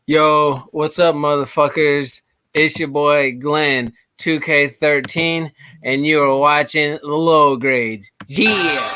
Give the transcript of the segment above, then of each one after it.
Yo, what's up, motherfuckers? It's your boy Glenn, 2K13, and you are watching Low Grades. Yeah!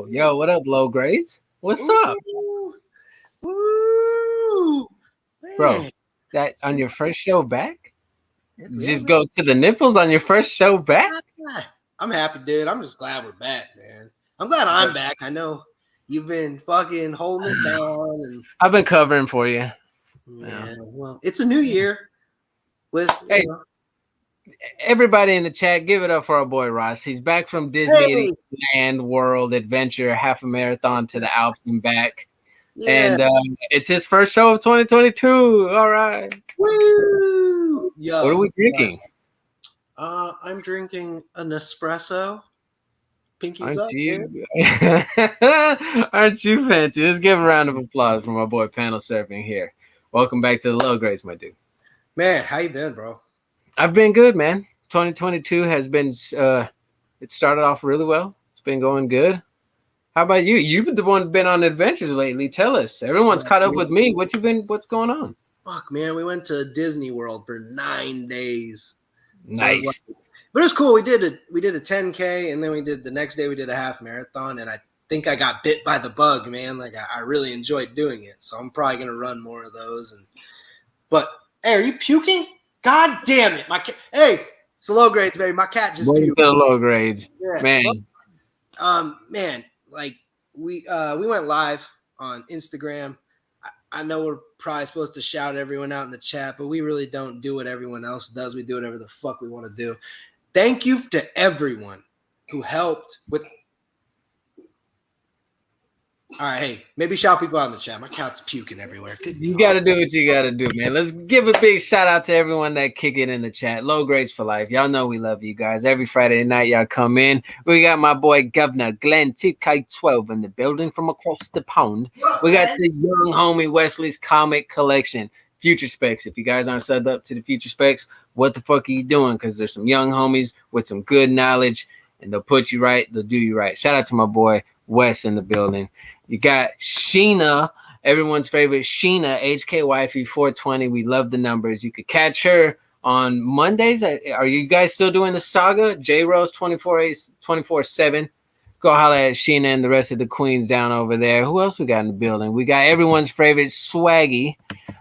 Yo, what up, Low Grades? What's up? Woo! Bro, that on your first show back? It's Just go to the nipples on your first show back? I'm happy, dude. I'm just glad we're back, man. I'm glad I'm back. I know you've been fucking holding it down, and I've been covering for you. Yeah, well, it's a new year. Hey, everybody in the chat, give it up for our boy Ross. He's back from Disneyland World Adventure, half a marathon to the Alps and back. Yeah. And it's his first show of 2022. All right. Woo! Yo, what are we drinking? I'm drinking an espresso. Pinkies up, Aren't you fancy? Let's give a round of applause for my boy Panel Surfing here. Welcome back to the Low Grades, my dude. Man, how you been, bro? I've been good, man. 2022 has been it started off really well. It's been going good. How about you? You've the one been on adventures lately. Tell us. Everyone's caught up with me. What's going on? Fuck, man. We went to Disney World for 9 days. Nice. So but it was cool. We did a 10K, and then the next day we did a half marathon, and I think I got bit by the bug, man. Like I really enjoyed doing it. So I'm probably gonna run more of those. But hey, are you puking? God damn it. Hey, it's the Low Grades, baby. My cat just puked. The Low Grades. Yeah. Man. Man, like we went live on Instagram. I know we're probably supposed to shout everyone out in the chat, but we really don't do what everyone else does. We do whatever the fuck we want to do. Thank you to everyone who helped with. All right, hey, maybe shout people out in the chat. My cat's puking everywhere. You got to do what you got to do, man. Let's give a big shout out to everyone that kick it in the chat. Low Grades for life. Y'all know we love you guys. Every Friday night, y'all come in. We got my boy Governor Glenn 2K12 in the building from across the pond. We got the young homie Wesley's comic collection, Future Specs. If you guys aren't subbed up to the Future Specs, what the fuck are you doing? Because there's some young homies with some good knowledge, and they'll put you right. They'll do you right. Shout out to my boy Wes in the building. You got Sheena, everyone's favorite Sheena, HK Wifey 420. We love the numbers. You could catch her on Mondays. Are you guys still doing the saga? J Rose 24/7. Go holler at Sheena and the rest of the queens down over there. Who else we got in the building? We got everyone's favorite Swaggy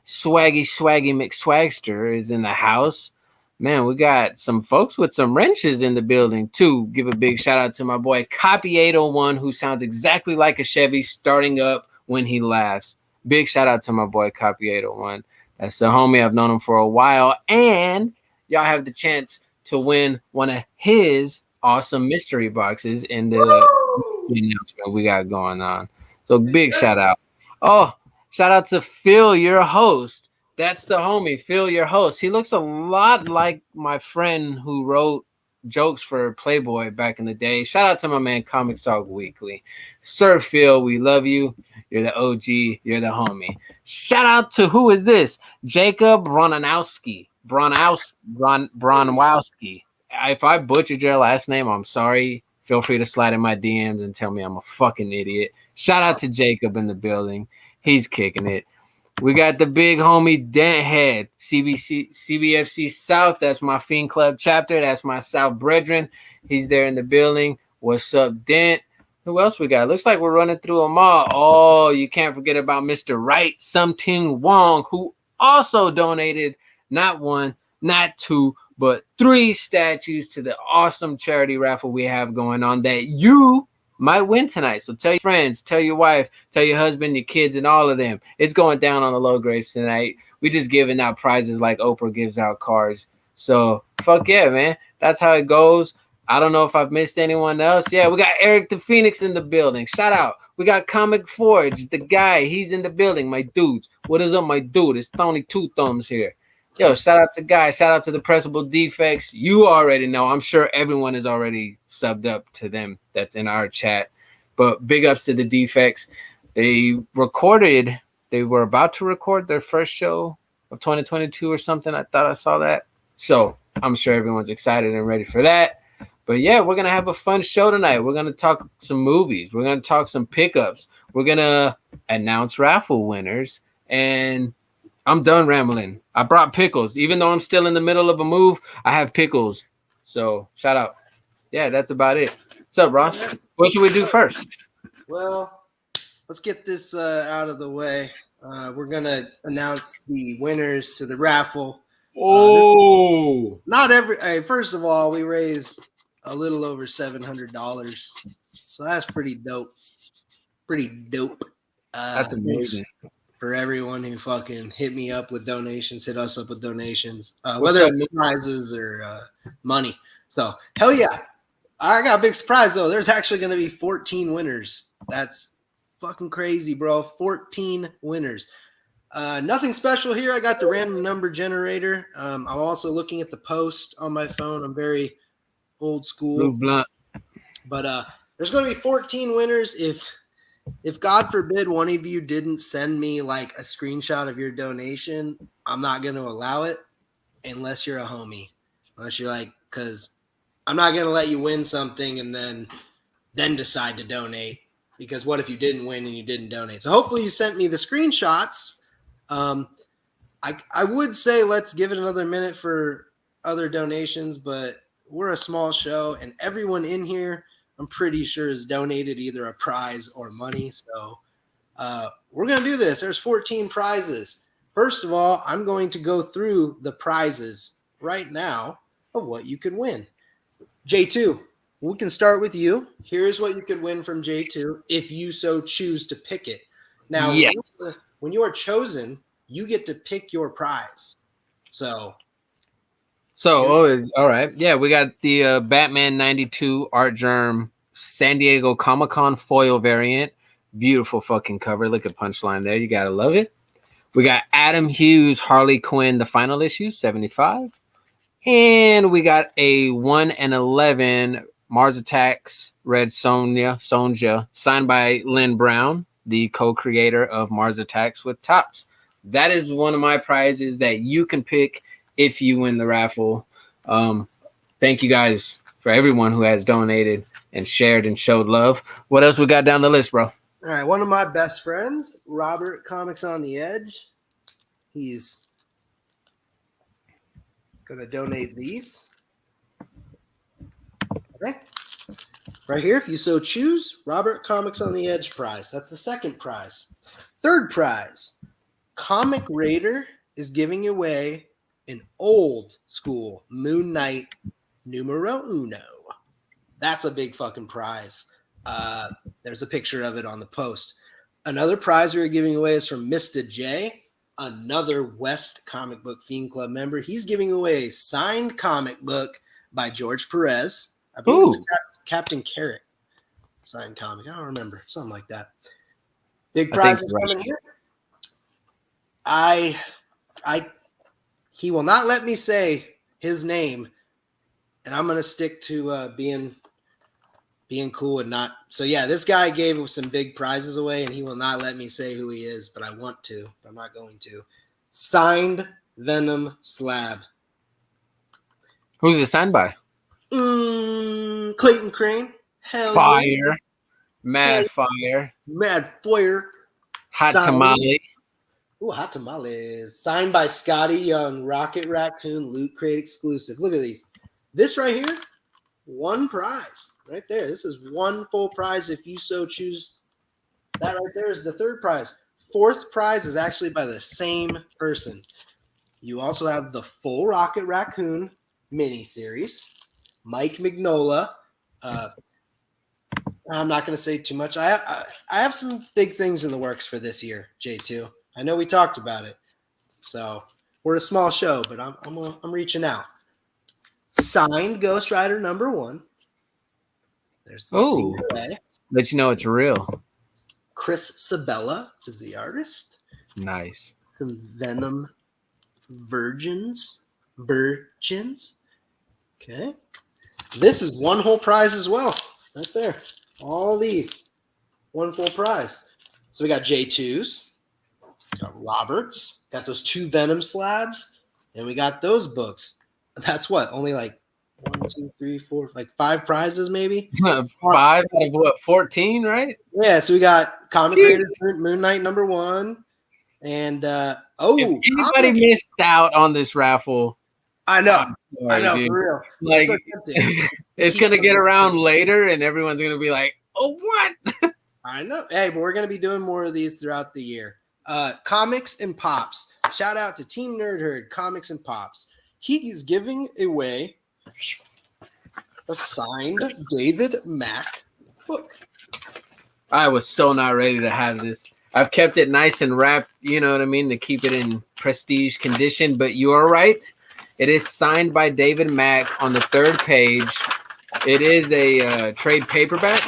McSwagster is in the house. Man, we got some folks with some wrenches in the building, too. Give a big shout out to my boy Copy 801, who sounds exactly like a Chevy starting up when he laughs. Big shout out to my boy Copy 801. That's the homie. I've known him for a while. And y'all have the chance to win one of his awesome mystery boxes in the announcement we got going on. So big shout out. Oh, shout out to Phil, your host. That's the homie, Phil, your host. He looks a lot like my friend who wrote jokes for Playboy back in the day. Shout out to my man, Comics Talk Weekly. Sir Phil, we love you. You're the OG. You're the homie. Shout out to who is this? Jacob Bronowski. Bronowski. If I butchered your last name, I'm sorry. Feel free to slide in my DMs and tell me I'm a fucking idiot. Shout out to Jacob in the building. He's kicking it. We got the big homie Dent Head, CBFC South. That's my Fiend Club chapter. That's my South brethren. He's there in the building. What's up, Dent? Who else we got? Looks like we're running through them all. Oh, you can't forget about Mr. Right, Something Wong, who also donated not one, not two, but 3 statues to the awesome charity raffle we have going on that you might win tonight. So tell your friends, tell your wife, tell your husband, your kids, and all of them. It's going down on the Low Grades tonight. We just giving out prizes like Oprah gives out cars. So fuck yeah, man. That's how it goes. I don't know if I've missed anyone else. Yeah, we got Eric the Phoenix in the building. Shout out. We got Comic Forge, the guy. He's in the building, my dudes. What is up, my dude? It's Tony Two Thumbs here. Yo, shout out to Guy. Shout out to the Pressable Defects. You already know. I'm sure everyone is already subbed up to them that's in our chat. But big ups to the Defects. They were about to record their first show of 2022 or something. I thought I saw that. So I'm sure everyone's excited and ready for that. But yeah, we're going to have a fun show tonight. We're going to talk some movies. We're going to talk some pickups. We're going to announce raffle winners. And I'm done rambling. I brought pickles. Even though I'm still in the middle of a move, I have pickles. So shout out. Yeah, that's about it. What's up, Ross? What should we do first? Well, let's get this out of the way. We're going to announce the winners to the raffle. First of all, we raised a little over $700. So that's pretty dope. That's amazing. For everyone who fucking hit me up with donations, hit us up with donations, whether it's prizes or money. So, hell yeah. I got a big surprise, though. There's actually going to be 14 winners. That's fucking crazy, bro. 14 winners. Nothing special here. I got the random number generator. I'm also looking at the post on my phone. I'm very old school. Blunt. But there's going to be 14 winners. If God forbid one of you didn't send me like a screenshot of your donation, I'm not going to allow it unless you're a homie. Unless you're like, because I'm not going to let you win something and then decide to donate. Because what if you didn't win and you didn't donate? So hopefully you sent me the screenshots. I would say let's give it another minute for other donations, but we're a small show and everyone in here, I'm pretty sure, has donated either a prize or money. So we're going to do this. There's 14 prizes. First of all, I'm going to go through the prizes right now of what you could win. J2, we can start with you. Here's what you could win from J2 if you so choose to pick it. Now, yes. When you are chosen, you get to pick your prize. So, all right. Yeah, we got the Batman 92 Art Germ San Diego Comic-Con foil variant. Beautiful fucking cover. Look at punchline there. You got to love it. We got Adam Hughes Harley Quinn, the final issue, 75. And we got a 1/11 Mars Attacks Red Sonja, signed by Lynn Brown, the co-creator of Mars Attacks with Topps. That is one of my prizes that you can pick if you win the raffle. Thank you guys for everyone who has donated and shared and showed love. What else we got down the list, bro? All right, one of my best friends, Robert Comics on the Edge. He's going to donate these. Okay. Right here, if you so choose, Robert Comics on the Edge prize. That's the second prize. Third prize, Comic Raider is giving away an old school Moon Knight numero uno. That's a big fucking prize. There's a picture of it on the post. Another prize we're giving away is from Mr. J, another West Comic Book Fiend Club member. He's giving away a signed comic book by George Perez. I believe it's Captain Carrot signed comic. I don't remember. Something like that. Big prizes coming here. He will not let me say his name, and I'm gonna stick to being cool and not. So yeah, this guy gave some big prizes away, and he will not let me say who he is, but I want to. But I'm not going to. Signed Venom Slab. Who's it signed by? Clayton Crane. Hell fire. Yeah. Mad fire. Mad fire. Hot tamale. Ooh, hot tamales. Signed by Scotty Young, Rocket Raccoon, Loot Crate exclusive. Look at these. This right here, one prize. Right there. This is one full prize if you so choose. That right there is the third prize. Fourth prize is actually by the same person. You also have the full Rocket Raccoon miniseries. Mike Mignola. I'm not going to say too much. I have some big things in the works for this year, J2. I know we talked about it. So we're a small show, but I'm reaching out. Signed Ghost Rider number 1. There's the COA. Let you know it's real. Chris Sabella is the artist. Nice. Some Venom Virgins. Okay. This is one whole prize as well. Right there. All these. One full prize. So we got J2s. Got Roberts. Got those 2 Venom slabs. And we got those books. That's what? Only like 1, 2, 3, 4, like 5 prizes maybe? 5 out of what, 14, right? Yeah, so we got Comic Raiders Moon Knight #1. And If anybody comics. missed out on this raffle, I know. sorry, for dude. real. Like, so tempting. it's gonna get around later, and everyone's gonna be like, "Oh, what?" I know. Hey, but we're gonna be doing more of these throughout the year. Comics and Pops. Shout out to Team Nerd Herd, Comics and Pops. He's giving away a signed David Mack book. I was so not ready to have this. I've kept it nice and wrapped, you know what I mean, to keep it in prestige condition. But you are right. It is signed by David Mack on the 3rd page. It is a trade paperback.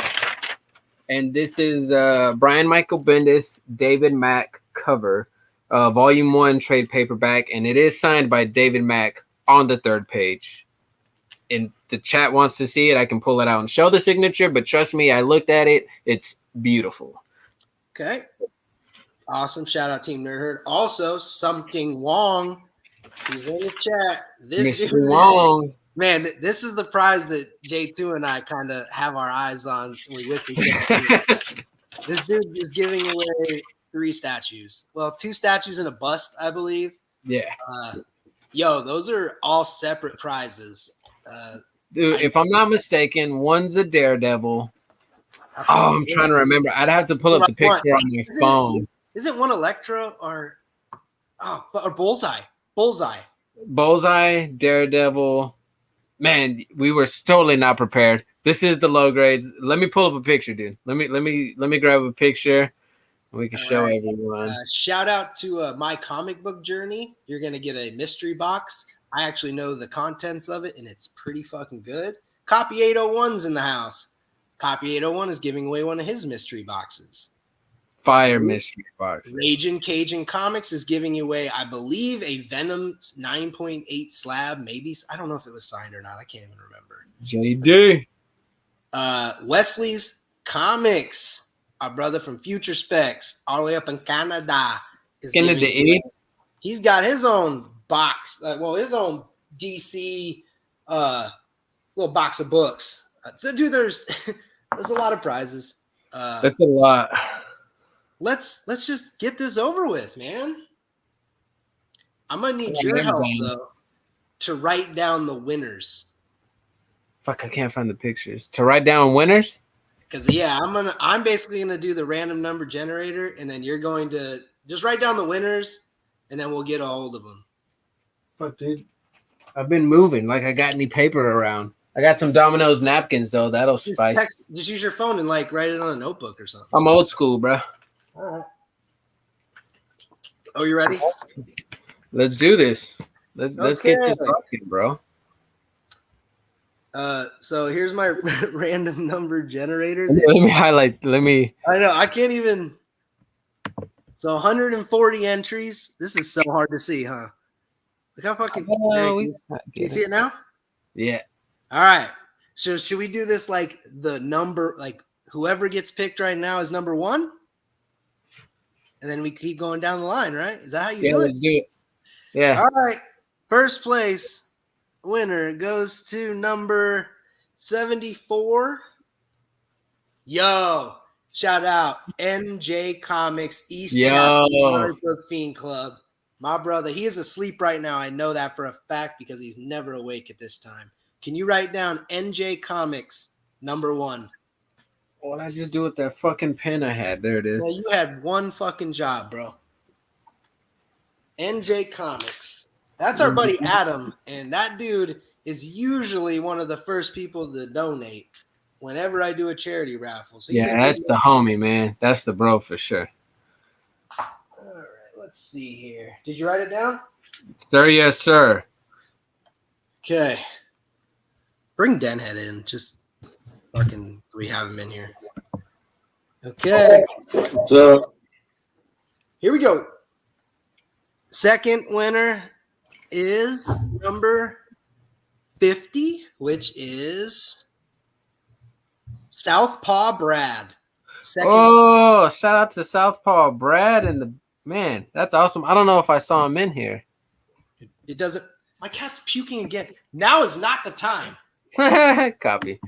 And this is Brian Michael Bendis, David Mack cover, volume 1 trade paperback. And it is signed by David Mack on the 3rd page. And the chat wants to see it. I can pull it out and show the signature. But trust me, I looked at it. It's beautiful. Okay. Awesome. Shout out Team Nerd Herd. Also, Something Wong. He's in the chat. This Mr. dude, Wong. man, this is the prize that J2 and I kind of have our eyes on. We wish we could. This dude is giving away 3 statues. Well, 2 statues and a bust, I believe. Yeah. Those are all separate prizes. Dude, if I'm not mistaken, one's a Daredevil. I'm trying to remember. I'd have to pull up the picture on my phone. Isn't one Electro or Bullseye? Bullseye, Daredevil. Man, we were totally not prepared. This is the low grades. Let me pull up a picture, dude. Let me grab a picture. We can show everyone. Shout out to My Comic Book Journey. You're gonna get a mystery box. I actually know the contents of it, and it's pretty fucking good. Copy 801's in the house. Copy 801 is giving away one of his mystery boxes. Fire mystery box. Raging Cajun Comics is giving away, I believe, a Venom 9.8 slab. Maybe, I don't know if it was signed or not. I can't even remember. JD. Wesley's Comics, our brother from Future Specs, all the way up in Canada. He's got his own box. His own DC little box of books. Dude, there's a lot of prizes. That's a lot. Let's just get this over with, man. I'm gonna need your help though to write down the winners. Fuck, I can't find the pictures. To write down winners? Because I'm basically gonna do the random number generator, and then you're going to just write down the winners, and then we'll get a hold of them. Fuck, dude. I've been moving like I got any paper around. I got some Domino's napkins though. That'll spice. Just use your phone and write it on a notebook or something. I'm old school, bro. All right. Oh, you ready? Let's do this. Let's get this talking, bro. So here's my random number generator. Let me highlight. I know I can't even. So 140 entries. This is so hard to see, huh? Look how fucking. Can you see it now? Yeah. All right. So should we do this like the number, like whoever gets picked right now is number 1? And then we keep going down the line, right? Is that how you do it? Let's do it. Yeah. All right. First place winner goes to number 74. Yo, shout out NJ Comics East Comic Book Fiend Club. My brother, he is asleep right now. I know that for a fact because he's never awake at this time. Can you write down NJ Comics number 1? What did I just do with that fucking pen I had? There it is. Well, you had one fucking job, bro. NJ Comics. That's our buddy Adam, and that dude is usually one of the first people to donate whenever I do a charity raffle. So that's the homie, man. That's the bro for sure. All right, let's see here. Did you write it down? Sir, yes, sir. Okay. Bring Denhead in. Just fucking we have him in here. Okay. So Here we go. Second winner is number 50, which is Southpaw Brad. Second. Oh, shout out to Southpaw Brad and the man. That's awesome. I don't know if I saw him in here. It doesn't. My cat's puking again. Now is not the time. Copy.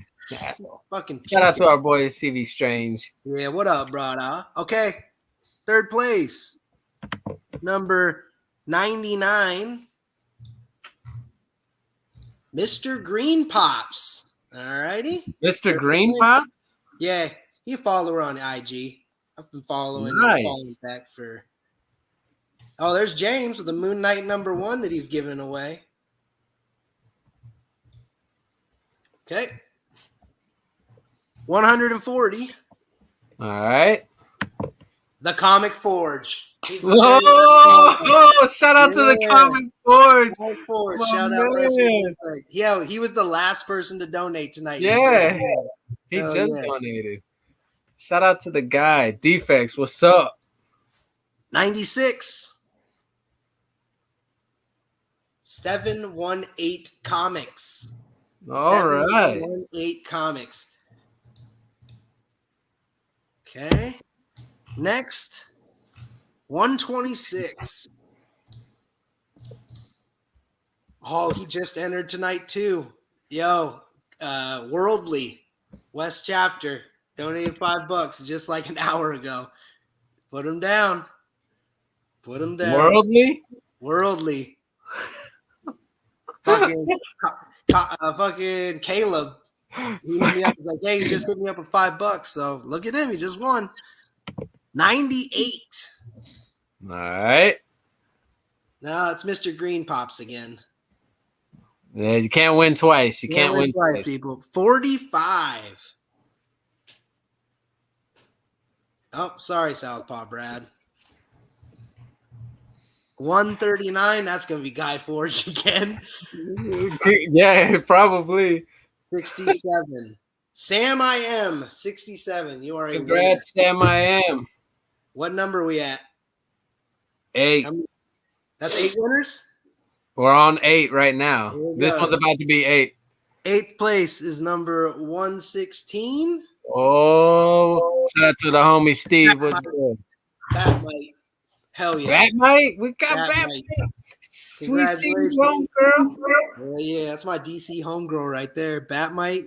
Fucking Shout out to puking. our boy CV Strange. Yeah, what up, brother? Okay, third place, number 99, Mr. Green Pops. All righty. Mr. Green Pop? Yeah, he a follower on IG. I've been following back for. Oh, there's James with the Moon Knight number 1 that he's giving away. Okay. 140. All right. The Comic Forge. Oh, shout out to the Comic Forge. Shout out. Yeah, he was the last person to donate tonight. Yeah, he just donated. Shout out to the guy. Defects, what's up? 96. 718 Comics. All right. 718 Comics. Okay. Next, 126. Oh, he just entered tonight too. Yo, Worldly, West Chapter, donated $5 just like an hour ago. Put him down. Put him down. Worldly. Fucking Caleb. He hit me up. He's like, hey, he just hit me up with $5. So look at him. He just won. 98. All right. No, it's Mr. Green Pops again. Yeah, you can't win twice. You can't win twice, people. 45. Oh, sorry, Southpaw Brad. 139. That's gonna be Guy Forge again. Yeah, probably. 67. Sam I Am. 67. You are a Congrats, Sam I Am. What number are we at? 8. That's 8 winners? We're on 8 right now. This one's about to be 8. 8th place is number 116. Oh, shout out to the homie Steve. What's good? Batmite. Hell yeah. Batmite? We got Batmite. Sweet homegirl. Oh, yeah, that's my DC homegirl right there. Batmite.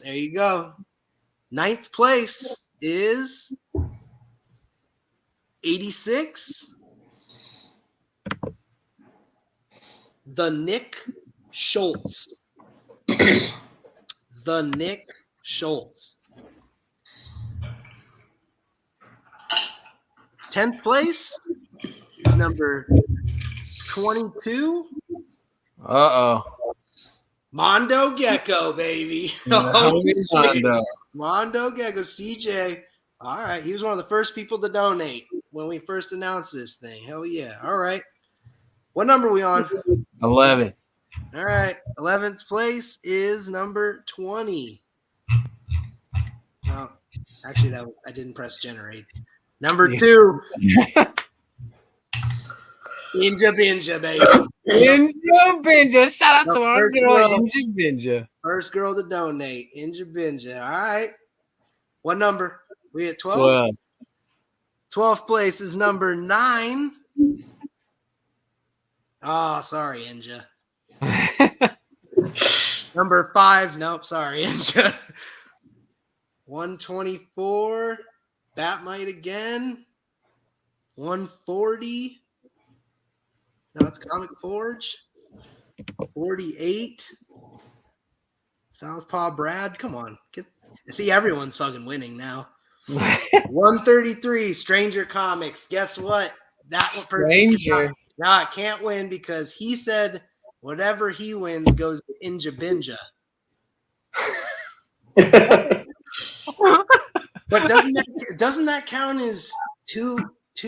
There you go. 9th place is 86. The Nick Schultz. The Nick Schultz. 10th place is number 22. Uh-oh. Mondo Gecko, baby. Mondo Gecko, CJ. All right. He was one of the first people to donate when we first announced this thing. Hell yeah. All right. What number are we on? 11. All right. 11th place is number 20. Oh, actually, I didn't press generate. Number 2. Inja Binja, baby. Inja Binja. Shout out to our girl, Inja Binja. First girl to donate. Inja Binja. All right. What number? We at 12? 12th place is number 9. Oh, sorry, Inja. Number 5. Nope, sorry, Inja. 124. Batmite again. 140. No, it's Comic Forge. 48. Southpaw Brad. Come on. See, everyone's fucking winning now. 133. Stranger Comics. Guess what? That one person. Stranger. Nah, can't win because he said whatever he wins goes to Inja Binja. But doesn't that count as two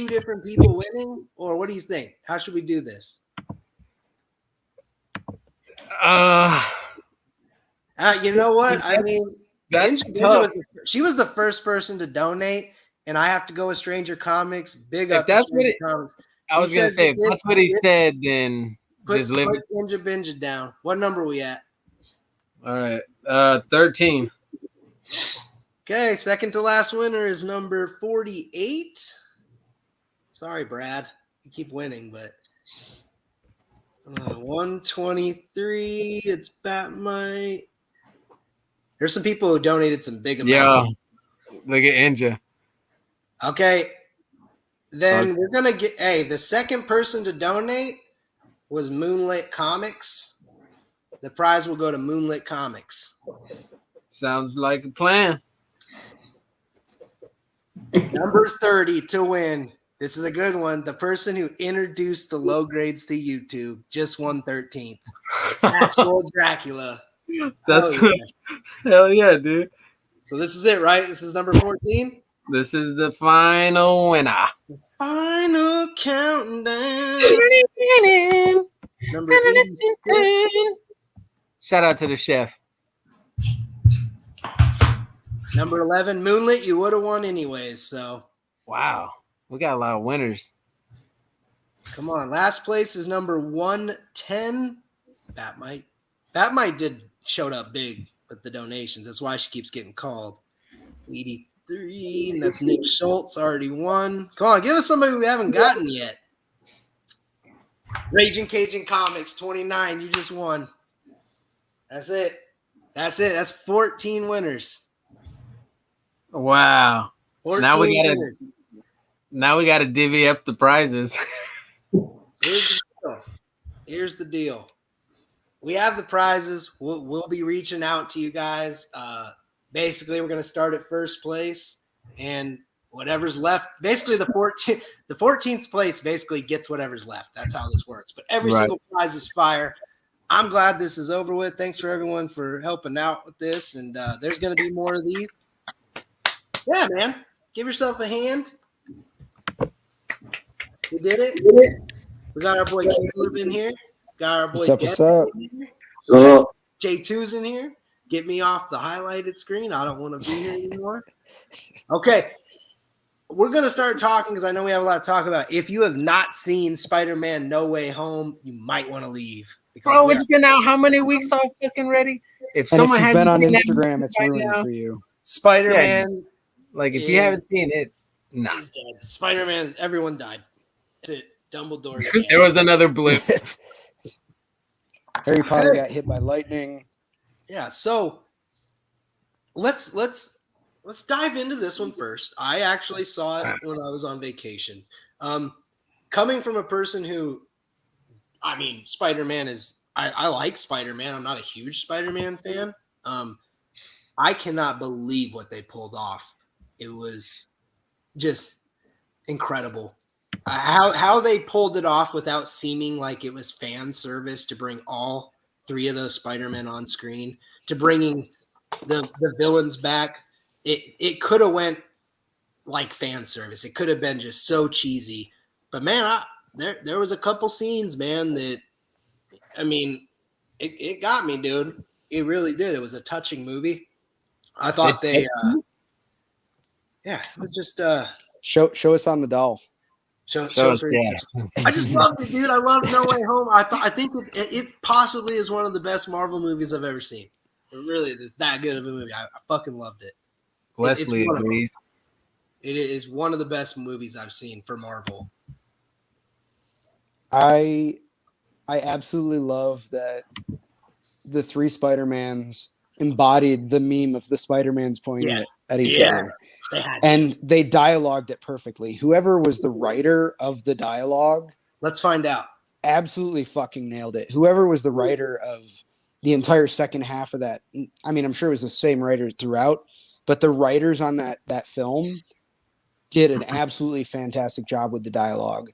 different people winning? Or what do you think? How should we do this? You know what? I mean, that's tough. she was the first person to donate, and I have to go with Stranger Comics. Big If up to that's what Stranger it, Comics. I was gonna say, if that's what he said, then just live put it. Ninja Binja down. What number are we at? All right, 13. Okay, second to last winner is number 48. Sorry, Brad. You keep winning, but 123. It's Batmite. There's some people who donated some big amounts. Yeah, look at Ninja. Okay, then we're gonna get. Hey, the second person to donate was Moonlit Comics. The prize will go to Moonlit Comics. Sounds like a plan. Number 30 to win. This is a good one. The person who introduced the low grades to YouTube just won 13th. Actual Dracula. That's hell yeah, dude. So this is it, right? This is number 14. This is the final winner. Final countdown. Number 86. Shout out to the chef. Number 11, Moonlit. You would have won anyways. So wow, we got a lot of winners. Come on. Last place is number 110. Batmite did showed up big with the donations. That's why she keeps getting called. 83. And that's Nick Schultz. Already won. Come on. Give us somebody we haven't gotten yet. Raging Cajun Comics, 29. You just won. That's it. That's 14 winners. Wow. 14 now we winners. gotta divvy up the prizes. Here's the deal. We have the prizes. We'll be reaching out to you guys. Basically, we're going to start at first place, and whatever's left. Basically, the 14th place basically gets whatever's left. That's how this works. But every single prize is fire. I'm glad this is over with. Thanks for everyone for helping out with this, and there's going to be more of these. Yeah, man. Give yourself a hand. We did it. We got our boy Caleb in here. Got our boy What's up? J2's in here. Get me off the highlighted screen. I don't want to be here anymore. Okay. We're going to start talking because I know we have a lot to talk about. If you have not seen Spider-Man No Way Home, you might want to leave. Bro, it's been out how many weeks already? If someone has been on Instagram, it's ruined for you. Spider-Man. Yeah, like, if you haven't seen it, nah. He's dead. Spider-Man, everyone died. That's it. Dumbledore. There was another blip. Harry Potter got hit by lightning. Yeah, so let's dive into this one first. I actually saw it when I was on vacation. Coming from a person who, I mean, Spider-Man is I like Spider-Man. I'm not a huge Spider-Man fan. I cannot believe what they pulled off. It was just incredible. How they pulled it off without seeming like it was fan service to bring all three of those Spider-Men on screen, to bringing the villains back. It could have went like fan service. It could have been just so cheesy. But man, there was a couple scenes, man, that, I mean, it got me, dude. It really did. It was a touching movie. I thought it was just show us on the doll. Show I just loved it, dude. I love No Way Home. I think it possibly is one of the best Marvel movies I've ever seen. It really is that good of a movie. I fucking loved it. Wesley agrees. It is one of the best movies I've seen for Marvel. I absolutely love that the three Spider-Mans embodied the meme of the Spider-Mans pointing at each other. And they dialogued it perfectly. Whoever was the writer of the dialogue, let's find out, absolutely fucking nailed it. Whoever was the writer of the entire second half of that, I mean, I'm sure it was the same writer throughout, but the writers on that film did an absolutely fantastic job with the dialogue.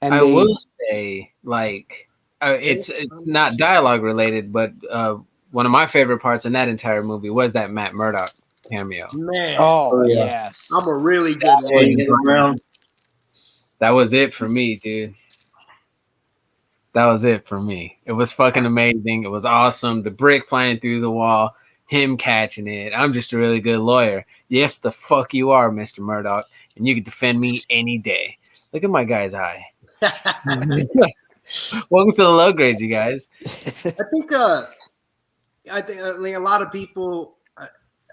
And I will say, like, it's not dialogue related, but one of my favorite parts in that entire movie was that Matt Murdock cameo. Man, yes, I'm a really good. That was it for me, dude. That was it for me. It was fucking amazing. It was awesome. The brick flying through the wall. him catching it. I'm just a really good lawyer. Yes, the fuck you are, Mr. Murdoch, and you can defend me any day. Look at my guy's eye. Welcome to the low grades, you guys. I think a lot of people,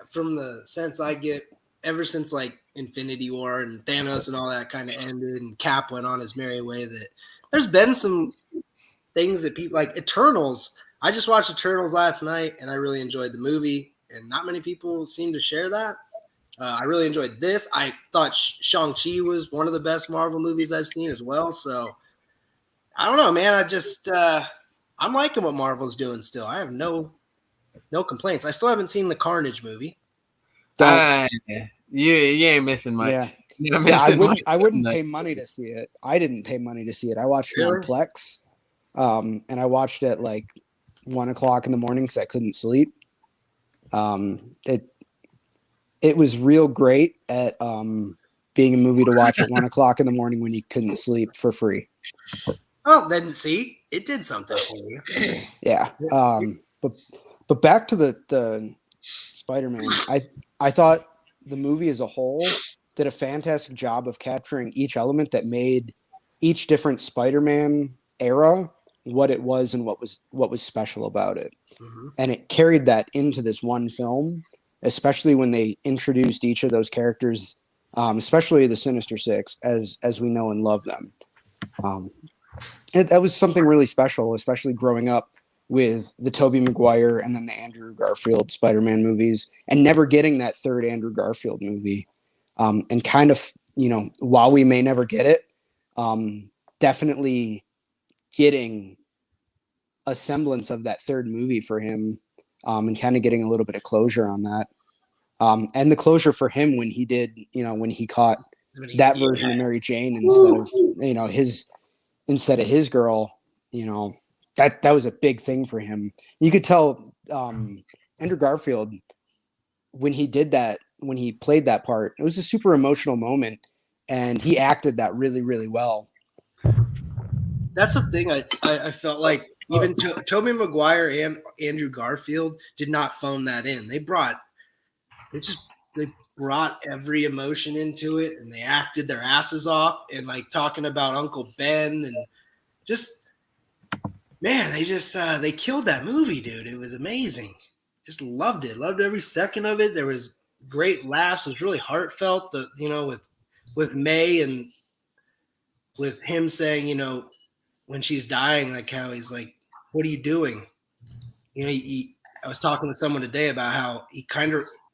from the sense I get, ever since like Infinity War and Thanos and all that kind of ended, and Cap went on his merry way, that there's been some things that people like Eternals. I just watched Eternals last night, and I really enjoyed the movie, and not many people seem to share that. I really enjoyed this. I thought Shang-Chi was one of the best Marvel movies I've seen as well. So I don't know, man. I'm liking what Marvel's doing still. I have no complaints. I still haven't seen the Carnage movie. You ain't missing much. Yeah, I wouldn't pay money to see it. I didn't pay money to see it. I watched it on Plex, and I watched it like 1 o'clock in the morning because I couldn't sleep. It was real great at being a movie to watch at 1 o'clock in the morning when you couldn't sleep for free. Oh, then see, it did something for you. Yeah. But back to the Spider-Man. I thought the movie as a whole did a fantastic job of capturing each element that made each different Spider-Man era what it was and what was special about it. Mm-hmm. And it carried that into this one film, especially when they introduced each of those characters, especially the Sinister Six, as we know and love them. That was something really special, especially growing up with the Tobey Maguire and then the Andrew Garfield Spider-Man movies, and never getting that third Andrew Garfield movie. And kind of, while we may never get it, definitely getting a semblance of that third movie for him, and kind of getting a little bit of closure on that. And the closure for him when he did, when he caught that version of Mary Jane instead of his girl, that was a big thing for him. You could tell Andrew Garfield, when he did that, when he played that part, it was a super emotional moment, and he acted that really, really well. That's the thing. I felt like even Tobey Maguire and Andrew Garfield did not phone that in. They brought every emotion into it, and they acted their asses off, and like talking about Uncle Ben, and just, man, they killed that movie, dude. It was amazing. Just loved it. Loved every second of it. There was great laughs. It was really heartfelt. With May, and with him saying, when she's dying, like how he's like, "What are you doing?" I was talking to someone today about how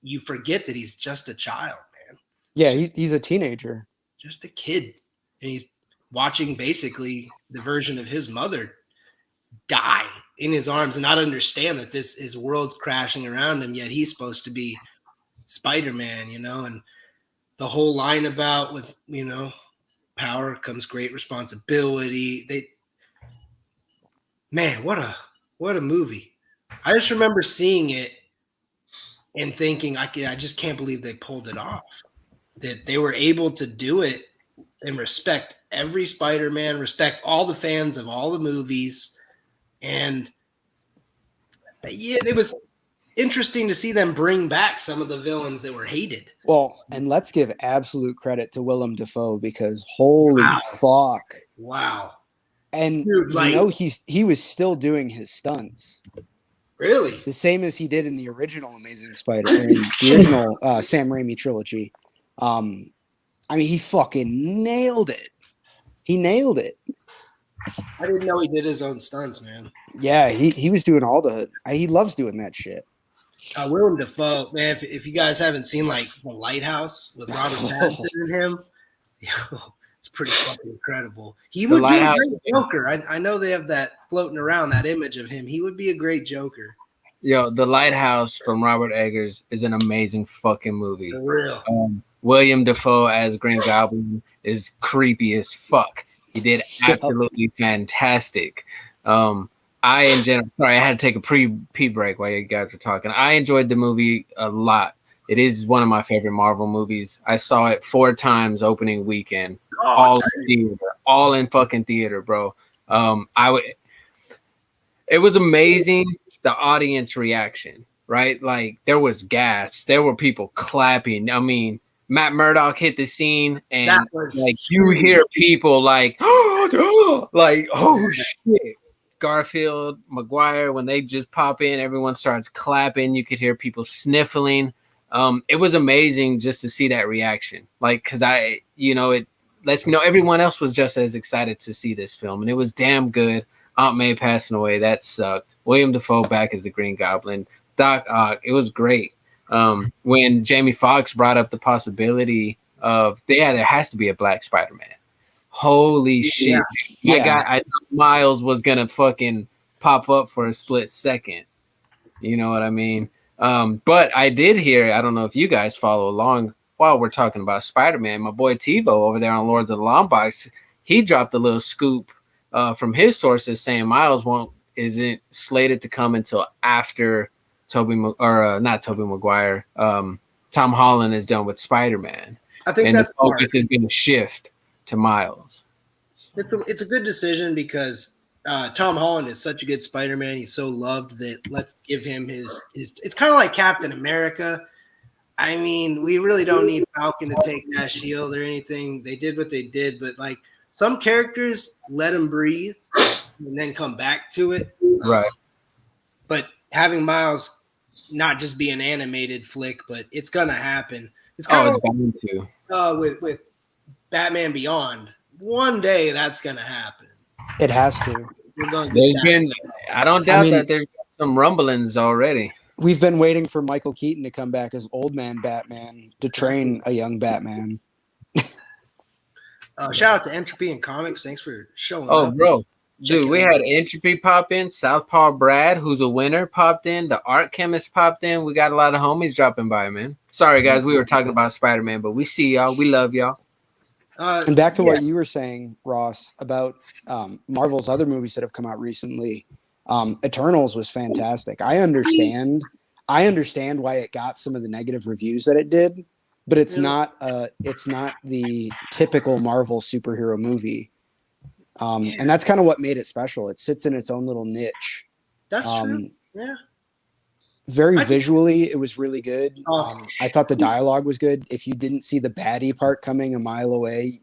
you forget that he's just a child, man. Yeah, he's a teenager, just a kid, and he's watching basically the version of his mother die in his arms, and not understand that his world's crashing around him, yet he's supposed to be Spider-Man, and the whole line about with, power comes great responsibility. Man, what a movie. I just remember seeing it and thinking, I just can't believe they pulled it off. That they were able to do it and respect every Spider-Man, respect all the fans of all the movies. And yeah, it was interesting to see them bring back some of the villains that were hated. Well, and let's give absolute credit to Willem Dafoe, because holy fuck. Wow. And dude, he was still doing his stunts. Really? The same as he did in the original Amazing Spider-Man, the original Sam Raimi trilogy. He fucking nailed it. He nailed it. I didn't know he did his own stunts, man. Yeah, he was doing he loves doing that shit. Willem Dafoe, man, if you guys haven't seen like The Lighthouse with Robert Pattinson and him, it's pretty fucking incredible. He would be a great Joker. I know they have that floating around, that image of him. He would be a great Joker. Yo, The Lighthouse from Robert Eggers is an amazing fucking movie. For real. William Dafoe as Green Goblin is creepy as fuck. He did absolutely fantastic. I had to take a pre-pee break while you guys were talking. I enjoyed the movie a lot. It is one of my favorite Marvel movies. I saw it 4 times opening weekend, all in fucking theater, bro. It was amazing, the audience reaction. right? Like there was gas, there were people clapping. I mean, Matt Murdock hit the scene, and like you hear people like, like, oh shit. Garfield, Maguire, when they just pop in, everyone starts clapping. You could hear people sniffling. It was amazing just to see that reaction. Like, because it lets me know everyone else was just as excited to see this film, and it was damn good. Aunt May passing away, that sucked. Willem Dafoe back as the Green Goblin. Doc Ock, it was great. When Jamie Foxx brought up the possibility of, there has to be a Black Spider-Man. Holy shit. Yeah. I thought Miles was gonna fucking pop up for a split second. You know what I mean? But I did hear, I don't know if you guys follow along while we're talking about Spider-Man, my boy TiVo over there on Lords of the Long Box, he dropped a little scoop from his sources saying Miles isn't slated to come until after not Tobey Maguire. Tom Holland is done with Spider-Man. I think and that's the focus is going to shift to Miles. It's a good decision because Tom Holland is such a good Spider-Man. He's so loved that let's give him his. It's kind of like Captain America. I mean, we really don't need Falcon to take that shield or anything. They did what they did, but like some characters, let them breathe and then come back to it. Right. But having Miles not just be an animated flick, but it's gonna happen. It's kind of like, with Batman Beyond. One day that's gonna happen. It has to. I don't doubt that there's some rumblings already. We've been waiting for Michael Keaton to come back as old man Batman to train a young Batman. Shout out to Entropy and Comics. Thanks for showing up. Oh, bro. Dude, we had Entropy pop in. Southpaw Brad, who's a winner, popped in. The Art Chemist popped in. We got a lot of homies dropping by, man. Sorry, guys. We were talking about Spider-Man, but we see y'all. We love y'all. And back to what you were saying, Ross, about Marvel's other movies that have come out recently. Eternals was fantastic. I understand why it got some of the negative reviews that it did, but it's not the typical Marvel superhero movie. And that's kind of what made it special. It sits in its own little niche. That's true. Yeah. Very visually, it was really good. I thought the dialogue was good. If you didn't see the baddie part coming a mile away,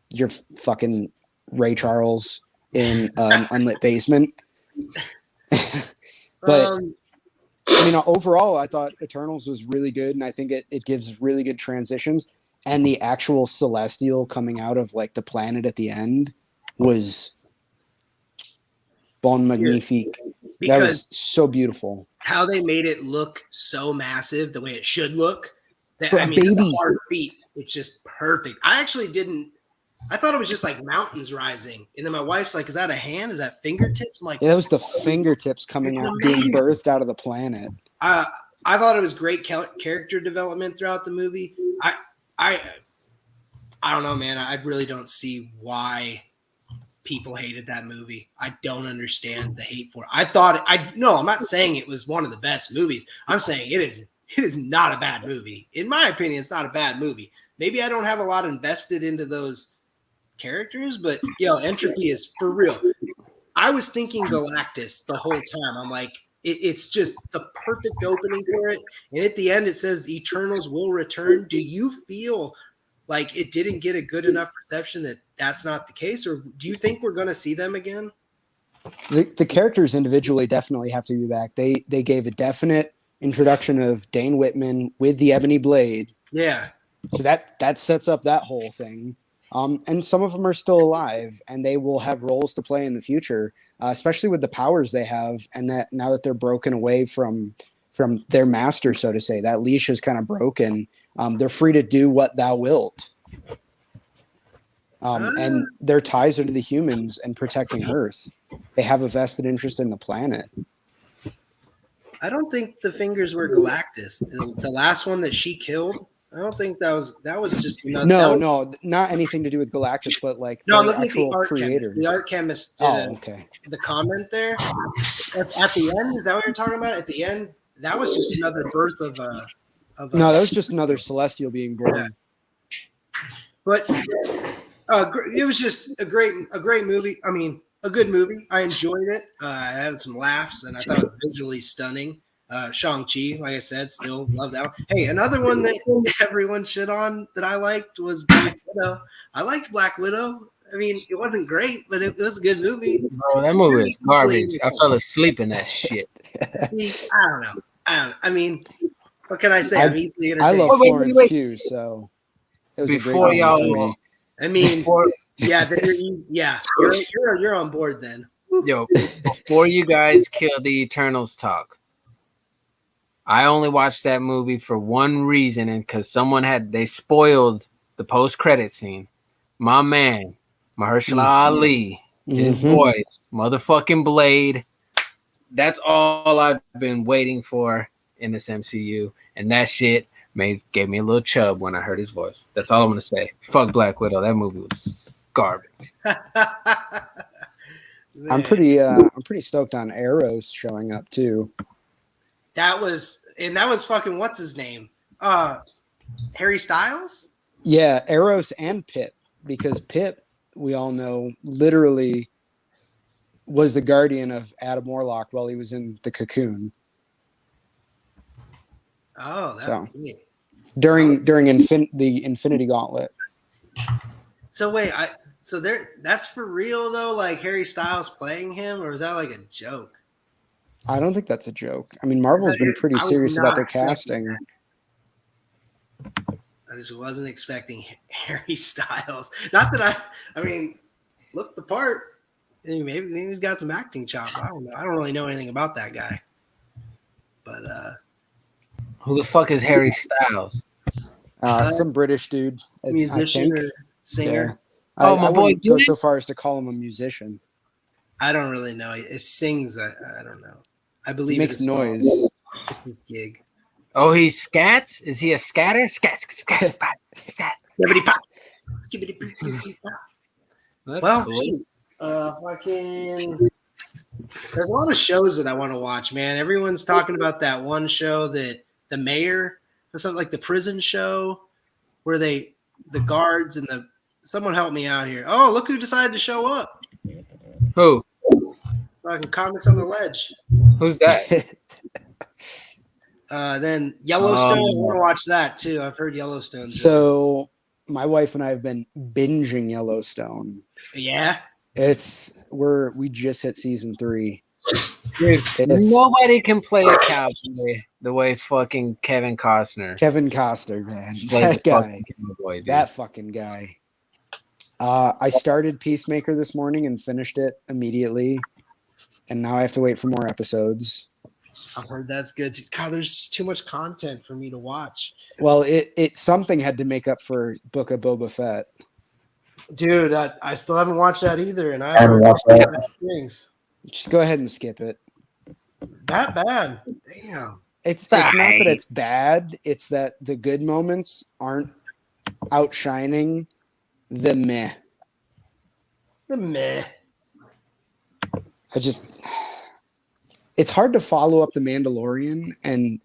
you're fucking Ray Charles in an unlit basement. But overall, I thought Eternals was really good, and I think it gives really good transitions. And the actual Celestial coming out of like the planet at the end was bon magnifique. That was so beautiful. How they made it look so massive, the way it should look. Baby. The heartbeat, it's just perfect. I thought it was just like mountains rising. And then my wife's like, is that a hand? Is that fingertips? I'm like, that was the fingertips coming out, being birthed out of the planet. I thought it was great character development throughout the movie. I don't know, man. I really don't see why people hated that movie. I don't understand the hate for it. I'm not saying it was one of the best movies. I'm saying it is not a bad movie. In my opinion, it's not a bad movie. Maybe I don't have a lot invested into those characters, but Entropy is for real. I was thinking Galactus the whole time. I'm like, it's just the perfect opening for it. And at the end, it says Eternals will return. Do you feel like it didn't get a good enough reception that that's not the case? Or do you think we're going to see them again? The characters individually definitely have to be back. They gave a definite introduction of Dane Whitman with the Ebony Blade. Yeah. So that sets up that whole thing. And some of them are still alive, and they will have roles to play in the future, especially with the powers they have, and that now that they're broken away from their master, so to say, that leash is kind of broken. They're free to do what thou wilt. And their ties are to the humans and protecting Earth. They have a vested interest in the planet. I don't think the fingers were Galactus. The last one that she killed, I don't think that was just another. No, not anything to do with Galactus, but like no, I'm the looking at the actual art creator. Chemist. The art chemist did the comment there. At the end, is that what you're talking about? At the end, that was just another birth of a. No, that was just another Celestial being born. Yeah. But it was just a great movie. I mean, a good movie. I enjoyed it. I had some laughs, and I thought it was visually stunning. Shang-Chi, like I said, still love that one. Hey, another one that everyone shit on that I liked was Black Widow. I liked Black Widow. I mean, it wasn't great, but it was a good movie. Bro, that movie is garbage. I fell asleep in that shit. See, I don't know. I mean, what can I say? I'm easily entertained. I love Florence Pugh, so it was a great movie for me. I mean, you're on board then. Yo, before you guys kill the Eternals talk, I only watched that movie for one reason, and because they spoiled the post-credit scene. My man, Mahershala Ali, his voice, motherfucking Blade. That's all I've been waiting for in this MCU, and that shit gave me a little chub when I heard his voice. That's all I'm gonna say. Fuck Black Widow. That movie was garbage. I'm pretty stoked on Arrows showing up too. That was fucking what's his name? Harry Styles? Yeah, Arrows and Pip, because Pip, we all know, literally was the guardian of Adam Warlock while he was in the Cocoon. Oh, that's neat. During the Infinity Gauntlet. So wait, that's for real though? Like Harry Styles playing him, or is that like a joke? I don't think that's a joke. I mean, Marvel's been pretty serious about their casting. I just wasn't expecting Harry Styles. Not that I mean, looked the part. Maybe he's got some acting chops. I don't know. I don't really know anything about that guy. But who the fuck is Harry Styles? Some British dude, musician or singer. Yeah. I wouldn't go so far as to call him a musician. I don't really know. It sings. I don't know. I believe he makes noise. It's his gig. Oh, he scats? Is he a scatter? Scat. Well, fucking. There's a lot of shows that I want to watch, man. Everyone's talking about that one show that the mayor or something like the prison show where the guards and someone help me out here. Oh, look who decided to show up. Who? Fucking Comics on the Ledge. Who's that? Then Yellowstone. I want to watch that too. I've heard Yellowstone. So my wife and I have been binging Yellowstone. Yeah. We just hit season 3. Dude, nobody can play a cowboy the way fucking Kevin Costner, man. That guy. Cowboy, that fucking guy. I started Peacemaker this morning and finished it immediately. And now I have to wait for more episodes. I've heard that's good. God, there's too much content for me to watch. Well, it something had to make up for Book of Boba Fett. Dude, I still haven't watched that either, and I haven't watched that. Things. Just go ahead and skip it. That bad? Damn. It's not that it's bad. It's that the good moments aren't outshining the meh. The meh. It's hard to follow up The Mandalorian, and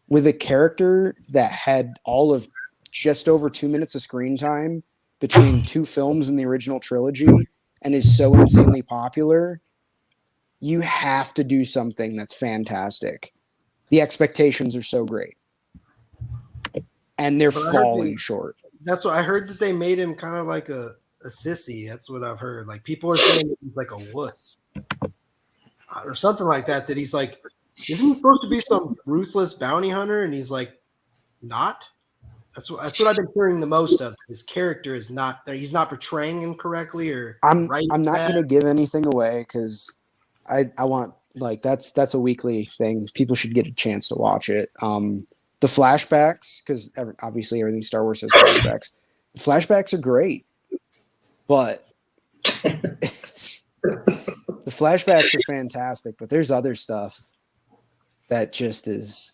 with a character that had all of just over 2 minutes of screen time between 2 films in the original trilogy and is so insanely popular, you have to do something that's fantastic. The expectations are so great. And they're falling short. That's what I heard, that they made him kind of like a sissy. That's what I've heard. Like people are saying he's like a wuss. Or something like that he's like, isn't he supposed to be some ruthless bounty hunter? And he's like, not. That's what I've been hearing the most of. His character is not there. He's not portraying him correctly, or I'm not going to give anything away because I want, like, that's a weekly thing. People should get a chance to watch it. The flashbacks, because obviously everything Star Wars has flashbacks. The flashbacks are great, but the flashbacks are fantastic, but there's other stuff that just is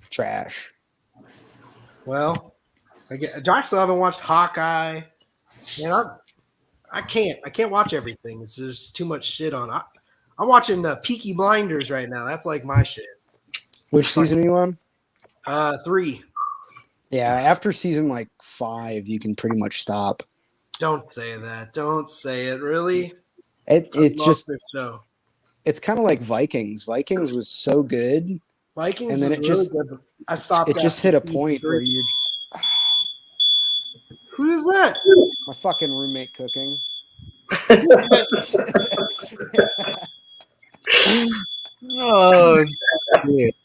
trash. Well, I still haven't watched Hawkeye. Man, I can't watch everything. It's just too much shit on. I'm watching Peaky Blinders right now. That's like my shit. Which season are you on? 3. Yeah, after season like 5, you can pretty much stop. Don't say that. Don't say it. Really? It's just this show. It's kind of like Vikings. Vikings was so good, Vikings, and then was it really just good. I stopped. it just hit a point where you. Who is that? My fucking roommate cooking. Oh shit!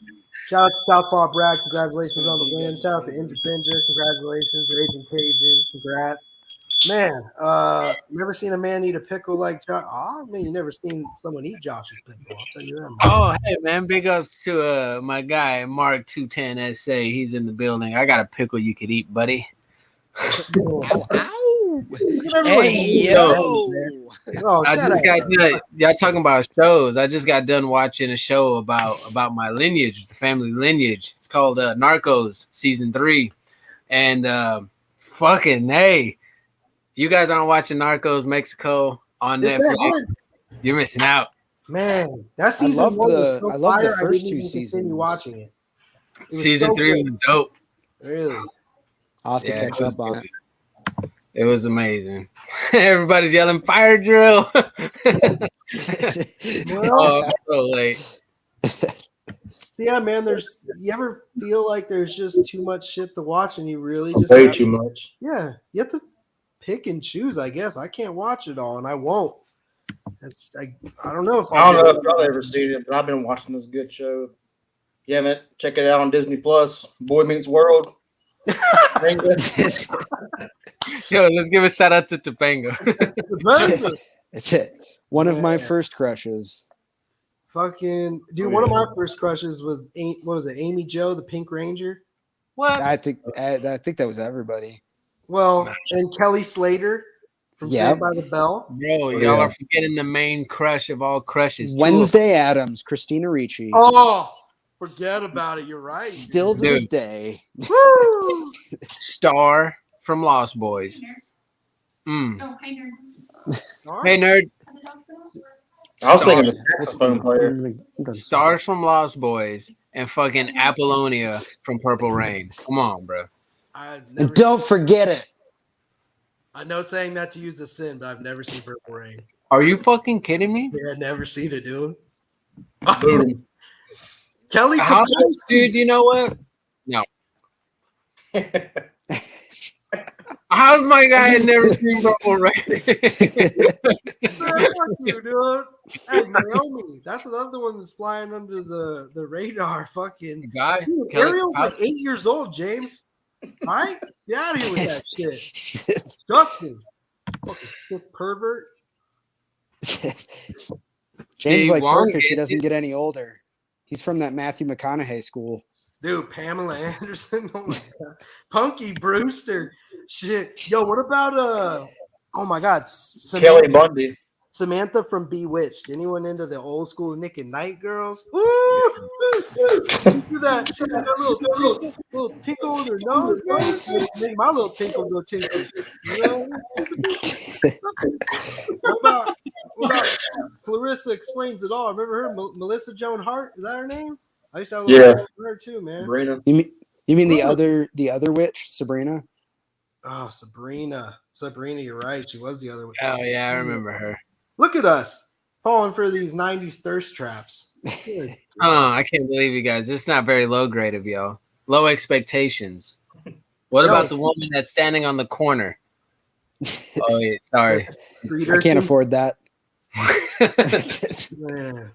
Shout out to Southpaw Brad. Congratulations on the win. Shout out to Indy Binger. Congratulations. Raging Cajun. Congrats. Man, never seen a man eat a pickle like Josh. Oh, I mean, you never seen someone eat Josh's pickle. I'll tell you that much. Oh hey man, big ups to my guy Mark 210 SA. He's in the building. I got a pickle you could eat, buddy. Ow, ow. Hey, yo. Oh, I just got done. Y'all talking about shows. I just got done watching a show about my lineage, the family lineage. It's called Narcos season 3, and fucking hey, you guys aren't watching Narcos Mexico on Netflix. You're missing out, man. That season I love the first two seasons. Watching it. Season 3 was dope. Really, I'll have to catch up on it. It was amazing. Everybody's yelling fire drill. Oh, I'm so late. So yeah, man, you ever feel like there's just too much shit to watch and you really just way too much. Yeah, you have to pick and choose, I guess. I can't watch it all and I won't. I don't know if I don't know if y'all ever seen it, but I've been watching this good show. If you haven't, check it out on Disney Plus. Boy Meets World. Yo, let's give a shout out to Topanga. It's it. One of my first crushes. Fucking dude, one of my first crushes was Amy Jo, the Pink Ranger? What? I think that was everybody. Well, and Kelly Slater from Saved by the Bell. Bro, y'all are forgetting the main crush of all crushes. Wednesday Addams, Christina Ricci. Oh, forget about it. You're right. Still to this day. Woo! Star from Lost Boys. Oh, hi, nerds. Hey, nerd. I was thinking the saxophone player. Stars from Lost Boys and fucking Apollonia from Purple Rain. Come on, bro. And don't forget it. I know saying that to you is a sin, but I've never seen Purple Rain. Are you fucking kidding me? Yeah, I've never seen it, dude. Boom. Kelly dude, you know what? No. How's my guy had never seen Purple Rain? Man, fuck you, dude. Hey, Naomi, that's another one that's flying under the radar. Fucking guy. Dude, Ariel's like 8 years old, James. Right? Get out of here with that shit. Justin. Fucking sick pervert. James likes her because she doesn't get any older. He's from that Matthew McConaughey school. Dude, Pamela Anderson. Oh my god. Punky Brewster. Shit. Yo, what about oh my god, Kelly Bundy. Samantha from Bewitched. Anyone into the old school Nick and Night girls? Woo! Do that. She got that little tinkle with her nose, bro. Make my little tinkle go tinkle. You know? What about Clarissa Explains It All? Remember her? Melissa Joan Hart? Is that her name? I used to have a little her too, man. Sabrina. You mean the other witch, Sabrina? Oh, Sabrina, you're right. She was the other witch. Oh yeah, I remember her. Look at us falling for these 90s thirst traps. I can't believe you guys. This is not very low grade of y'all. Low expectations. What about the woman that's standing on the corner? Oh yeah, sorry. I can't afford that. Man.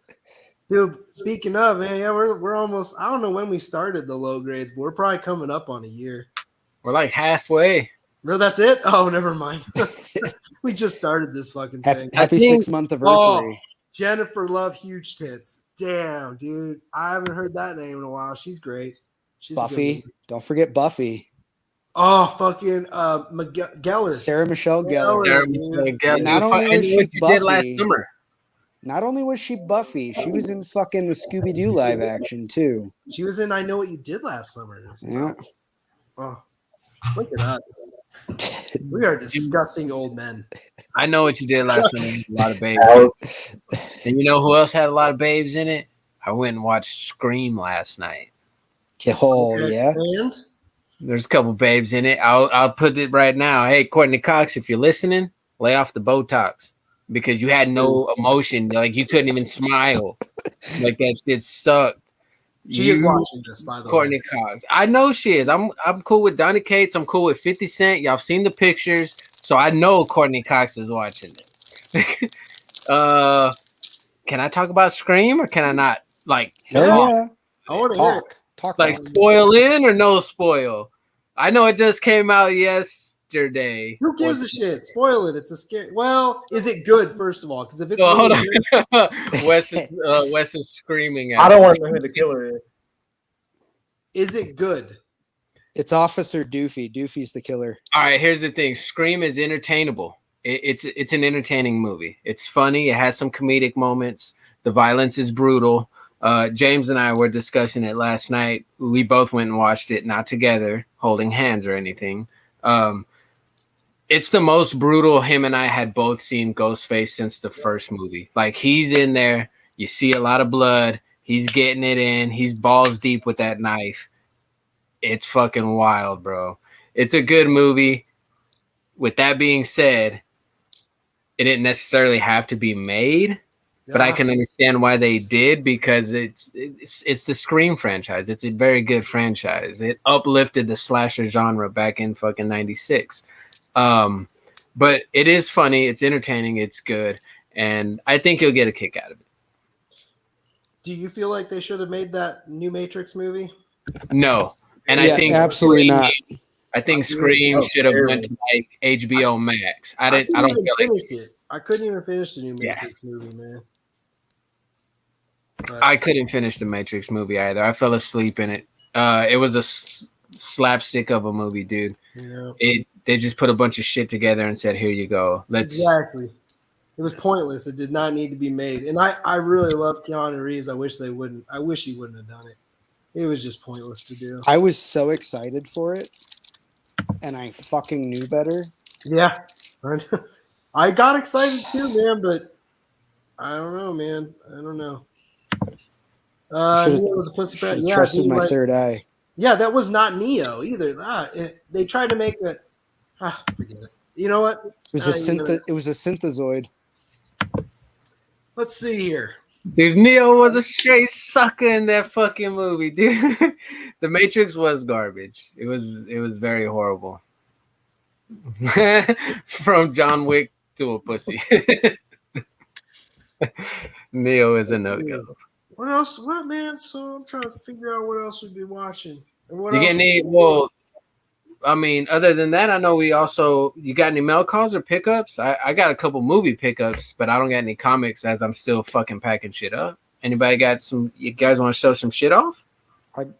Dude, speaking of, man, yeah, we're almost. I don't know when we started the low grades, but we're probably coming up on a year. We're like halfway. Bro, that's it? Oh, never mind. We just started this fucking thing. Happy 6-month anniversary. Jennifer Love Huge Tits. Damn, dude. I haven't heard that name in a while. She's great. She's Buffy. Don't forget Buffy. Oh, fucking Geller. Sarah Michelle Gellar. Not only was she Buffy last summer. Not only was she Buffy, she was in fucking the Scooby-Doo live action too. She was in I Know What You Did Last Summer. Yeah. Oh, look at us. We are disgusting old men. I Know What You Did Last Summer. A lot of babes. And you know who else had a lot of babes in it? I went and watched Scream last night. Oh, yeah. And? There's a couple babes in it. I'll put it right now. Hey, Courtney Cox, if you're listening, lay off the Botox. because you had no emotion. Like you couldn't even smile. Like that shit sucked. She is watching this, by the Courtney way. Cox. I know she is. I'm cool with Donny Cates. I'm cool with 50 Cent. Y'all seen the pictures, so I know Courtney Cox is watching it. Can I talk about Scream or can I not? Like, Hell yeah. I want to hear it. Talk. Like spoil in or no spoil? I know it just came out yesterday. Who gives a shit? Spoil it. It's a scary. Well, is it good? First of all, because if it's Hold really on. Wes is screaming at I don't want to know who the killer is. is it good? It's Officer Doofy. Doofy's the killer. All right, here's the thing. Scream is entertainable. It's an entertaining movie. It's funny. It has some comedic moments. The violence is brutal. James and I were discussing it last night. We both went and watched it, not together, holding hands or anything. It's the most brutal him and I had both seen Ghostface since the first movie. Like, he's in there. You see a lot of blood. He's getting it in. He's balls deep with that knife. It's fucking wild, bro. It's a good movie. With that being said, it didn't necessarily have to be made. But I can understand why they did, because it's the Scream franchise. It's a very good franchise. It uplifted the slasher genre back in fucking 96. But it is funny. It's entertaining. It's good. And I think you'll get a kick out of it. Do you feel like they should have made that new Matrix movie? No. And I think absolutely Scream, not. I think Scream should have went to like HBO Max. I don't feel finish it. I couldn't even finish the new Matrix movie, man. But I couldn't finish the Matrix movie either. I fell asleep in it. It was a slapstick of a movie, dude. Yeah. They just put a bunch of shit together and said, "Here you go." Exactly. It was pointless. It did not need to be made. And I really love Keanu Reeves. I wish he wouldn't have done it. It was just pointless to do. I was so excited for it, and I fucking knew better. Yeah. I got excited too, man, but I don't know, man. I don't know. Neo was a pussy fat. Yeah, trusted my third eye. Yeah, that was not Neo either. They tried to make it. Forget it. You know what? It was a synthezoid. Let's see here. Dude, Neo was a straight sucker in that fucking movie, dude. The Matrix was garbage. It was very horrible. From John Wick to a pussy. Neo is a no-go. What else? What, man? So I'm trying to figure out what else we'd be watching. I mean, other than that, I know you got any mail calls or pickups? I got a couple movie pickups, but I don't got any comics as I'm still fucking packing shit up. Anybody got some? You guys want to show some shit off?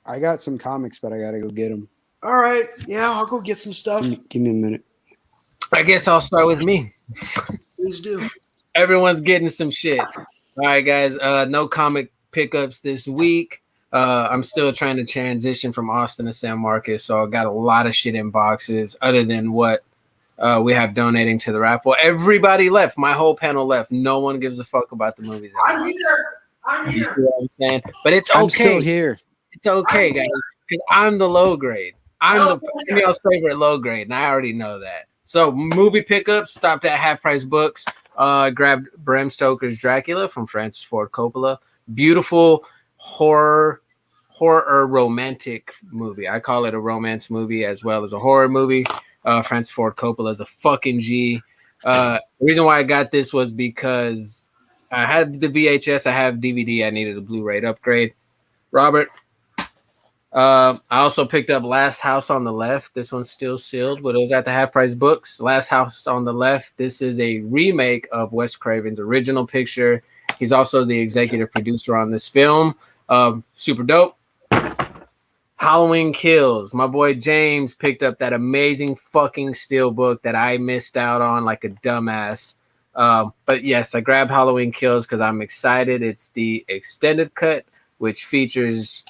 I got some comics, but I got to go get them. All right. Yeah, I'll go get some stuff. Give me a minute. I guess I'll start with me. Please do. Everyone's getting some shit. All right, guys. No comic pickups this week. I'm still trying to transition from Austin to San Marcos, so I got a lot of shit in boxes other than what we have donating to the Raffle. Everybody left. My whole panel left. No one gives a fuck about the movies. I'm here. You see what I'm saying? But it's okay. I'm still here. It's okay, guys, because I'm the low grade. I'm y'all's favorite low grade, and I already know that. So movie pickups, stopped at Half Price Books. Grabbed Bram Stoker's Dracula from Francis Ford Coppola. Beautiful horror romantic movie. I call it a romance movie as well as a horror movie. Francis Ford Coppola is a fucking G. The reason why I got this was because I had the VHS, I have DVD, I needed a Blu-ray upgrade. Robert, I also picked up Last House on the Left. This one's still sealed, but it was at the Half Price Books. Last House on the Left. This is a remake of Wes Craven's original picture. He's also the executive producer on this film. Super dope. Halloween Kills. My boy James picked up that amazing fucking steel book that I missed out on like a dumbass. But yes, I grabbed Halloween Kills because I'm excited. It's the extended cut, which features,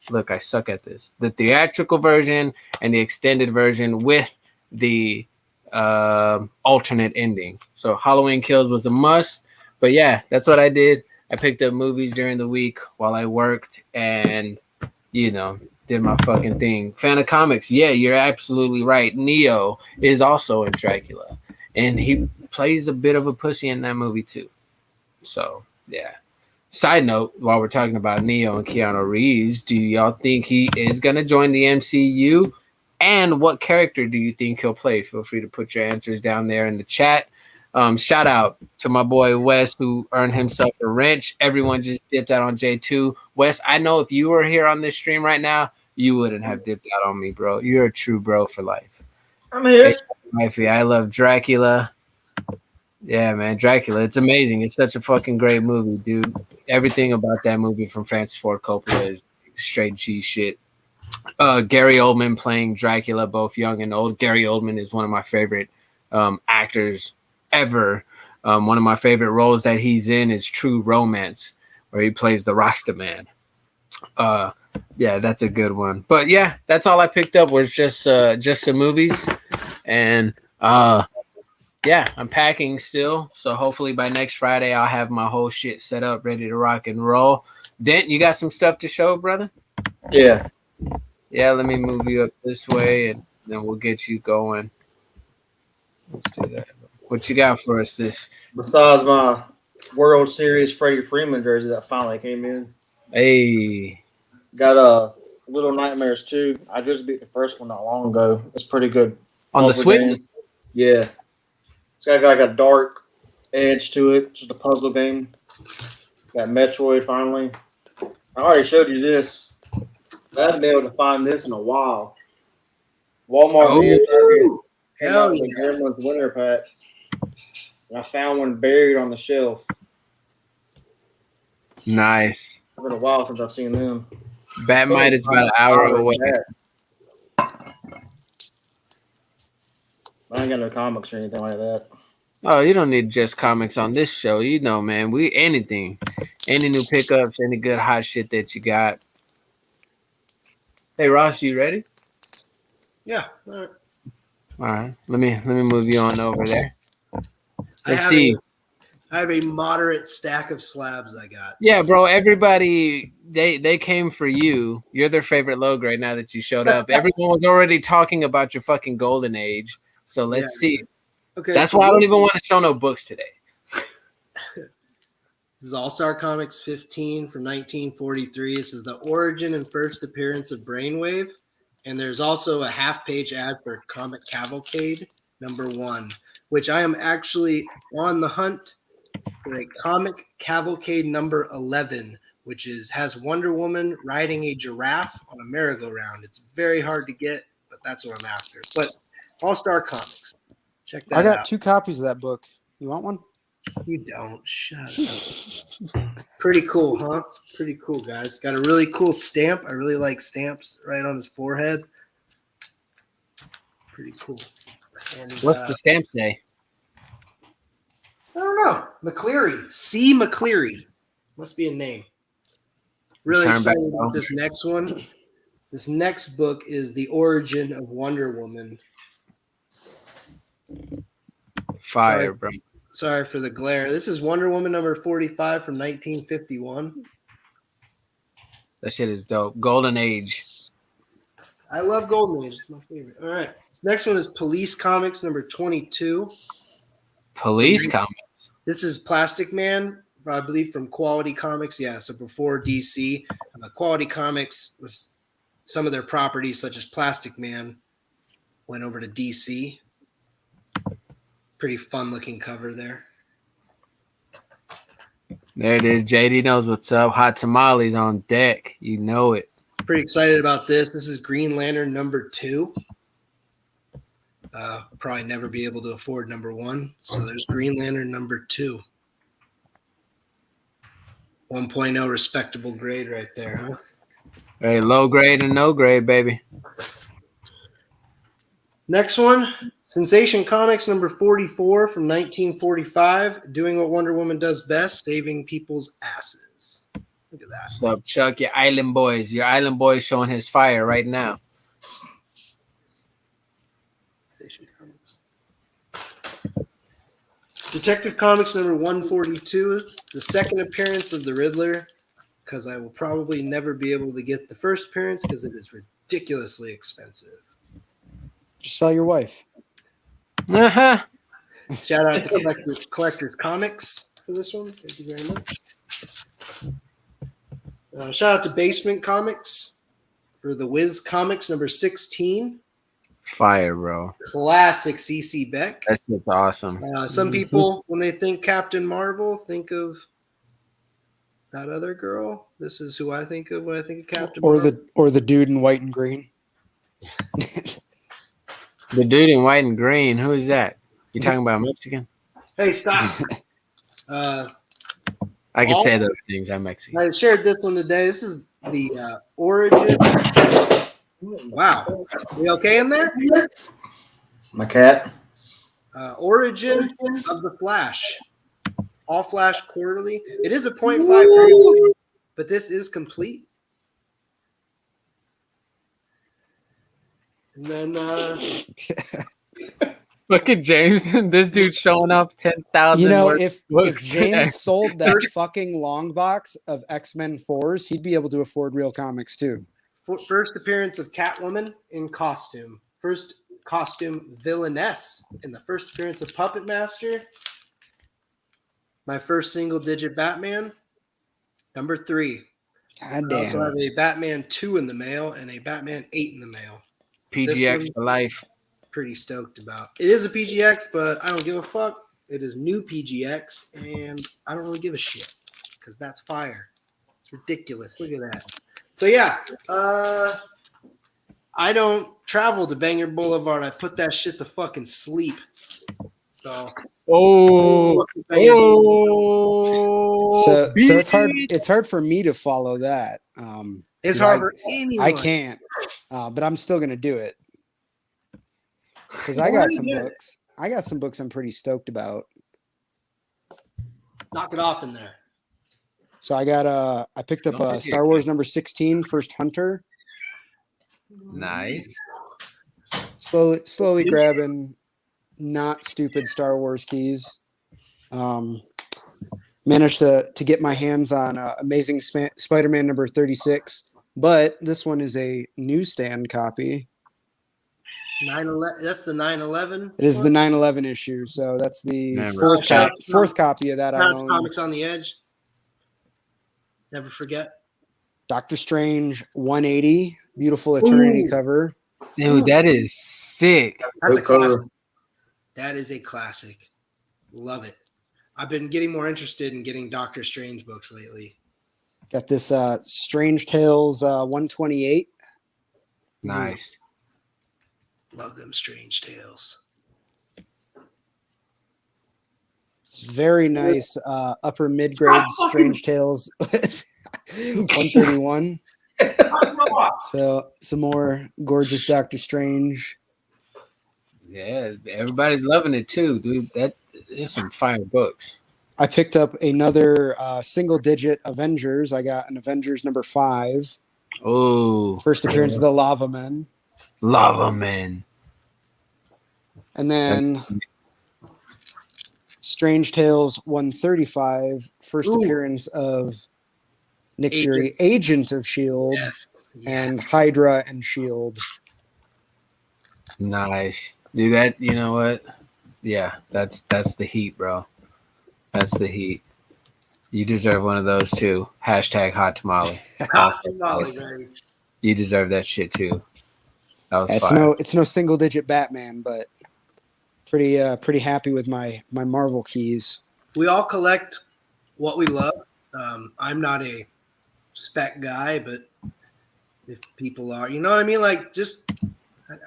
look, I suck at this, the theatrical version and the extended version with the alternate ending. So Halloween Kills was a must. But yeah, that's what I did. I picked up movies during the week while I worked and, did my fucking thing. Fan of comics. Yeah, you're absolutely right. Neo is also in Dracula. And he plays a bit of a pussy in that movie too. So yeah. Side note, while we're talking about Neo and Keanu Reeves, do y'all think he is gonna join the MCU? And what character do you think he'll play? Feel free to put your answers down there in the chat. Shout out to my boy Wes, who earned himself a wrench. Everyone just dipped out on J2. Wes, I know if you were here on this stream right now, you wouldn't have dipped out on me, bro. You're a true bro for life. I'm here. Hey, I love Dracula. Yeah, man, Dracula. It's amazing. It's such a fucking great movie, dude. Everything about that movie from Francis Ford Coppola is straight G shit. Gary Oldman playing Dracula, both young and old. Gary Oldman is one of my favorite actors ever. One of my favorite roles that he's in is True Romance, where he plays the Rasta Man. Yeah, that's a good one. But yeah, that's all I picked up was just some movies, and yeah, I'm packing still. So hopefully by next Friday I'll have my whole shit set up, ready to rock and roll. Dent, you got some stuff to show, brother? Yeah. Yeah, let me move you up this way, and then we'll get you going. Let's do that. What you got for us this? Besides my World Series Freddie Freeman jersey that finally came in. Hey. Got Little Nightmares 2. I just beat the first one not long ago. It's pretty good. On the Switch? Game. Yeah. It's got like a dark edge to it. Just a puzzle game. Got Metroid finally. I already showed you this. I haven't been able to find this in a while. Walmart came out with Gremlins winter packs. And I found one buried on the shelf. Nice. It's been a while since I've seen them. Batmite is about an hour away. I ain't got no comics or anything like that. Oh, you don't need just comics on this show. You know, man. We anything. Any new pickups, any good hot shit that you got. Hey Ross, you ready? Yeah. All right. All right. Let me move you on over there. Let's see. I have a moderate stack of slabs I got. Yeah, bro. Everybody, they came for you. You're their favorite logo right now that you showed up. Everyone was already talking about your fucking golden age. So let's see. Okay. That's why I don't even want to show no books today. This is All-Star Comics 15 from 1943. This is the origin and first appearance of Brainwave. And there's also a half-page ad for Comic Cavalcade #1, which I am actually on the hunt for a Comic Cavalcade #11, which has Wonder Woman riding a giraffe on a merry-go-round. It's very hard to get, but that's what I'm after. But All-Star Comics. Check that out. I got 2 copies of that book. You want one? You don't. Shut up. Pretty cool, huh? Pretty cool, guys. Got a really cool stamp. I really like stamps right on his forehead. Pretty cool. And, what's the stamp say? I don't know. McCleary. C. McCleary. Must be a name. Really excited about this next one. This next book is The Origin of Wonder Woman. Fire, bro. Sorry for the glare. This is Wonder Woman #45 from 1951. That shit is dope. Golden Age. I love Golden Age. It's my favorite. All right. This next one is Police Comics #22. Police Comics. This is Plastic Man, I believe from Quality Comics. Yeah, so before DC. Quality Comics was some of their properties, such as Plastic Man, went over to DC. Pretty fun looking cover there. There it is. JD knows what's up. Hot tamales on deck. You know it. Pretty excited about this. This is Green Lantern #2. Probably never be able to afford #1. So there's Green Lantern #2. 1.0 respectable grade right there, huh? Hey, low grade and no grade, baby. Next one, Sensation Comics #44 from 1945, doing what Wonder Woman does best, saving people's asses. Look at that. What's up, Chuck? Your Island Boys. Your Island Boys showing his fire right now. Sensation Comics. Detective Comics #142, the second appearance of the Riddler, because I will probably never be able to get the first appearance because it is ridiculously expensive. Just sell your wife. Uh-huh. Shout out to Collectors Comics for this one. Thank you very much. Shout out to Basement Comics for the Wiz Comics number 16. Fire, bro. Classic CC Beck. That shit's awesome. Some people, when they think Captain Marvel, think of that other girl. This is who I think of when I think of Captain Marvel. Or the dude in white and green. The dude in white and green. Who is that? You talking about Mexican? Hey, stop. I can say those things. I'm Mexican. I shared this one today. This is the origin. Wow. You okay in there? My cat. Origin of the Flash. All Flash quarterly. It is a 0.5, but this is complete. And then Look at James. This dude showing up 10,000. You know, if James sold that fucking long box of X-Men 4s, he'd be able to afford real comics too. First appearance of Catwoman in costume. First costume villainess in the first appearance of Puppet Master. My first single-digit Batman, number 3. God I also damn. have a Batman 2 in the mail and a Batman 8 in the mail. PGX for life. Pretty stoked about. It is a PGX, but I don't give a fuck. It is new PGX, and I don't really give a shit because that's fire. It's ridiculous. Look at that. So yeah, I don't travel to Banger Boulevard. I put that shit to fucking sleep. So So it's hard for me to follow that. It's hard for anyone. I can't, but I'm still gonna do it because I got some books. I got some books I'm pretty stoked about. Knock it off in there. So I picked up Star Wars number 16, First Hunter. Nice. Slowly grabbing not stupid Star Wars keys. Managed to get my hands on Amazing Spider-Man number 36, but this one is a newsstand copy. 9/11. That's the 9/11. It is the 9/11 issue, so that's the fourth copy of that. I own. Comics on the Edge. Never forget. Doctor Strange 180, beautiful Eternity cover. Dude, that is sick. That's a classic. That is a classic. Love it. I've been getting more interested in getting Doctor Strange books lately. Got this Strange Tales 128. Nice. Love them Strange Tales. It's very nice upper mid-grade Strange Tales 131. So some more gorgeous Doctor Strange. Yeah, everybody's loving it too, dude. That is some fire books. I picked up another single-digit Avengers. I got an Avengers number 5. Oh, first appearance of the Lava Men. Lava Men. And then Strange Tales 135, first appearance of Nick Fury, Agent of S.H.I.E.L.D. and Hydra and S.H.I.E.L.D. Nice. Dude, that, you know what? Yeah, that's the heat, bro. That's the heat. You deserve one of those too. Hashtag hot tamale. Hot tamale, baby. You deserve that shit too. That was fire. It's no single digit Batman, but pretty happy with my Marvel keys. We all collect what we love. I'm not a spec guy, but if people are, you know what I mean? Like, just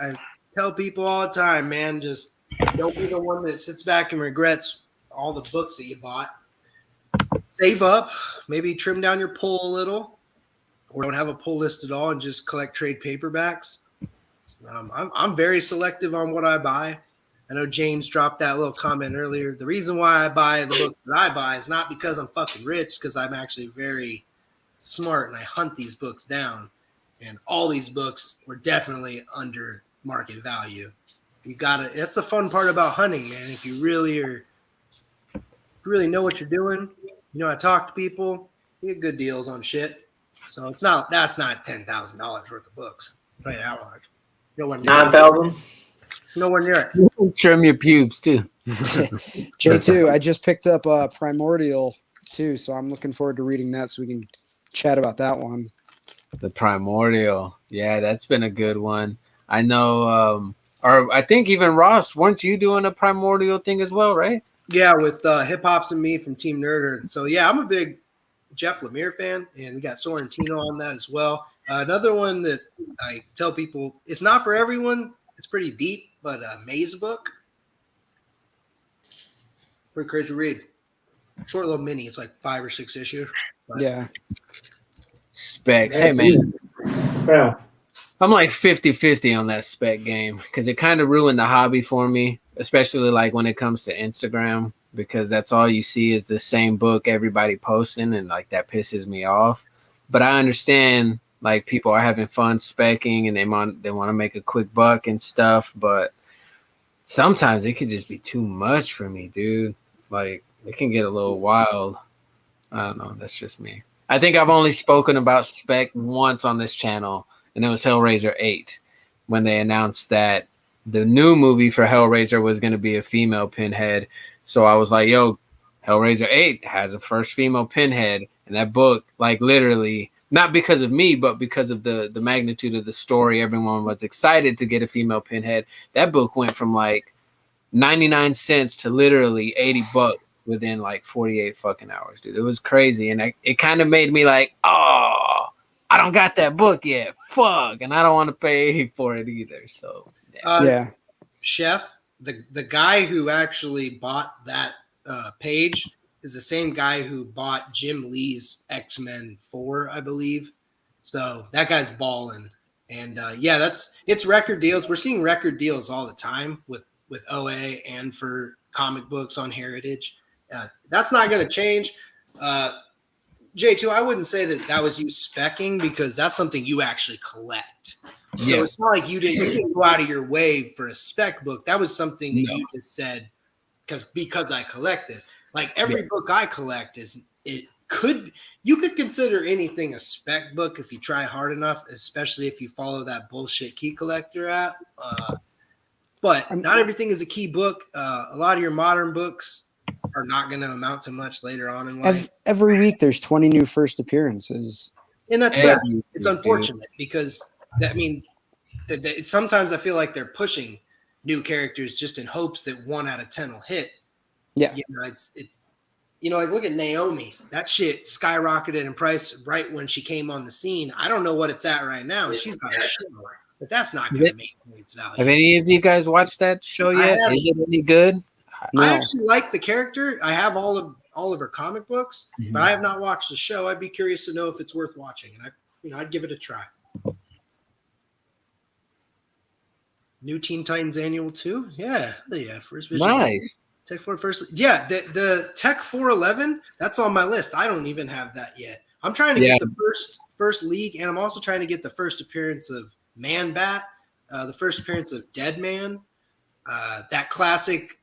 I tell people all the time, man, just don't be the one that sits back and regrets all the books that you bought. Save up, maybe trim down your pull a little, or don't have a pull list at all and just collect trade paperbacks. I'm very selective on what I buy. I know James dropped that little comment earlier. The reason why I buy the books that I buy is not because I'm fucking rich, because I'm actually very smart and I hunt these books down. And all these books were definitely under market value. That's the fun part about hunting, man. If you really know what you're doing, you know how to talk to people, you get good deals on shit. So that's not $10,000 worth of books. I'll tell you that much. 9,000. Nowhere near it. Trim your pubes too. J2, I just picked up Primordial too, so I'm looking forward to reading that so we can chat about that one. The Primordial. Yeah, that's been a good one. I know, or I think even Ross, weren't you doing a Primordial thing as well, right? Yeah, with Hip Hops and me from Team Nerd. So yeah, I'm a big Jeff Lemire fan, and we got Sorrentino on that as well. Another one that I tell people, it's not for everyone. It's pretty deep, but Maze book. Pretty crazy to read. Short little mini. It's like 5 or 6 issues. But Yeah. Specs. Hey, man. Yeah. I'm like 50-50 on that spec game because it kind of ruined the hobby for me, especially like when it comes to Instagram, because that's all you see is the same book everybody posting, and like that pisses me off. But I understand like people are having fun specking and they want to make a quick buck and stuff, but sometimes it could just be too much for me, dude. Like it can get a little wild. I don't know. That's just me. I think I've only spoken about spec once on this channel, and it was Hellraiser 8 when they announced that the new movie for Hellraiser was going to be a female Pinhead. So I was like, yo, Hellraiser 8 has a first female Pinhead. And that book, like literally, not because of me, but because of the magnitude of the story, everyone was excited to get a female Pinhead. That book went from like 99 cents to literally $80 within like 48 fucking hours, dude. It was crazy. And it kind of made me like, oh, I don't got that book yet. Fuck. And I don't want to pay for it either. So, Yeah. Chef, the guy who actually bought that page is the same guy who bought Jim Lee's X-Men 4, I believe. So that guy's balling. And yeah, it's record deals. We're seeing record deals all the time with OA and for comic books on Heritage. That's not going to change. J2, I wouldn't say that was you speccing because that's something you actually collect. So it's not like you didn't go out of your way for a spec book. That was something that you just said because I collect this. Like every book I collect you could consider anything a spec book if you try hard enough, especially if you follow that bullshit key collector app. But not everything is a key book. A lot of your modern books are not going to amount to much later on in life. Every week there's 20 new first appearances. And that's sad. It's unfortunate because sometimes I feel like they're pushing new characters just in hopes that 1 out of 10 will hit. Yeah. It's like look at Naomi. That shit skyrocketed in price right when she came on the scene. I don't know what it's at right now. She's got a show, but that's not going to maintain its value. Have any of you guys watched that show yet? Is it any good? No. I actually like the character. I have all of her comic books, but I have not watched the show. I'd be curious to know if it's worth watching, and I'd give it a try. New Teen Titans Annual 2? Yeah, first vision. Nice. Tech 4 first. Yeah, the Tech 411, that's on my list. I don't even have that yet. I'm trying to get the first league, and I'm also trying to get the first appearance of Man Bat, the first appearance of Dead Man, that classic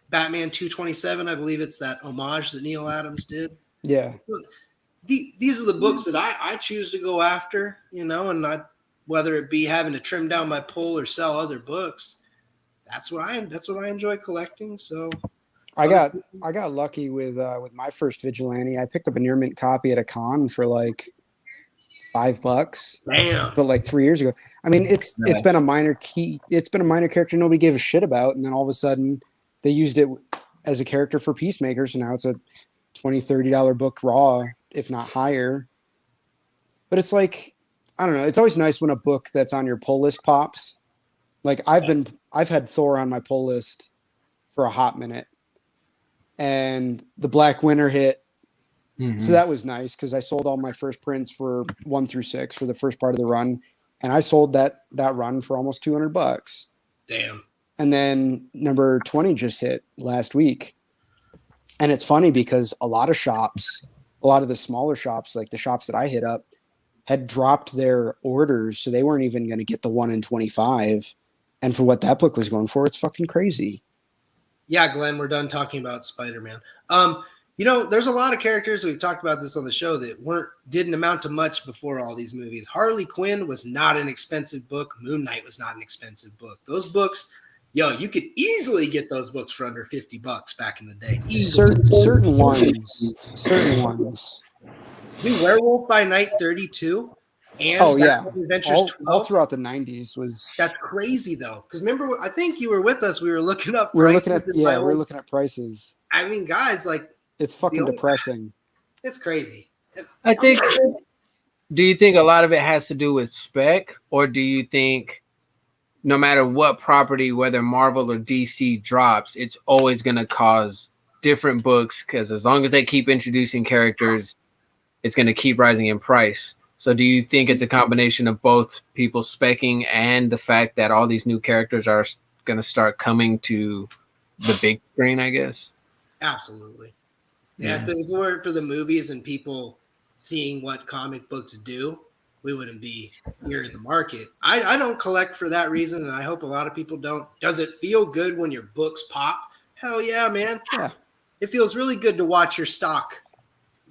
Batman 227. I believe it's that homage that Neil Adams did. Yeah. These are the books that I choose to go after, and not whether it be having to trim down my pull or sell other books. That's what I enjoy collecting. So I got lucky with my first Vigilante. I picked up a near mint copy at a con for like $5. Damn. But like 3 years ago. I mean, it's been a minor character nobody gave a shit about, and then all of a sudden they used it as a character for Peacemaker, so now it's a $20-$30 book raw, if not higher. But it's like, I don't know, it's always nice when a book that's on your pull list pops. Like I've had Thor on my pull list for a hot minute, and the Black Winter hit. Mm-hmm. So that was nice because I sold all my first prints for 1 through 6 for the first part of the run, and I sold that run for almost $200. Damn. And then number 20 just hit last week, and it's funny because a lot of the smaller shops, like the shops that I hit up, had dropped their orders, so they weren't even going to get the 1 in 25. And for what that book was going for, it's fucking crazy. Yeah, Glenn, we're done talking about Spider-Man. There's a lot of characters, we've talked about this on the show, that didn't amount to much before all these movies. Harley Quinn was not an expensive book. Moon Knight was not an expensive book. Those books, yo, you could easily get those books for under $50 back in the day. Certain ones. Dude, Werewolf by Night 32 and Batman Adventures 12. All throughout the 90s was. That's crazy though, because remember, I think you were with us. We were looking up. We were looking at prices. I mean, guys, like it's fucking depressing. It's crazy. I think. Do you think a lot of it has to do with spec, or do you think no matter what property, whether Marvel or DC drops, it's always going to cause different books? Because as long as they keep introducing characters, it's going to keep rising in price. So do you think it's a combination of both people speccing and the fact that all these new characters are going to start coming to the big screen, I guess? Absolutely. Yeah. If it weren't for the movies and people seeing what comic books do, we wouldn't be here in the market. I don't collect for that reason, and I hope a lot of people don't. Does it feel good when your books pop? Hell yeah, man. Yeah. It feels really good to watch your stock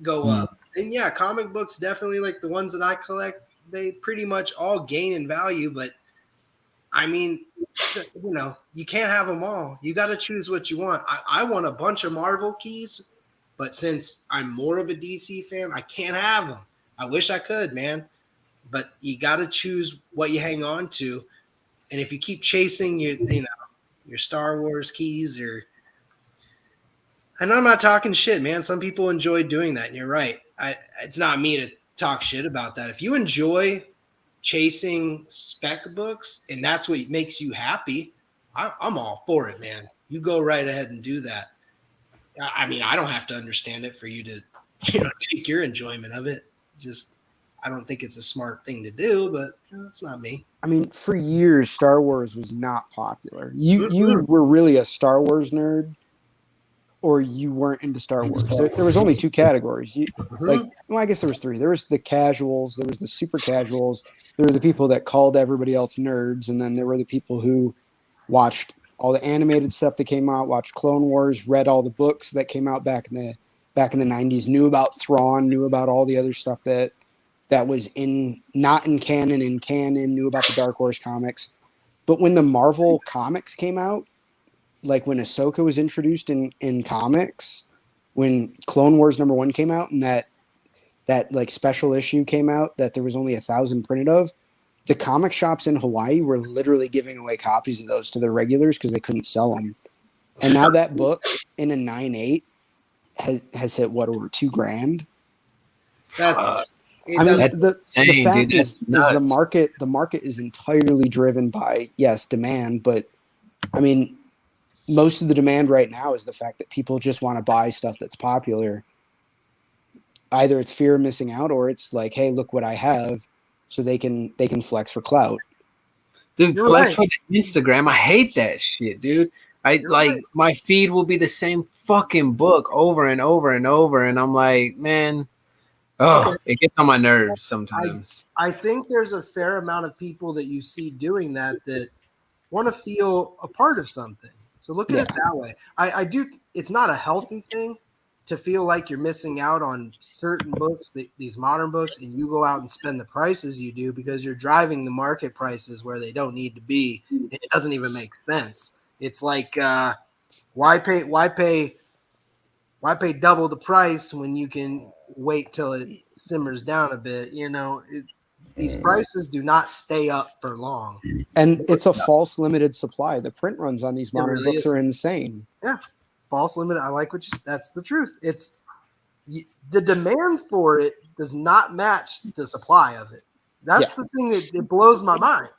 go up. And yeah, comic books definitely, like the ones that I collect, they pretty much all gain in value, but I mean, you know, you can't have them all. You got to choose what you want. I want a bunch of Marvel keys, but since I'm more of a DC fan, I can't have them. I wish I could, man. But you got to choose what you hang on to. And if you keep chasing your Star Wars keys, and I'm not talking shit, man. Some people enjoy doing that, and you're right. It's not me to talk shit about that. If you enjoy chasing spec books and that's what makes you happy, I'm all for it, man. You go right ahead and do that. I mean, I don't have to understand it for you to, take your enjoyment of it. Just, I don't think it's a smart thing to do, but it's not me. I mean, for years, Star Wars was not popular. You were really a Star Wars nerd, or you weren't into Star Wars. There was only two categories. I guess there was three. There was the casuals, there was the super casuals, there were the people that called everybody else nerds, and then there were the people who watched all the animated stuff that came out, watched Clone Wars, read all the books that came out back in the 90s, knew about Thrawn, knew about all the other stuff that was not in canon, knew about the Dark Horse comics. But when the Marvel comics came out, like when Ahsoka was introduced in comics, when Clone Wars #1 came out, and that like special issue came out that there was only 1,000 printed of, the comic shops in Hawaii were literally giving away copies of those to their regulars because they couldn't sell them. And now that book in a 9.8 has hit over $2,000. The fact is the market is entirely driven by, yes, demand, but I mean, most of the demand right now is the fact that people just want to buy stuff that's popular. Either it's fear of missing out, or it's like, hey, look what I have, so they can flex for clout. Dude, flex for the Instagram. I hate that shit, dude. My feed will be the same fucking book over and over and over, and I'm like, man, it gets on my nerves sometimes. I think there's a fair amount of people that you see doing that want to feel a part of something. So look at it that way. I do. It's not a healthy thing to feel like you're missing out on certain books, these modern books, and you go out and spend the prices you do because you're driving the market prices where they don't need to be. It doesn't even make sense. It's like why pay double the price when you can wait till it simmers down a bit? These prices do not stay up for long. And it's a false limited supply. The print runs on these modern books are insane. Yeah. False limited. I like that's the truth. It's the demand for it does not match the supply of it. That's the thing that blows my mind.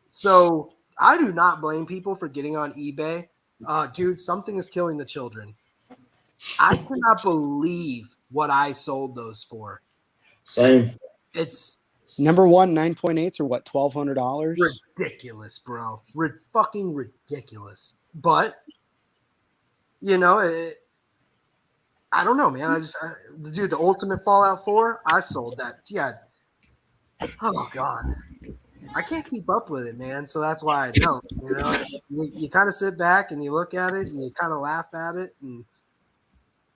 So I do not blame people for getting on eBay. Dude, something is killing the children. I cannot believe what I sold those for. Same. It's #1 9.8s are what, $1,200? Ridiculous, bro. Fucking ridiculous. But I don't know, man. The Ultimate Fallout 4, I sold that. Yeah. Oh God, I can't keep up with it, man. So that's why I don't. You kind of sit back and you look at it and you kind of laugh at it and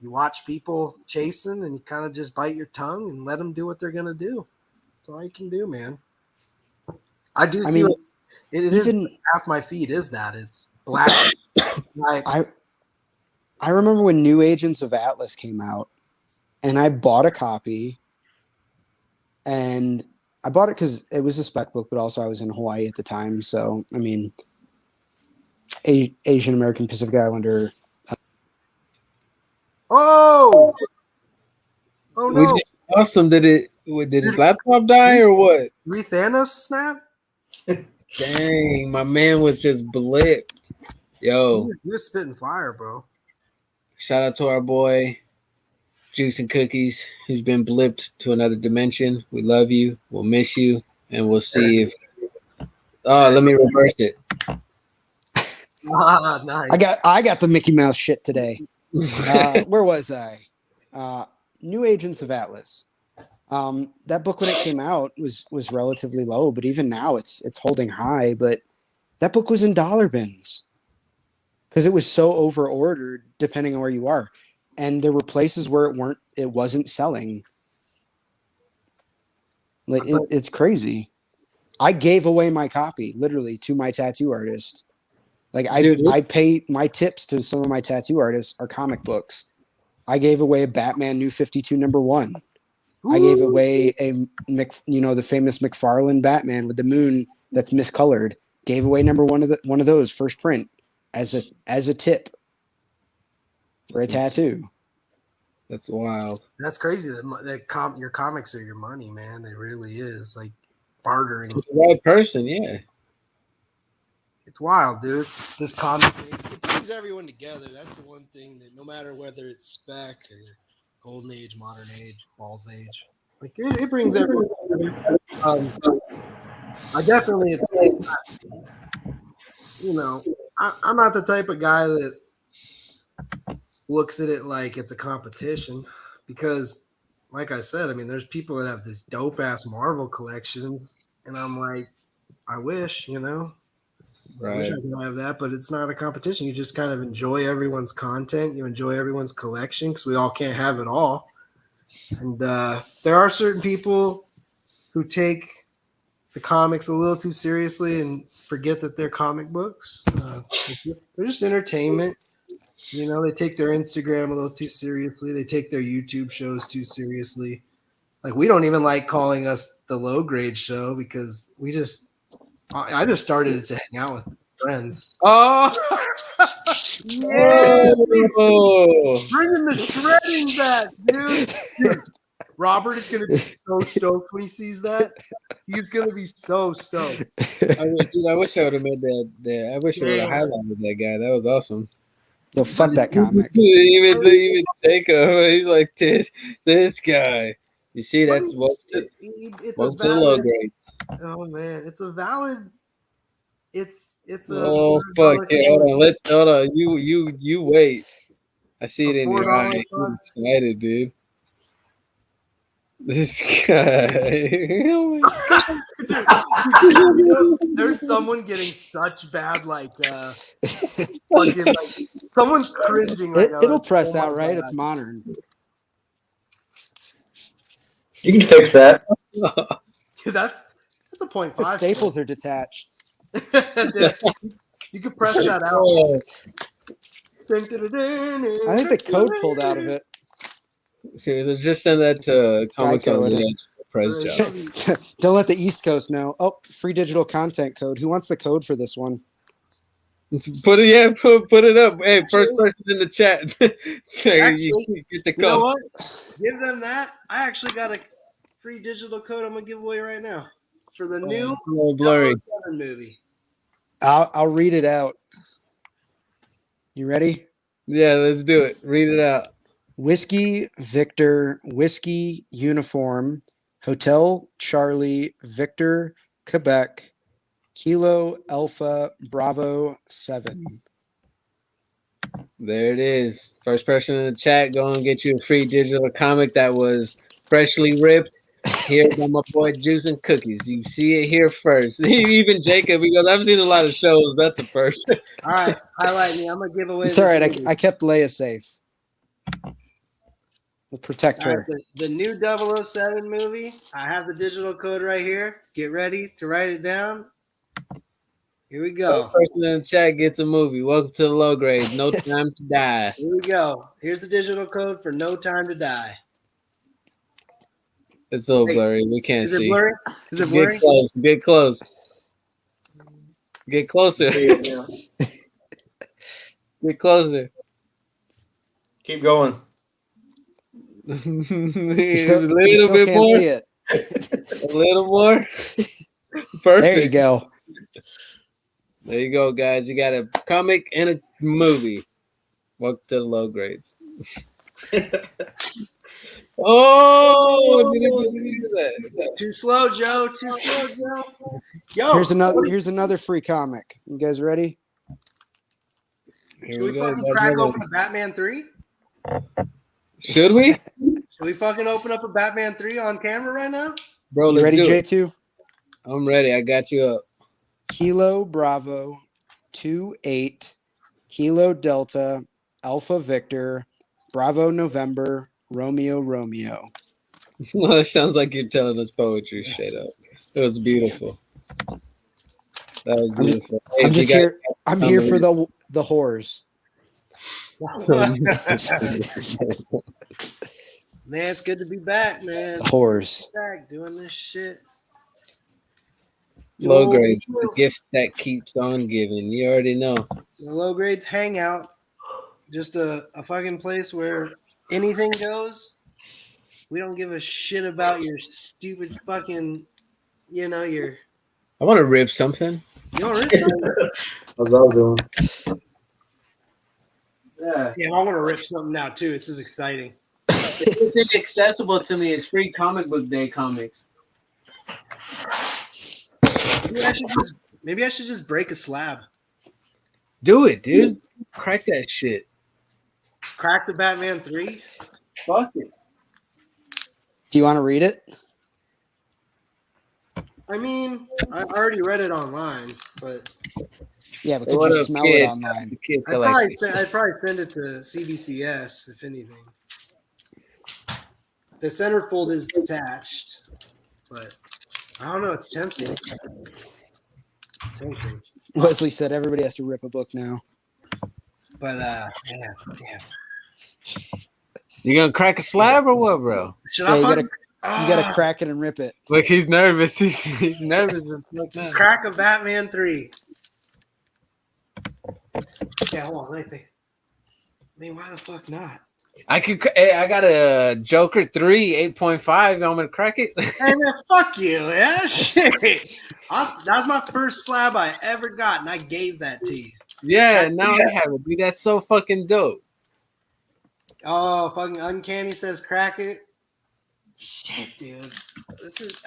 you watch people chasing and you kind of just bite your tongue and let them do what they're gonna do. That's all you can do, man. It is half my feed is that. It's black. I remember when New Agents of Atlas came out, and I bought a copy, and I bought it because it was a spec book, but also I was in Hawaii at the time. So, I mean, Asian American Pacific Islander. Oh no! We just lost him. Did his laptop die or what? Thanos snap? Dang, my man was just blipped. Yo, He was spitting fire, bro. shout out to our boy Juice and Cookies, who's been blipped to another dimension. We love you. We'll miss you, and we'll see if. Oh, let me reverse it. Nice. I got the Mickey Mouse shit today. Where was I? New Agents of Atlas. That book when it came out was relatively low, but even now it's holding high. But that book was in dollar bins because it was so over ordered, depending on where you are, and there were places where it wasn't selling. Like it's crazy. I gave away my copy literally to my tattoo artist. Like I pay my tips to some of my tattoo artists are comic books. I gave away a Batman New 52 #1. I gave away the famous McFarlane Batman with the moon that's miscolored. Gave away one of those first print as a tip for a tattoo. That's wild. That's crazy. Your comics are your money, man. It really is like bartering. To the right person, yeah. It's wild, dude. This comic it brings everyone together. That's the one thing that no matter whether it's spec or golden age, modern age, balls age, like it brings everyone together. I definitely, it's I'm not the type of guy that looks at it like it's a competition because, like I said, I mean, there's people that have this dope ass Marvel collections, and I'm like, I wish, Right. I wish I could have that, but it's not a competition. You just kind of enjoy everyone's content. You enjoy everyone's collection because we all can't have it all. And there are certain people who take the comics a little too seriously and forget that they're comic books. They're just entertainment. They take their Instagram a little too seriously. They take their YouTube shows too seriously. Like, we don't even like calling us the low grade show because I just started it to hang out with friends. Oh, yeah! Bringing the shredding back, dude. Robert is gonna be so stoked when he sees that. He's gonna be so stoked. I wish I would have made that. I wish I would have highlighted that guy. That was awesome. Yo, fuck that comic. even Jacob, he's like this guy. You see, that's it's a valid low grade. Oh man, it's a valid. It's a. Oh fuck! Yeah, hold on. You wait. I see it in your eye. I'm excited, dude. This guy. Oh my God. There's someone getting such bad someone's cringing right now. It'll press out, right? It's modern. You can fix that. That's a 0.5. The staples are detached. You can press that out. I think the code pulled out of it. See, let's just send that to Comics on the Edge. Don't let the East Coast know. Oh, free digital content code. Who wants the code for this one? Put it up. Hey, first person in the chat. Actually, get the code. You know what? Give them that. I actually got a free digital code I'm gonna give away right now for the new blurry 007 movie. I'll read it out. You ready? Yeah, let's do it. Read it out. Whiskey Victor Whiskey Uniform Hotel Charlie Victor Quebec Kilo Alpha Bravo 7. There it is. First person in the chat, go and get you a free digital comic that was freshly ripped here by my boy Juice and Cookies. You see it here first. Even Jacob, because I've seen a lot of shows. That's a first. All right, highlight me. I'm gonna give away. It's all right. I kept Leia safe. We'll protect her. Right, the new 007 movie. I have the digital code right here. Get ready to write it down. Here we go. Person in the chat gets a movie. Welcome to the low grade. No Time to Die. Here we go. Here's the digital code for No Time to Die. It's a little blurry. We can't see. Is it blurry? Is it blurry? Get close. Get close. Get closer. Get closer. Keep going. You a still little bit can't more. see it. A little more. Perfect. There you go. There you go, guys. You got a comic and a movie. Welcome to the low grades. Oh, Too slow, Joe. Too slow, Joe. Yo, here's another free comic. You guys ready? Should we fucking crack open a Batman 3? Should we? Should we fucking open up a Batman 3 on camera right now? Bro, You ready, J2? J2? I'm ready. I got you up. Kilo Bravo 28 Kilo Delta Alpha Victor Bravo November Romeo Romeo. Well, it sounds like you're telling us poetry straight up. It was beautiful. That was beautiful. I'm just here. I'm here for the whores. Man, it's good to be back, man. Whores. Back doing this shit. Low grades, the gift that keeps on giving. You already know. The low grades hangout. Just a fucking place where anything goes. We don't give a shit about your stupid fucking, your. I want to rip something. You want to rip something? That's what I was doing. Yeah. Damn, I want to rip something now too. This is exciting. It's accessible to me. It's free comic book day comics. Maybe I should just break a slab. Do it, dude. Crack that shit. Crack the Batman 3. Fuck it. Do you want to read it? I mean, I already read it online, but Yeah, but could you smell it online? I'd probably send it to CBCS if anything. The centerfold is detached, but I don't know. It's tempting. Wesley said everybody has to rip a book now. But damn. You gonna crack a slab or what, bro? You gotta crack it and rip it. Look, he's nervous. He's nervous. Crack a Batman 3. Yeah, hold on. Let me think. I mean, why the fuck not? I got a Joker 3 8.5. You want me to crack it? Hey man, fuck you, man. Shit. That was my first slab I ever got, and I gave that to you. Yeah, now I have it, dude. That's so fucking dope. Oh, fucking Uncanny says crack it. Shit, dude.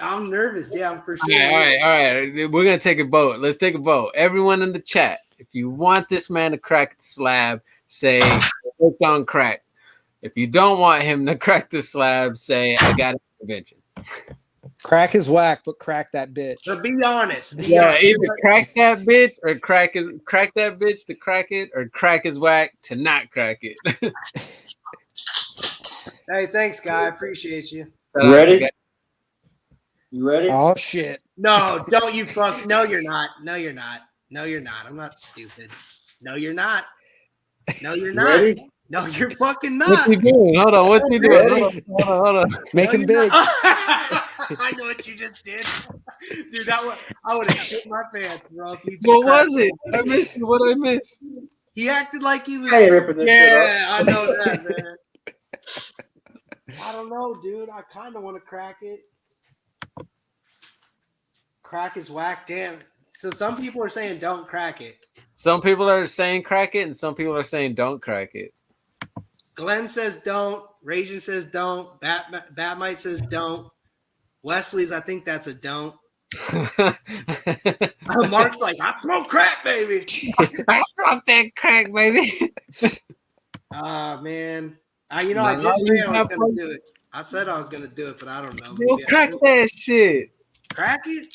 I'm nervous. Yeah, I'm for sure. All right. We're gonna take a vote. Let's take a vote. Everyone in the chat, if you want this man to crack the slab, say hook on crack. If you don't want him to crack the slab, say I got a convention. Crack is whack, but crack that bitch. But be honest. Either crack that bitch or crack that bitch to crack it, or crack is whack to not crack it. Hey, thanks, guy. I appreciate you. You ready? You ready? Oh shit. No, don't you fuck. No, you're not. No, you're not. No, you're not. I'm not stupid. No, you're not. No, you're not. Ready? No, you're fucking not. What's he doing? Hold on. What's he doing? Hold on. Make him big. I know what you just did. Dude, I would have shit my pants, bro. What was it? I missed it. What did I miss? He acted like he was. I ain't ripping this shit up. I know that, man. I don't know, dude. I kind of want to crack it. Crack is whack. Damn. So some people are saying don't crack it. Some people are saying crack it, and some people are saying don't crack it. Glenn says don't. Ragin says don't. Batmite says don't. Wesley's, I think that's a don't. Mark's like, I smoke crack, baby. I smoke that crack, baby. Man. I did say I was going to do it. I said I was going to do it, but I don't know. Yo, crack that shit. Crack it?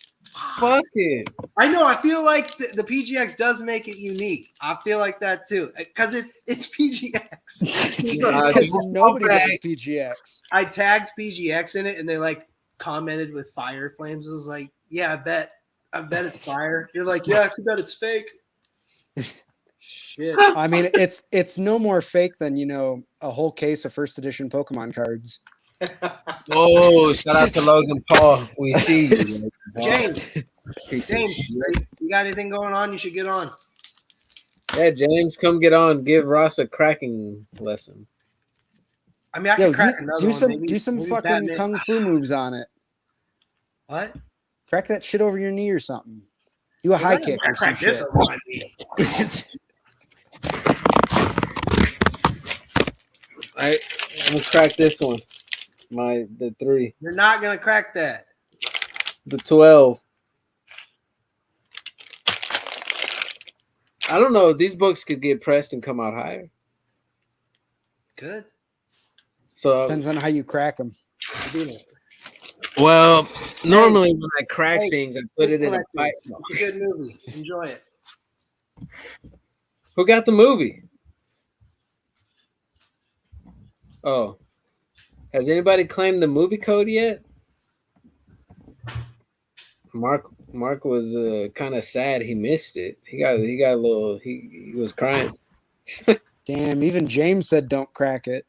Fuck it. I know. I feel like the PGX does make it unique. I feel like that too, because it's PGX. Because nobody does PGX. I tagged PGX in it, and they like commented with fire flames. I was like, yeah, I bet it's fire. You're like, yeah, too bad it's fake. Shit. I mean, it's no more fake than a whole case of first edition Pokemon cards. Oh, shout out to Logan Paul. We see you, James. You got anything going on? You should get on. Yeah, James, come get on. Give Ross a cracking lesson. I mean, I can crack another one. Do some fucking kung fu moves on it. What? Crack that shit over your knee or something. Do a high kick or some shit. I'm gonna crack this one. The 3. You're not gonna crack that. The 12. I don't know. These books could get pressed and come out higher. Good. So depends on how you crack them. Well, normally when I crack things, I put it in a pipe. It's a good movie. Enjoy it. Who got the movie? Oh, has anybody claimed the movie code yet? Mark was kind of sad he missed it. He got a little. He was crying. Damn, even James said don't crack it.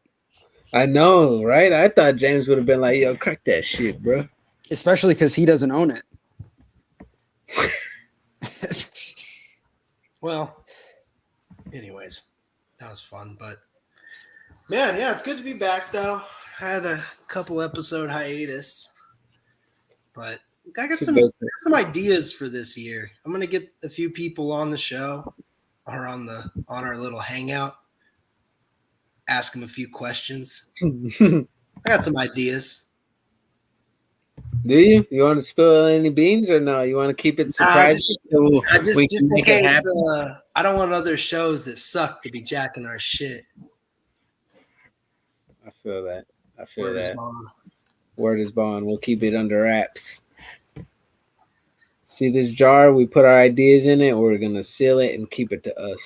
I know, right? I thought James would have been like, "Yo, crack that shit, bro." Especially because he doesn't own it. Well, anyways, that was fun, but man, yeah, it's good to be back though. I had a couple episode hiatus, but I got some ideas for this year. I'm gonna get a few people on the show or on our little hangout. Ask them a few questions. I got some ideas. Do you? You want to spill any beans or no? You want to keep it surprising? Just in case. I don't want other shows that suck to be jacking our shit. I feel that. Word is bond. We'll keep it under wraps. See this jar? We put our ideas in it. We're gonna seal it and keep it to us.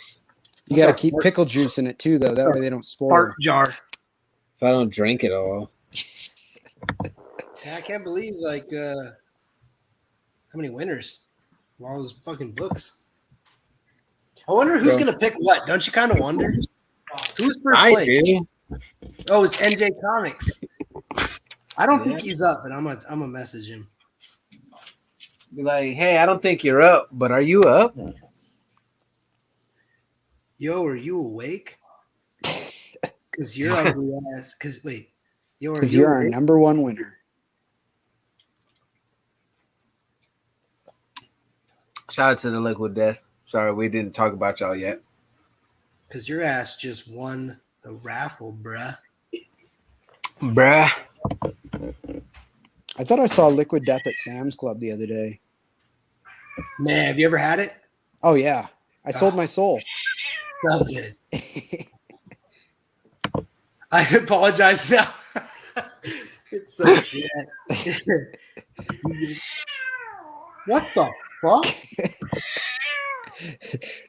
You gotta keep pickle juice in it too, though. That way they don't spoil. Fart jar. If I don't drink it all. Yeah, I can't believe how many winners of all those fucking books. I wonder who's gonna pick what. Don't you kind of wonder? Who's first place? Do. Oh, it's NJ Comics. I don't think he's up, but I'm gonna message him. Be like, hey, I don't think you're up, but are you up? Yo, are you awake? Because you're ugly ass. Because wait, because you're our number one winner. Shout out to the Liquid Death. Sorry, we didn't talk about y'all yet. Because your ass just won the raffle, bruh. Bruh. I thought I saw Liquid Death at Sam's Club the other day. Man, have you ever had it? Oh, yeah. I sold my soul. So good. I apologize now. It's so shit. What the fuck?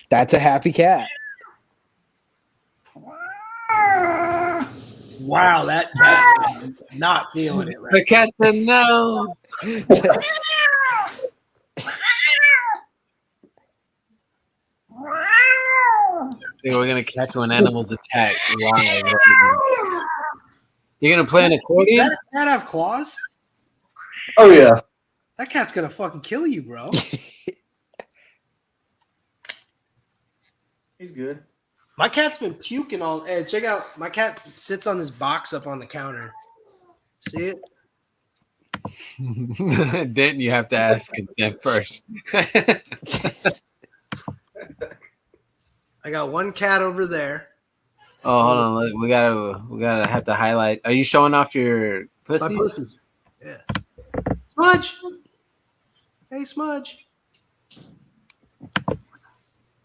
That's a happy cat. Wow, that cat is not feeling it right. The cat said no. We're gonna catch when animals attack live. You're gonna play an accordion? Does that cat have claws? Oh yeah. That cat's gonna fucking kill you, bro. He's good. My cat's been puking all. Hey, check out. My cat sits on this box up on the counter. See it? Didn't you have to ask consent first? I got one cat over there. Oh, hold on. We gotta have to highlight. Are you showing off your pussies? My pussies. Yeah. Smudge. Hey, Smudge.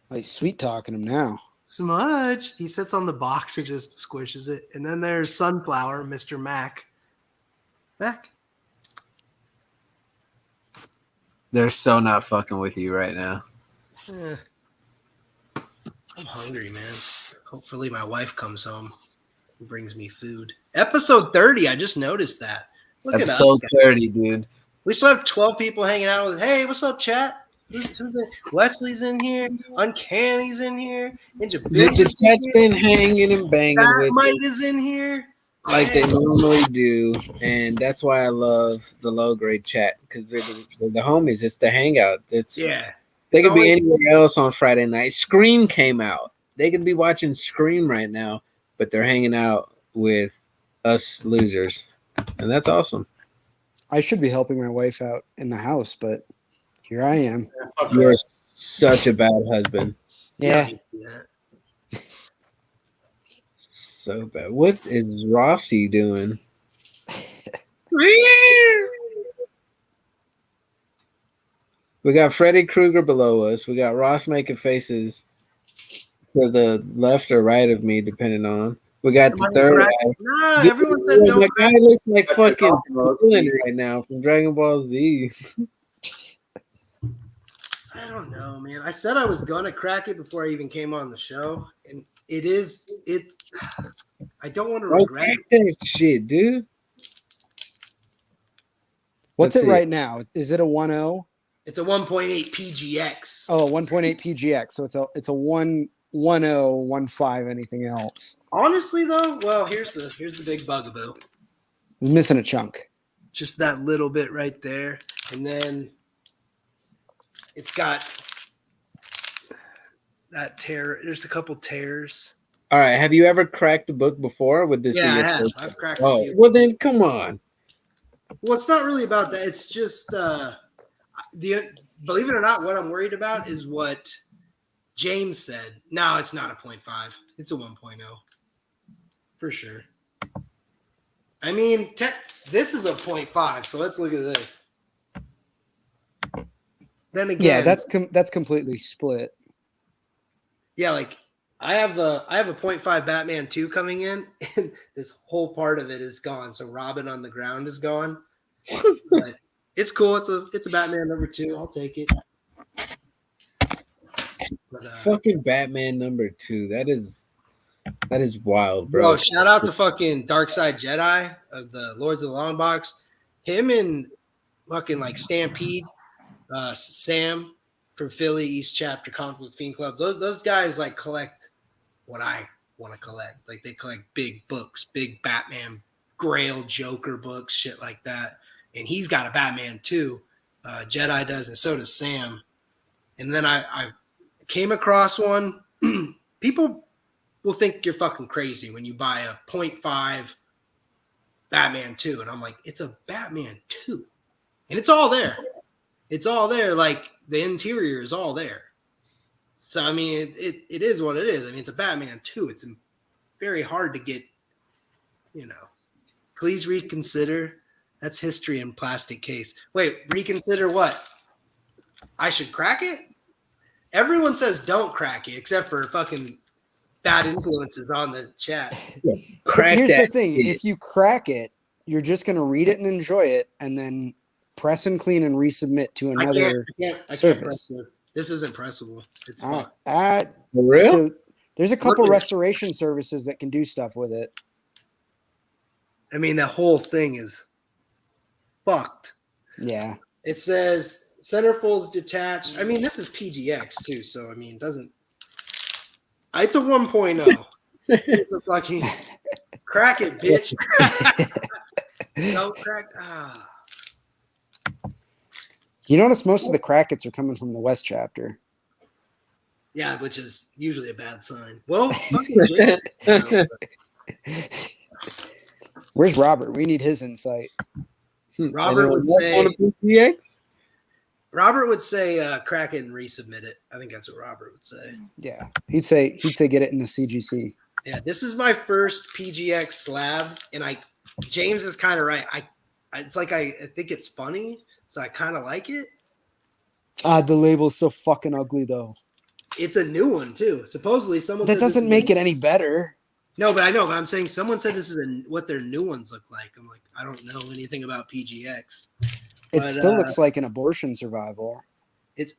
Like sweet talking him now. Smudge. He sits on the box and just squishes it. And then there's Sunflower, Mr. Mac. Mac. They're so not fucking with you right now. Yeah. I'm hungry, man. Hopefully my wife comes home and brings me food. Episode 30. I just noticed that. Look Episode at us. 30, dude. We still have 12 people hanging out with. Hey, what's up, chat? Who's Wesley's in here. Uncanny's in here. The chat's been hanging and banging with Mite is in here. like they normally do, and that's why I love the low grade chat because they're the homies. It's the hangout. They could be anywhere else on Friday night. Scream came out. They could be watching Scream right now, but they're hanging out with us losers, and that's awesome. I should be helping my wife out in the house, but here I am. You're such a bad husband. Yeah. So bad. What is Rossi doing? We got Freddy Krueger below us. We got Ross making faces to the left or right of me, depending on. We got the third guy. Nah, everyone said no. The guy looks like fucking Villain right now from Dragon Ball Z. I don't know, man. I said I was gonna crack it before I even came on the show, and it's. I don't want to regret that shit, dude. What's it right now? Is it a 1.0? It's a 1.8 PGX. Oh, 1.8 PGX. So it's a 1.10, 1.5, anything else. Honestly, though, well, here's the big bugaboo. It's missing a chunk. Just that little bit right there, and then it's got that tear. There's a couple tears. All right. Have you ever cracked a book before? Would this be your first? I've cracked. Oh, well then, come on. Well, it's not really about that. It's just believe it or not, what I'm worried about is what James said. No, it's not a 0.5. It's a 1.0 for sure. I mean, this is a 0.5. So let's look at this. Then again, yeah, that's completely split. Yeah, like I have a 0.5 Batman 2 coming in, and this whole part of it is gone. So Robin on the ground is gone. But it's cool. It's a Batman number 2. I'll take it. But, fucking Batman number 2. That is wild, bro. Bro, shout out to fucking Darkseid Jedi of the Lords of the Long Box. Him and fucking like Stampede, Sam from Philly, East Chapter, Comic Book Fiend Club. Those guys like collect what I want to collect. Like they collect big books, big Batman, Grail, Joker books, shit like that. And he's got a Batman too. Jedi does, and so does Sam. And then I came across one. People will think you're fucking crazy when you buy a 0.5 Batman 2. And I'm like, it's a Batman 2. And it's all there. It's all there. Like the interior is all there. So, I mean, it is what it is. I mean, it's a Batman 2. It's very hard to get, Please reconsider. That's history in plastic case. Wait, reconsider what? I should crack it? Everyone says don't crack it, except for fucking bad influences on the chat. Here's the thing. If you crack it, you're just going to read it and enjoy it, and then press and clean and resubmit to another service. This isn't pressable. It's fun. For real? So there's a couple restoration services that can do stuff with it. I mean, the whole thing is fucked. Yeah. It says centerfolds detached. I mean, this is PGX too, so I mean, it's a 1.0. It's a fucking crack it, bitch. Don't crack. You notice most of the crackets are coming from the West chapter. Yeah, which is usually a bad sign. Well, fucking where's Robert? We need his insight. Robert would say crack it and resubmit it. I think that's what Robert would say. Yeah. He'd say get it in the CGC. Yeah, this is my first PGX slab, and James is kind of right. I think it's funny, so I kind of like it. The label's so fucking ugly though. It's a new one too. Supposedly someone that doesn't make it any better. No, but I know. But I'm saying someone said this is what their new ones look like. I'm like, I don't know anything about PGX. It still looks like an abortion survival. It's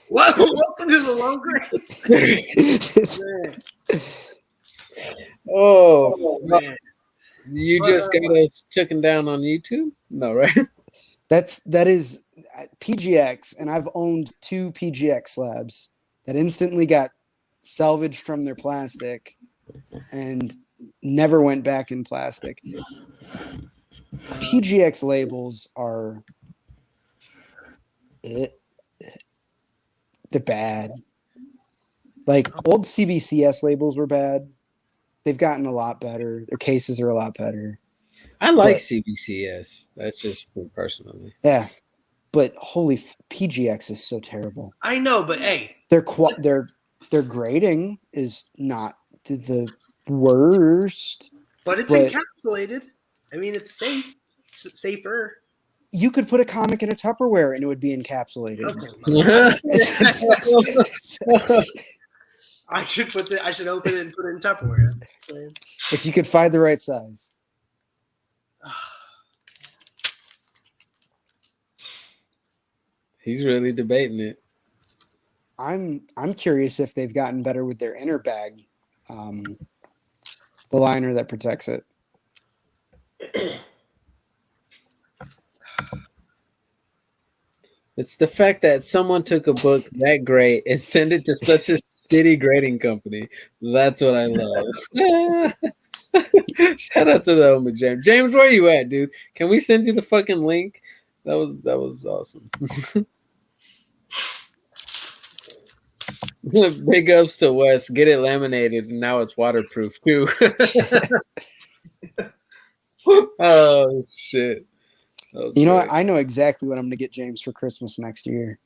welcome to the low grade. Oh man. You just got us taken down on YouTube? No, right? That is PGX, and I've owned 2 PGX slabs that instantly got salvaged from their plastic and never went back in plastic. PGX labels are they're bad. Like old CBCS labels were bad. They've gotten a lot better. Their cases are a lot better. I like CBCS. That's just me personally. Yeah, but holy PGX is so terrible. I know, but hey, their grading is not the worst. But it's encapsulated. I mean, it's safer. You could put a comic in a Tupperware and it would be encapsulated. Okay. I should open it and put it in Tupperware. If you could find the right size. He's really debating it. I'm curious if they've gotten better with their inner bag, the liner that protects it. It's the fact that someone took a book that great and sent it to such a shitty grading company. That's what I love. Shout out to the homie James. James, where you at, dude? Can we send you the fucking link? That was awesome. Big ups to Wes. Get it laminated, and now it's waterproof too. Oh shit! You know what? I know exactly what I'm going to get James for Christmas next year.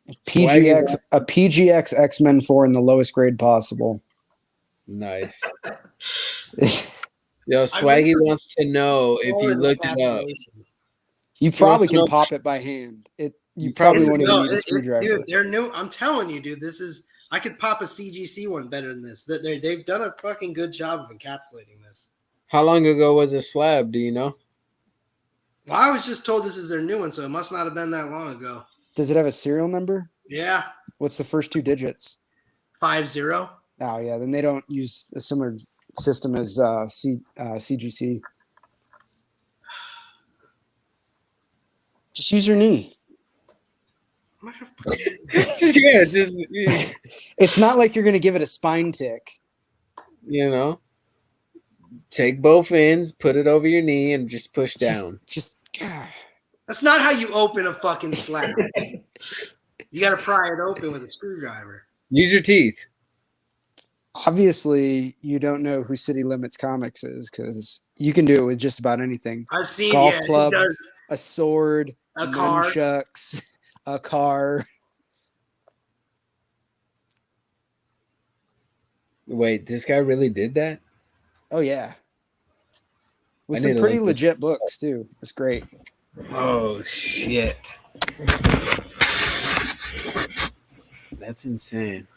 A PGX X-Men 4 in the lowest grade possible. Nice. Yo, Swaggy wants to know if you looked it up. You probably can pop it by hand. You probably won't even need a screwdriver. Dude, they're new. I'm telling you, dude. I could pop a CGC one better than this. They've done a fucking good job of encapsulating this. How long ago was it slab? Do you know? Well, I was just told this is their new one, so it must not have been that long ago. Does it have a serial number? Yeah. What's the first 2 digits? 50. Oh yeah, then they don't use a similar system as CGC. Just use your knee. Yeah. It's not like you're gonna give it a spine tick. You know, take both ends, put it over your knee, and just push down. That's not how you open a fucking slab. You gotta pry it open with a screwdriver. Use your teeth. Obviously, you don't know who City Limits Comics is because you can do it with just about anything. I've seen golf club, a sword, a car, nunchucks, a car. Wait, this guy really did that? Oh yeah, with some pretty legit books too. It's great. Oh shit, that's insane.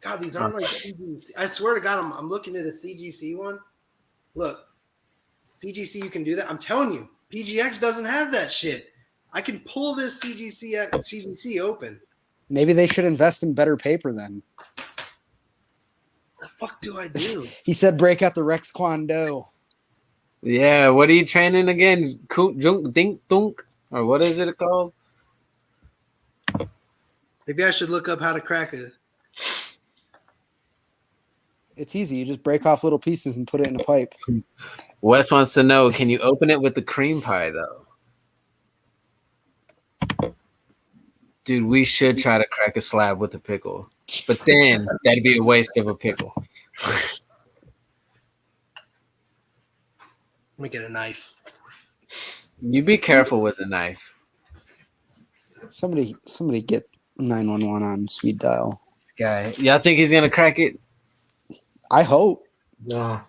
God, these aren't like CGC. I swear to God, I'm looking at a CGC one. Look, CGC, you can do that. I'm telling you, PGX doesn't have that shit. I can pull this CGC open. Maybe they should invest in better paper then. The fuck do I do? He said break out the Rex Kwon Do. Yeah, what are you training again? Junk Dink Dunk? Or what is it called? Maybe I should look up how to crack it. It's easy. You just break off little pieces and put it in a pipe. Wes wants to know, can you open it with the cream pie, though? Dude, we should try to crack a slab with a pickle. But then, that'd be a waste of a pickle. Let me get a knife. You be careful with the knife. Somebody get 911 on speed dial. Guy, y'all think he's gonna crack it? I hope. No.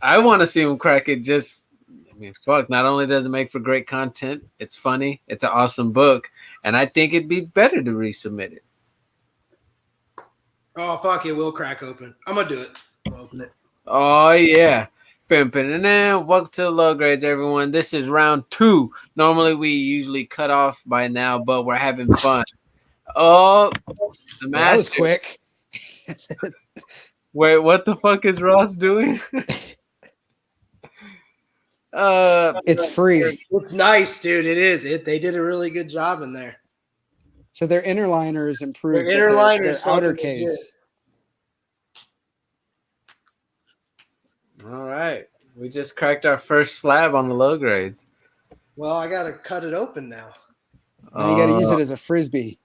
I want to see him crack it. Fuck. Not only does it make for great content, it's funny. It's an awesome book, and I think it'd be better to resubmit it. Oh fuck it, we'll crack open. I'm gonna do it. I'll open it. Oh yeah. Welcome to the low grades, everyone. This is round 2. Normally we usually cut off by now, but we're having fun. Oh, the master. That was quick. Wait, what the fuck is Ross doing? It's free. It's nice, dude. It is. They did a really good job in there. So their inner liner is improved. Their inner liner their is outer fucking legit. case. All right. We just cracked our first slab on the low grades. Well, I gotta cut it open now. Now you got to use it as a frisbee.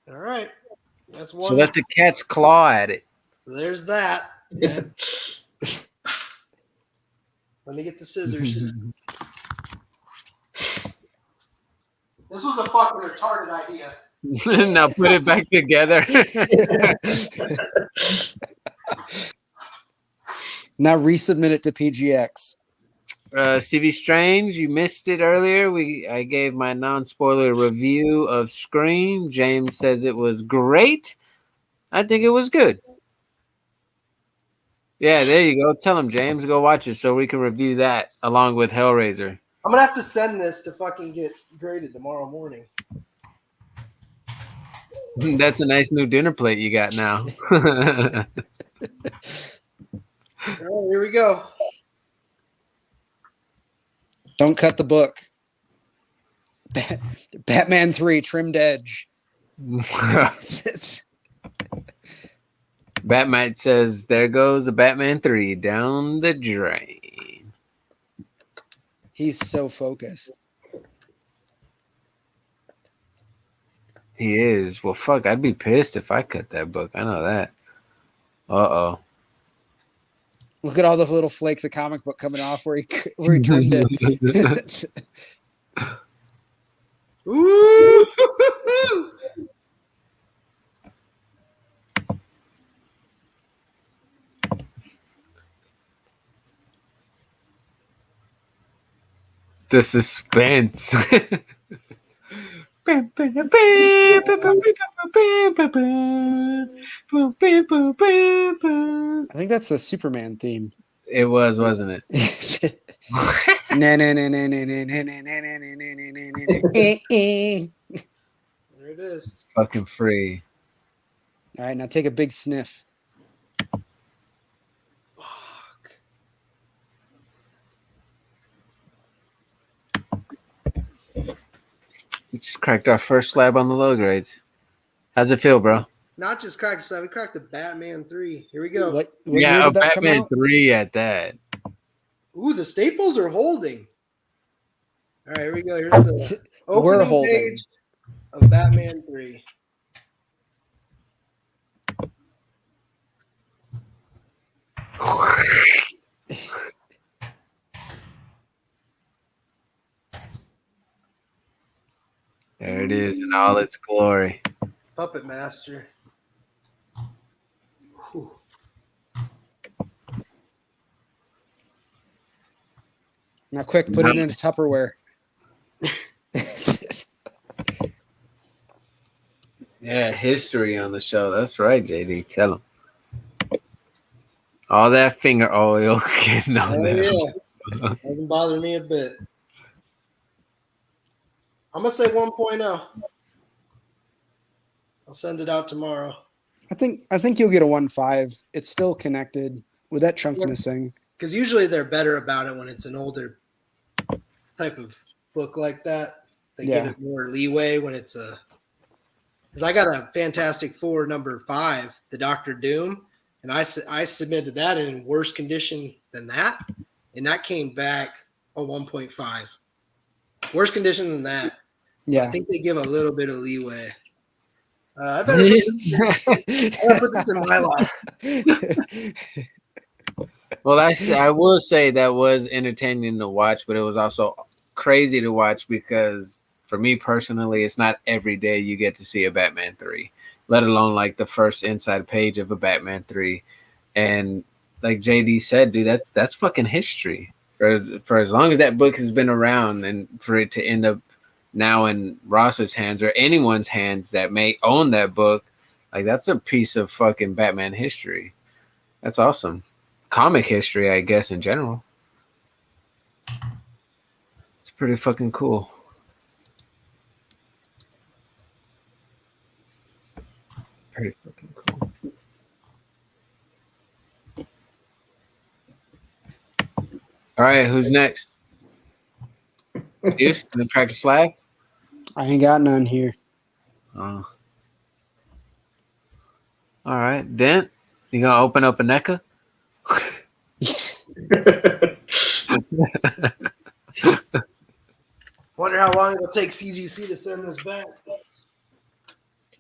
All right. That's one. So let the cat's claw at it. So there's that. Let me get the scissors. This was a fucking retarded idea. Now put it back together. Now resubmit it to PGX. CV Strange, you missed it earlier. I gave my non-spoiler review of Scream. James says it was great. I think it was good. Yeah, there you go. Tell him, James, go watch it so we can review that along with Hellraiser. I'm gonna have to send this to fucking get graded tomorrow morning. That's a nice new dinner plate you got now. All right, here we go. Don't cut the book. Batman 3 trimmed edge. Batman says, there goes the Batman 3 down the drain. He's so focused. He is. Well, fuck, I'd be pissed if I cut that book. I know that. Uh-oh. Look at all the little flakes of comic book coming off where he trimmed it. Ooh! The suspense. I think that's the Superman theme. It was, wasn't it? There it is. Fucking free. All right, now take a big sniff. Fuck. We just cracked our first slab on the low grades. How's it feel, bro? Not just cracked slab. We cracked the Batman 3. Here we go. What year Yeah, did that come Batman out? 3 at that. Ooh, the staples are holding. All right, here we go. Here's the We're opening holding. page of Batman 3. There it is in all its glory. Puppet Master. Whew. Now, quick, put it in a Tupperware. Yeah, history on the show. That's right, JD. Tell him. All that finger oil getting on Oh, there. yeah. Doesn't bother me a bit. I'm going to say 1.0. I'll send it out tomorrow. I think you'll get a 1.5. It's still connected with that chunk missing. Because usually they're better about it when it's an older type of book like that. They give it more leeway when it's a... Because I got a Fantastic Four #5, the Doctor Doom, and I submitted that in worse condition than that, and that came back a 1.5. Worse condition than that. Yeah. I think they give a little bit of leeway. I better put this in my life. Well, I will say that was entertaining to watch, but it was also crazy to watch because for me personally, it's not every day you get to see a Batman 3, let alone like the first inside page of a Batman 3. And like JD said, dude, that's fucking history. For as long as that book has been around, and for it to end up now in Ross's hands or anyone's hands that may own that book, like that's a piece of fucking Batman history. That's awesome. Comic history, I guess, in general. It's pretty fucking cool. Pretty fucking cool. All right, who's next? Deuce, gonna crack a slab? I ain't got none here. All right, Dent, you gonna open up a NECA? Wonder how long it'll take CGC to send this back.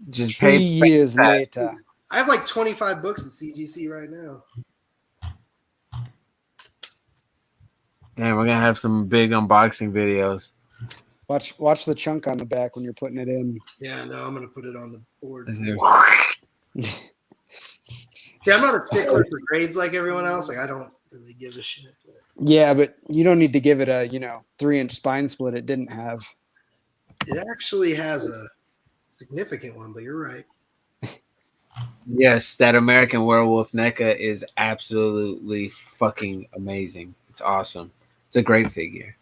Just 3 pay. years later. I have like 25 books at CGC right now. Damn, we're gonna have some big unboxing videos. Watch the chunk on the back when you're putting it in. Yeah, no, I'm gonna put it on the board. Is there- Yeah, I'm not a stickler for grades like everyone else. Like I don't really give a shit. But Yeah, but you don't need to give it a 3-inch spine split. It didn't have. it actually has a significant one, but you're right. Yes, that American Werewolf NECA is absolutely fucking amazing. It's awesome. It's a great figure.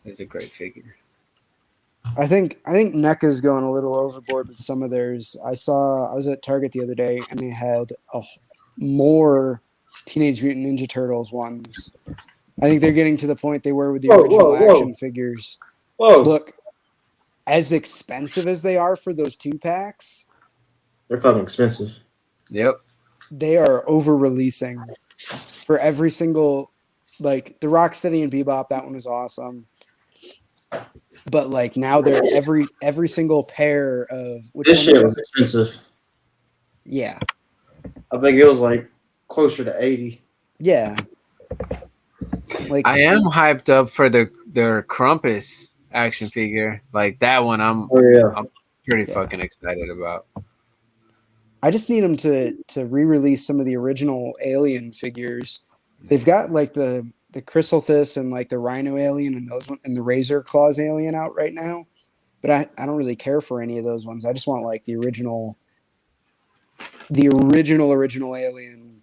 It's a great figure. I think NECA's going a little overboard with some of theirs. I was at Target the other day and they had more Teenage Mutant Ninja Turtles ones. I think they're getting to the point they were with the original action figures. Whoa. Look, as expensive as they are for those 2-packs, They're fucking expensive. Yep. they are over-releasing for every single, like, the Rocksteady and Bebop, that one was awesome. But, like, now they're every single pair of... This shit was expensive. Yeah. I think it was like closer to 80. Yeah. Like, I am hyped up for their Krampus action figure. Like that one, I'm pretty fucking excited about. I just need them to re-release some of the original Alien figures. They've got like the Chrysalthus and like the Rhino Alien and those and the Razor Claws Alien out right now, but I don't really care for any of those ones. I just want like the original Alien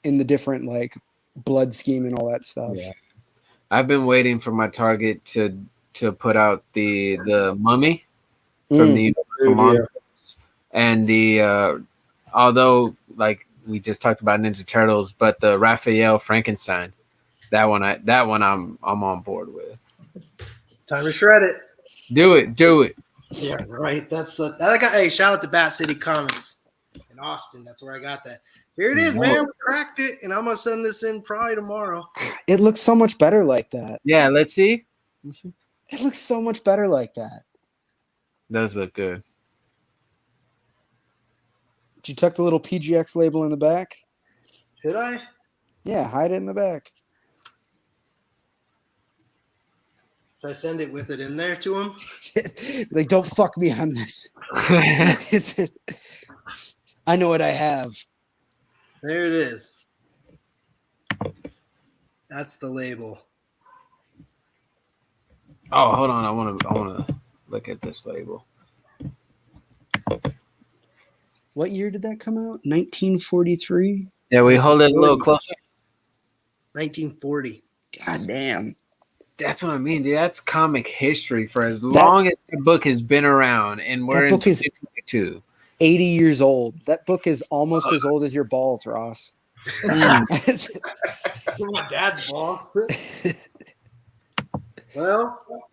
in the different like blood scheme and all that stuff. Yeah. I've been waiting for my Target to put out the Mummy from the Universal Monsters and the although like we just talked about Ninja Turtles, but the Raphael Frankenstein, that one I'm on board with. Time to shred it. Do it. Yeah, right. That got. Hey, shout out to Bat City Comics in Austin. That's where I got that. Here it is, man. We cracked it, and I'm gonna send this in probably tomorrow. It looks so much better like that. Yeah, let's see. It looks so much better like that. Does look good. Did you tuck the little PGX label in the back? Should I? Yeah, hide it in the back. Should I send it with it in there to him? Like, don't fuck me on this. I know what I have. There it is. That's the label. Oh, hold on. I want to look at this label. What year did that come out? 1943? Yeah, we hold it a little closer. 1940. God damn. That's what I mean, dude. That's comic history for as long as the book has been around, and we're in 2022. 80 years old. That book is almost as old as your balls, Ross. My dad's boss. Well,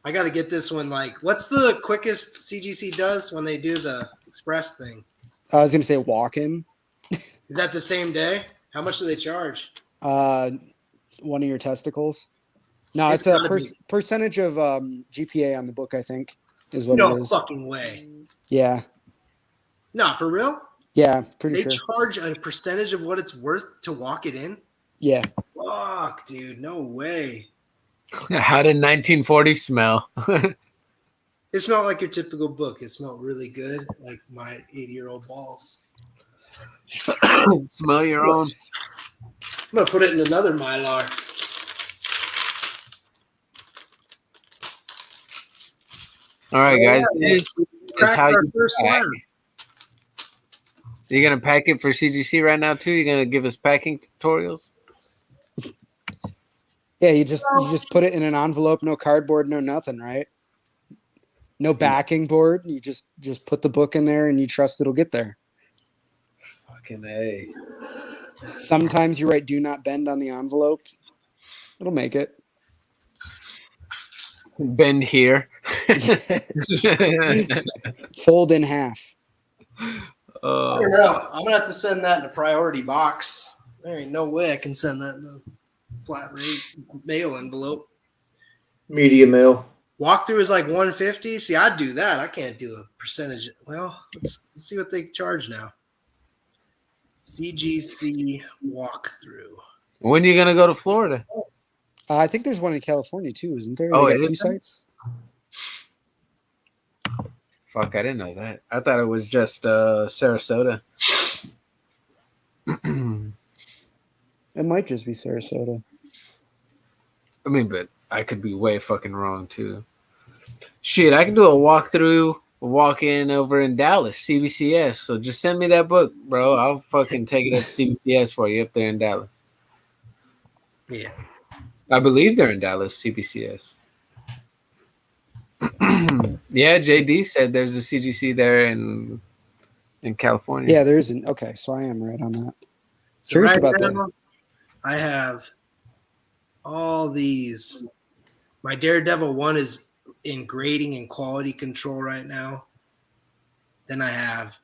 I got to get this one. Like, what's the quickest CGC does when they do the express thing? I was going to say walk-in. Is that the same day? How much do they charge? One of your testicles. No, it's a percentage of GPA on the book, I think, is what it is. No fucking way. Yeah. No, for real? Yeah, pretty sure. They charge a percentage of what it's worth to walk it in? Yeah. Fuck, dude. No way. How did 1940 smell? It smelled like your typical book. It smelled really good, like my 80-year-old balls. Smell your own. I'm going to put it in another Mylar. All right, guys. This is how you pack. Slab. You're going to pack it for CGC right now, too? You're going to give us packing tutorials? Yeah, you just put it in an envelope, no cardboard, no nothing, right? No backing board. You just put the book in there and you trust it'll get there. Fucking A. Sometimes you write "do not bend" on the envelope. It'll make it. Bend here. Fold in half. I don't know. I'm gonna have to send that in a priority box. There ain't no way I can send that in a flat rate mail envelope. Media mail. Walkthrough is like 150. See, I'd do that. I can't do a percentage. Well, let's see what they charge now. CGC walkthrough. When are you gonna go to Florida? I think there's one in California too, isn't there? Oh, they got 2 sites. Fuck, I didn't know that. I thought it was just Sarasota. It might just be Sarasota. I mean, but I could be way fucking wrong too. Shit, I can do a walkthrough, walk-in over in Dallas, CBCS. So just send me that book, bro. I'll fucking take it up to CBCS for you up there in Dallas. Yeah. I believe they're in Dallas, CBCS. Yeah, JD said there's a CGC there in California. Yeah, there isn't. Okay, so I am right on that. So Curious right about now, that. I have all these. My Daredevil 1 is in grading and quality control right now. Then I have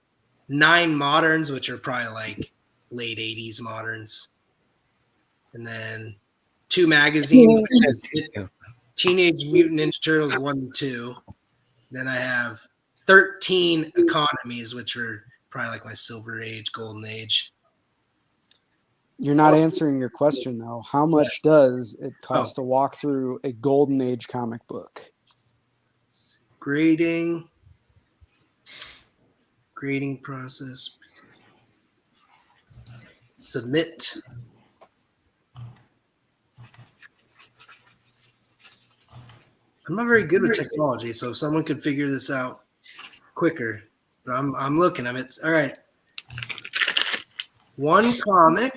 9 moderns, which are probably like late 80s moderns. And then 2 magazines, which is Teenage Mutant Ninja Turtles 1 and 2. Then I have 13 economies, which are probably like my Silver Age, Golden Age. You're not answering your question, though. How much does it cost to walk through a Golden Age comic book? Grading process. Submit. I'm not very good with technology, so if someone could figure this out quicker. But I'm looking. It's all right. 1 comic.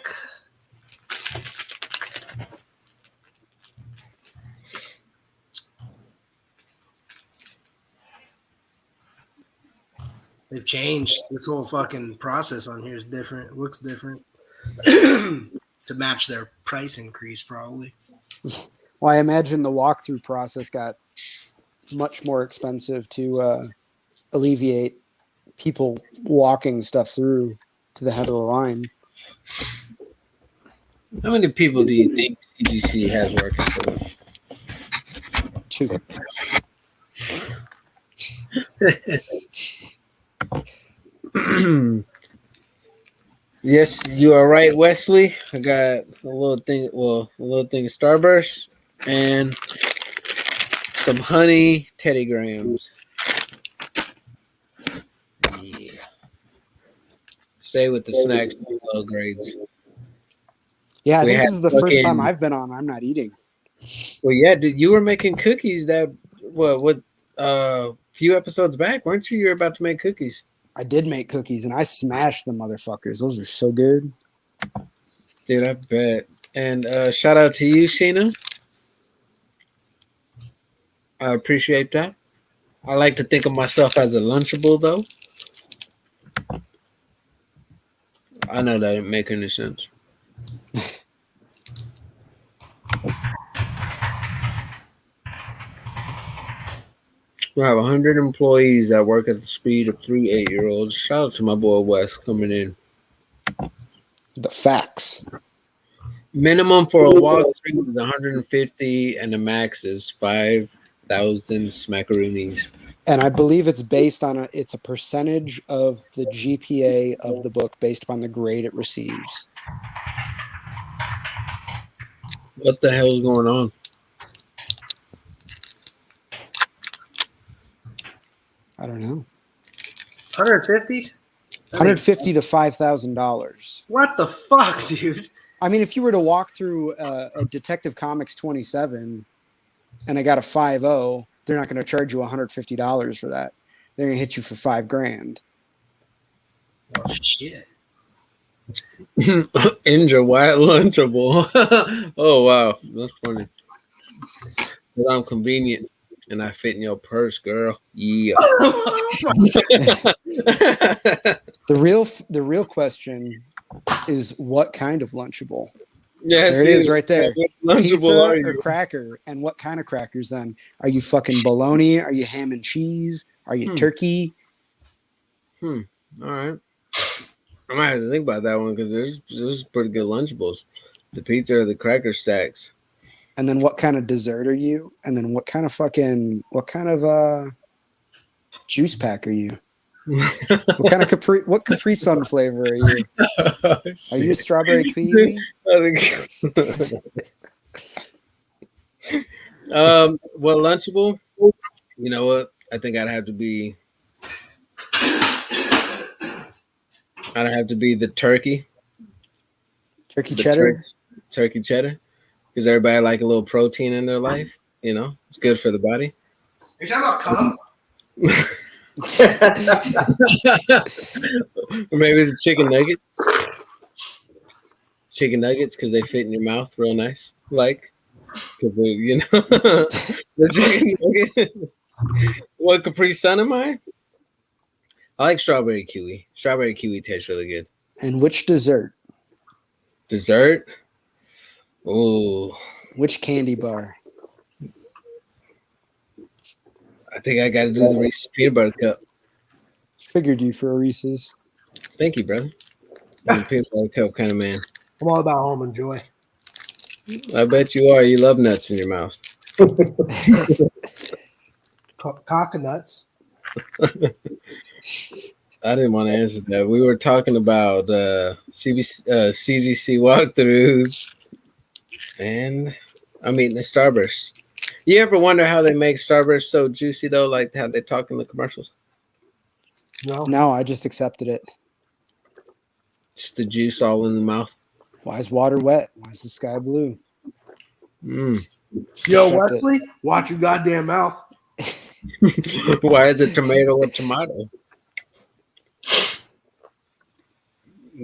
They've changed. This whole fucking process on here is different. It looks different to match their price increase, probably. Well, I imagine the walkthrough process got much more expensive to alleviate people walking stuff through to the head of the line. How many people do you think CGC has working for them? 2. Yes, you are right, Wesley. I got a little thing of Starburst and some honey Teddy Grahams. Yeah. Stay with the snacks, low grades. Yeah, I think this is the first time I've been on. I'm not eating. Well, yeah, dude, you were making cookies that few episodes back, weren't you? You were about to make cookies. I did make cookies, and I smashed the motherfuckers. Those are so good. Dude, I bet. And shout out to you, Sheena. I appreciate that. I like to think of myself as a Lunchable, though. I know that didn't make any sense. We have 100 employees that work at the speed of 3 8-year-olds. Shout out to my boy Wes coming in. The facts. Minimum for a walkthrough is 150, and the max is 5,000 smackaroonies. And I believe it's based on it's a percentage of the GPA of the book based upon the grade it receives. What the hell is going on? I don't know. 150? 150 to $5,000. What the fuck, dude? I mean, if you were to walk through a Detective Comics 27 and I got a 5.0, they're not going to charge you $150 for that. They're going to hit you for $5,000. Oh, shit. Injure White Lunchable. Oh, wow. That's funny. But I'm convenient and I fit in your purse, girl. Yeah. The real question is what kind of Lunchable? Yeah, there it is right there. Lunchable Pizza or cracker? And what kind of crackers then? Are you fucking bologna? Are you ham and cheese? Are you turkey? All right. I might have to think about that one because there's pretty good Lunchables. The pizza or the cracker stacks. And then what kind of dessert are you? And then what kind of juice pack are you? What kind of Capri Sun flavor are you? Are you strawberry kiwi? Well, Lunchable. You know what? I think I'd have to be the turkey. Turkey cheddar. Because everybody like a little protein in their life. You know, it's good for the body. You're talking about cum? Or maybe the chicken nuggets. Chicken nuggets because they fit in your mouth real nice. Like, because you know, the chicken nugget. What Capri Sun am I? I like strawberry kiwi. Strawberry kiwi tastes really good. And which dessert? Dessert? Oh. Which candy bar? I think I got to do the Reese's peanut butter cup. Figured you for a Reese's. Thank you, brother. I'm a peanut butter cup kind of man. I'm all about almond joy. I bet you are. You love nuts in your mouth. Coconuts. I didn't want to answer that. We were talking about CGC walkthroughs, and I'm eating a Starburst. You ever wonder how they make Starburst so juicy though, like how they talk in the commercials? No, I just accepted it. Just the juice all in the mouth. Why is water wet? Why is the sky blue? Yo, Accept Wesley, watch your goddamn mouth. Why is the tomato a tomato?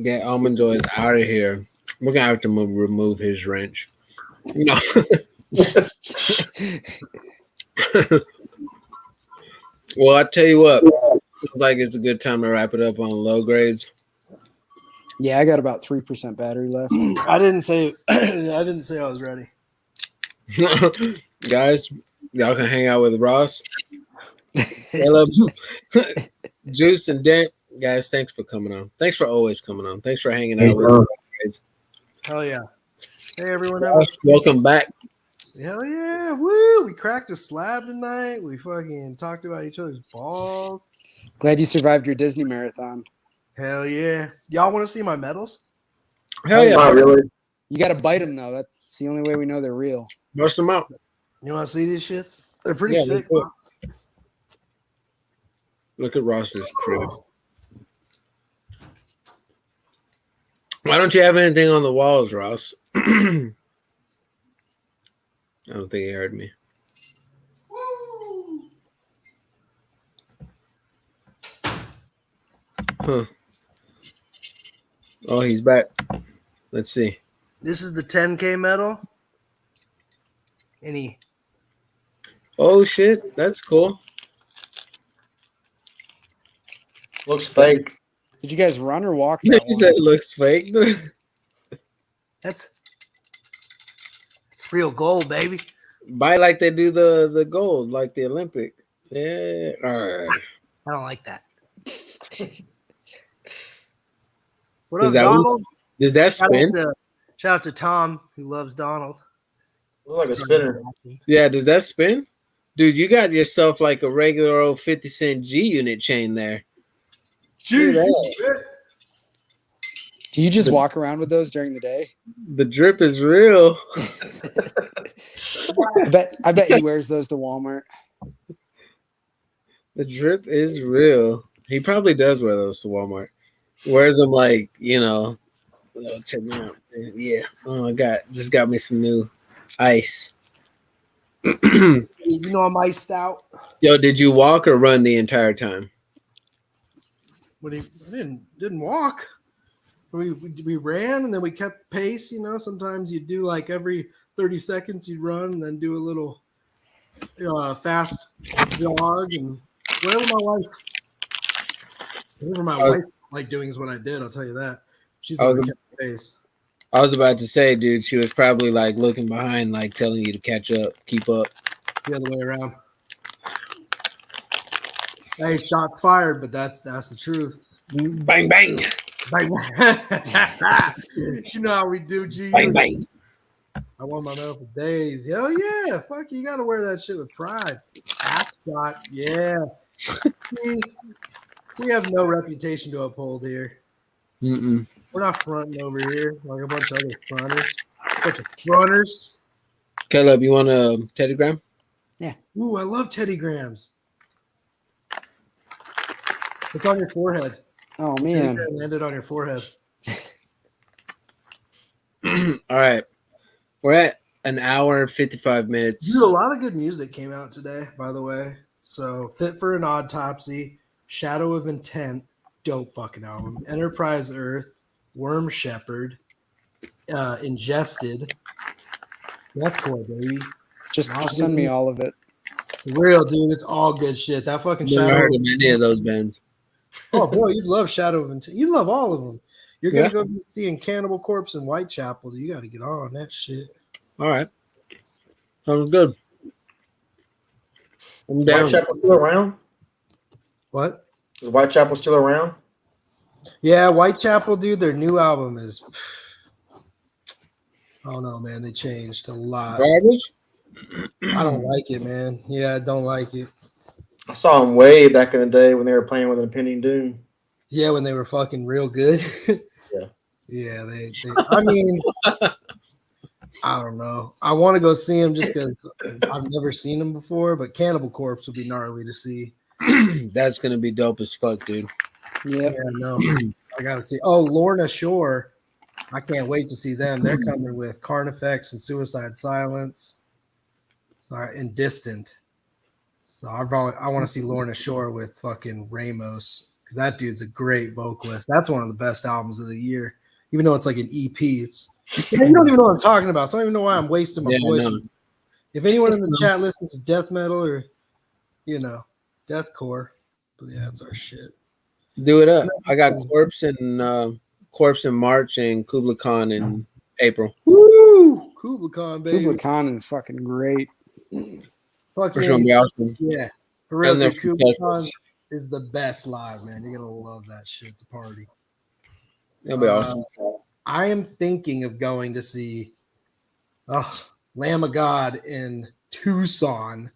Get Almond Joy is out of here. We're gonna have to remove his wrench. No. Well, I tell you what, looks like it's a good time to wrap it up on low grades. Yeah, I got about 3% battery left. I didn't say I was ready. Guys, y'all can hang out with Ross. Juice and Dent. Guys, thanks for coming on. Thanks for always coming on. Thanks for hanging out with us. Hell yeah. Hey everyone Ross, welcome back. Hell yeah. Woo! We cracked a slab tonight. We fucking talked about each other's balls. Glad you survived your Disney marathon. Hell yeah. Y'all want to see my medals? Hell yeah. Not really. You got to bite them, though. That's the only way we know they're real. Bust them out. You want to see these shits? They're pretty sick. Look at Ross's crib. Why don't you have anything on the walls, Ross? I don't think he heard me. Huh. Oh, he's back. Let's see. This is the 10K medal. Oh, shit. That's cool. Looks fake. Did you guys run or walk that He one? said it looks fake. It's real gold, baby. Buy like they do the gold, like the Olympic. Yeah. All right. I don't like that. What up, Donald? Does that spin? Shout out to Tom, who loves Donald. Looks like a spinner. Yeah, does that spin? Dude, you got yourself like a regular old 50-cent G unit chain there. Dude, Do you just walk around with those during the day? The drip is real. I bet he wears those to Walmart. The drip is real. He probably does wear those to Walmart. Wears them like, you know, oh, check me out. Yeah. Oh, I just got me some new ice. you know I'm iced out. Yo, did you walk or run the entire time? I didn't walk. We ran and then we kept pace. You know, sometimes you do like every 30 seconds you run and then do a little fast jog and whatever my wife like doing is what I did. I'll tell you that. She's the one who kept the pace. I was about to say, dude, she was probably like looking behind, like telling you to catch up, keep up. The other way around. Hey, shots fired, but that's the truth. Bang bang. Bang, you know how we do, G. Bang bang. I won my medal for days. Hell yeah. Fuck, you got to wear that shit with pride. Ass shot. Yeah. We have no reputation to uphold here. Mm-mm. We're not fronting over here like a bunch of other fronters. Bunch of fronters. Caleb, you want a Teddygram? Yeah. Ooh, I love Teddy Grahams. It's on your forehead. Oh, man. Teddy landed on your forehead. All right. We're at an hour, 55 minutes. Dude, a lot of good music came out today, by the way. So, Fit for an Autopsy, Shadow of Intent, dope fucking album. Enterprise Earth, Worm Shepherd, Ingested, Deathcore, baby. Just send me all of it. Real, dude. It's all good shit. That fucking Never Shadow. heard of any of those bands. Oh, boy, you'd love Shadow of Intent. You love all of them. You're going to go be seeing Cannibal Corpse in Whitechapel. You got to get on that shit. All right. Sounds good. I'm down. Whitechapel still around? What? Is Whitechapel still around? Yeah, Whitechapel, dude. Their new album is. Oh no, man, they changed a lot. Garbage? I don't like it, man. Yeah, I don't like it. I saw them way back in the day when they were playing with Impending Doom. Yeah, when they were fucking real good. Yeah. Yeah, they I mean, I don't know. I want to go see them just because I've never seen them before, but Cannibal Corpse would be gnarly to see. That's going to be dope as fuck, dude. Yeah, no. I got to see. Oh, Lorna Shore. I can't wait to see them. They're coming with Carnifex and Suicide Silence. Sorry, and Distant. So I want to see Lorna Shore with fucking Ramos because that dude's a great vocalist. That's one of the best albums of the year, even though it's like an EP. It's you don't even know what I'm talking about. So I don't even know why I'm wasting my voice. No. If anyone in the chat listens to death metal or deathcore, but yeah, that's our shit. Do it up. I got Corpse in March and Kubla Khan in April. Woo! Kubla Khan, baby. Kubla Khan is fucking great. Fucking, It's gonna be awesome. yeah. For real, And they're dude, Kubla Khan is the best live, man. You're gonna love that shit. It's a party. It'll be awesome. I am thinking of going to see Lamb of God in Tucson.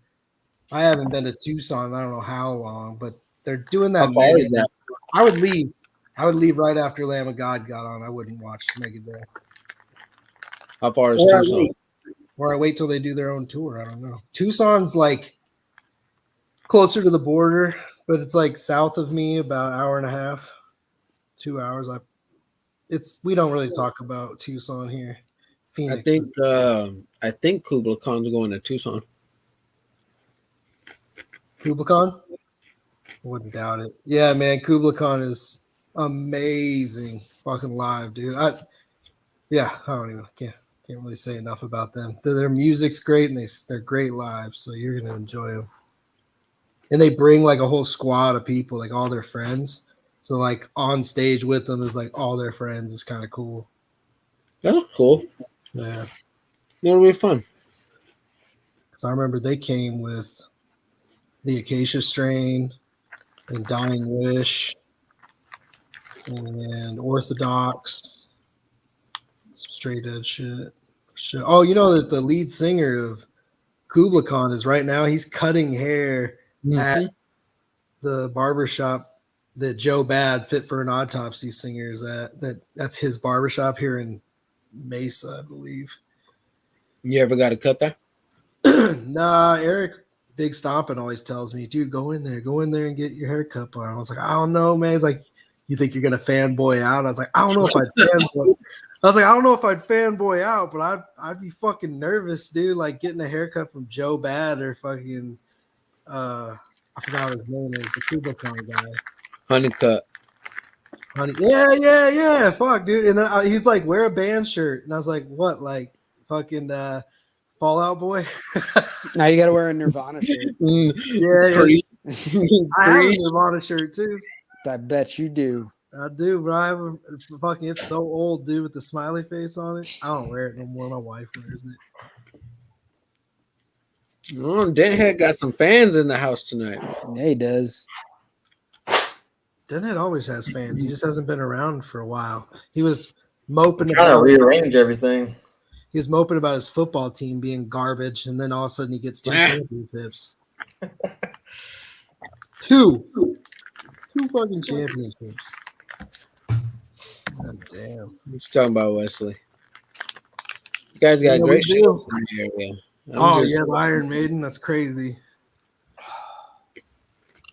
I haven't been to Tucson. I don't know how long, but they're doing that. How far is that? I would leave. I would leave right after Lamb of God got on. I wouldn't watch Megadeth. How far is Or Tucson? I wait till they do their own tour. I don't know. Tucson's like closer to the border, but it's like south of me, about an hour and a half, 2 hours. We don't really talk about Tucson here. Phoenix. I think Kubla Khan's going to Tucson. Kubla Khan? Wouldn't doubt it. Yeah, man, Kubla Khan is amazing fucking live, dude. I can't really say enough about them. Their music's great and they're great live, so you're gonna enjoy them. And they bring like a whole squad of people, like all their friends. So like on stage with them is like all their friends. It's kind of cool. That's cool. Yeah. It'll be fun. So I remember they came with the Acacia Strain and Dying Wish and Orthodox, some straight edge shit. Oh, you know that the lead singer of Kubla Khan is right now, he's cutting hair at the barbershop that Joe Bad, Fit for an Autopsy singer, is at. That's his barbershop here in Mesa, I believe. You ever got a cut there? Nah, Eric Big Stompin' always tells me, dude, go in there and get your haircut on. I was like, I don't know, man. He's like, you think you're gonna fanboy out? I was like, I don't know if I'd fanboy. I was like, I don't know if I'd fanboy out, but I'd be fucking nervous, dude. Like getting a haircut from Joe Bad or fucking I forgot what his name is, the Kubla Khan guy. Honeycut. Yeah. Fuck, dude. And then he's like, wear a band shirt, and I was like, what? Like fucking Fallout Boy. Now you got to wear a Nirvana shirt. Yeah. I have a Nirvana shirt too. I bet you do. I do, bro. I have fucking. It's so old, dude, with the smiley face on it. I don't wear it no more. My wife wears it. Oh, Denthead got some fans in the house tonight. Yeah, he does. Denhead always has fans. He just hasn't been around for a while. He was moping Trying to about. rearrange everything. He was moping about his football team being garbage, and then all of a sudden he gets 2 championships. Two fucking championships. God damn. What you talking about, Wesley? You guys got great we do. shows in the area. The Iron Maiden. That's crazy.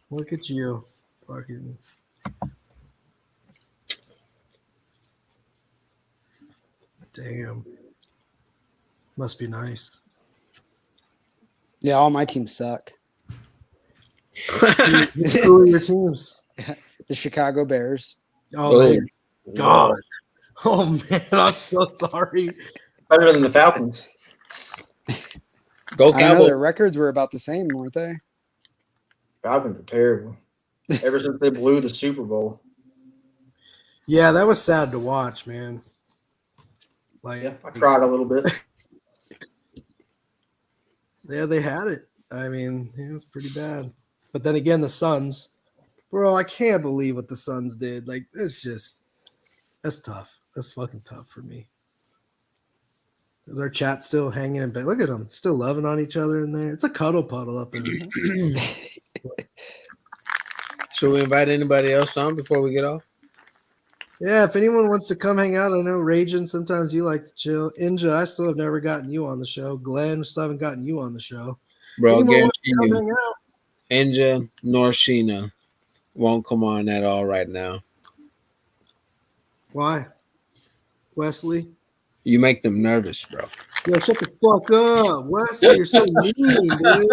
Look at you. Fucking. Damn. Must be nice. Yeah, all my teams suck. Who are your teams? The Chicago Bears. Oh, God. Oh, man. I'm so sorry. Better than the Falcons. Go I know Cowboys. their records were about the same, weren't they? Falcons are terrible. Ever since they blew the Super Bowl. Yeah, that was sad to watch, man. Like, Yeah, I cried a little bit. Yeah, they had it. I mean, it was pretty bad. But then again, the Suns, bro, I can't believe what the Suns did. Like, that's tough. That's fucking tough for me. Is our chat still hanging in bed? Look at them, still loving on each other in there. It's a cuddle puddle up in there. Should we invite anybody else on before we get off? Yeah, if anyone wants to come hang out, I know Raging, sometimes you like to chill. Inja, I still have never gotten you on the show. Glenn, still haven't gotten you on the show. Bro, Anyone wants guarantee to come you, hang out? Enja nor Sheena won't come on at all right now. Why? Wesley? You make them nervous, bro. Yo, shut the fuck up. Wesley, you're so mean, dude.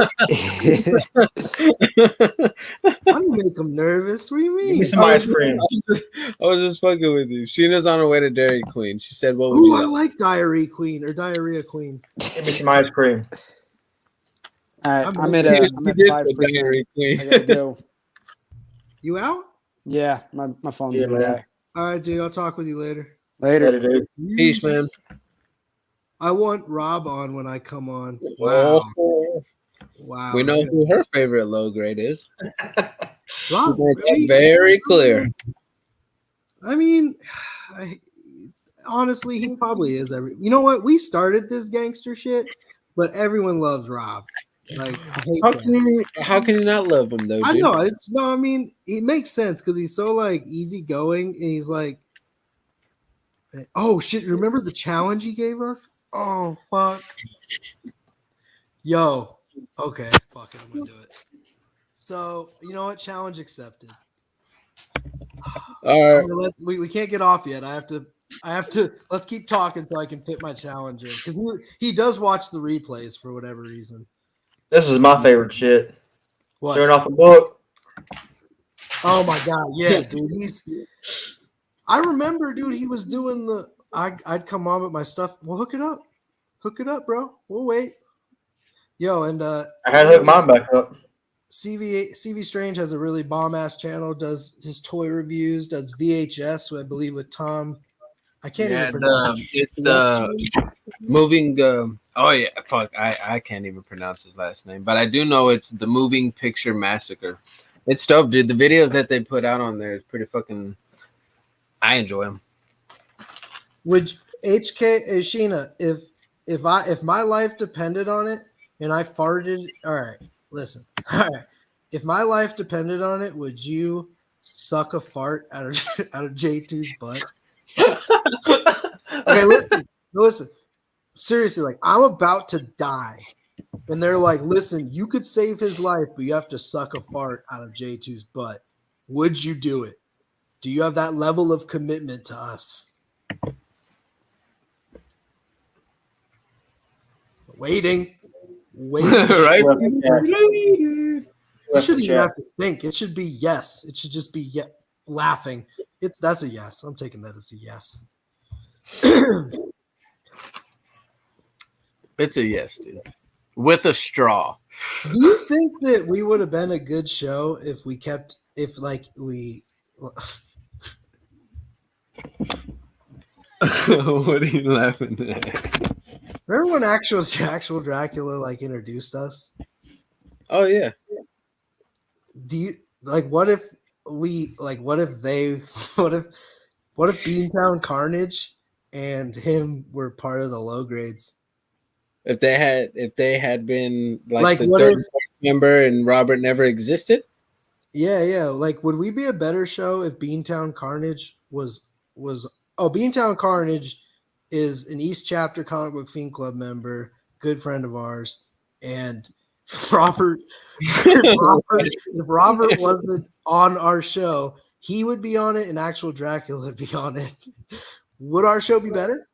Why do you make them nervous? What do you Give me mean? some ice cream. I was just fucking with you. Sheena's on her way to Dairy Queen. She said, "What would Ooh, you I like?" like Diarrhea Queen or Diarrhea Queen. Give me some ice cream. All right, I'm I'm with at you. You I'm at did 5%. for Dairy Queen. I gotta go. You out? Yeah, my phone's Yeah, gonna man. die. All right, dude. I'll talk with you later. Later. Better, dude. Peace, man. I want Rob on when I come on. Wow. Oh, Wow. we know dude. who her favorite low grade is. Rob, She made that really? very clear. I mean, honestly, he probably is. You know what? We started this gangster shit, but everyone loves Rob. Like, I hate that. How can you not love him though? I Dude? know. I mean, it makes sense because he's so like easygoing, and he's like, oh shit! Remember the challenge he gave us? Oh fuck! Yo, okay, fuck it, I'm gonna do it. So you know what? Challenge accepted. All right. We can't get off yet. I have to. Let's keep talking so I can fit my challenge in because he does watch the replays for whatever reason. This is my favorite shit. What? Sharing off a book. Oh my god, yeah, dude. I remember, dude. He was doing the. I'd come on with my stuff. Well, hook it up, bro. We'll wait. Yo, and I had to hook mine back up. CV Strange has a really bomb ass channel. Does his toy reviews. Does VHS, I believe, with Tom. I can't even pronounce. It's the moving. Oh yeah, fuck. I can't even pronounce his last name, but I do know it's the Moving Picture Massacre. It's dope, dude. The videos that they put out on there is pretty fucking. I enjoy them. Would HK Sheena, if my life depended on it and I farted, all right, listen. All right. If my life depended on it, would you suck a fart out of J2's butt? Okay, listen. Seriously, like I'm about to die. And they're like, listen, you could save his life, but you have to suck a fart out of J2's butt. Would you do it? Do you have that level of commitment to us? Waiting. Right? You shouldn't even have to think. It should be yes. It should just be laughing. That's a yes. I'm taking that as a yes. It's a yes, dude. With a straw. Do you think that we would have been a good show if What are you laughing at? Remember when actual Dracula like introduced us? Oh yeah. Do you like what if we like what if they what if Beantown Carnage and him were part of the low grades? If they had been like Like the what third if member and Robert never existed. yeah, like would we be a better show if Beantown Carnage was Beantown Carnage is an East Chapter Comic Book Fiend Club member, good friend of ours, and Robert if Robert wasn't on our show, he would be on it and actual Dracula would be on it. Would our show be better?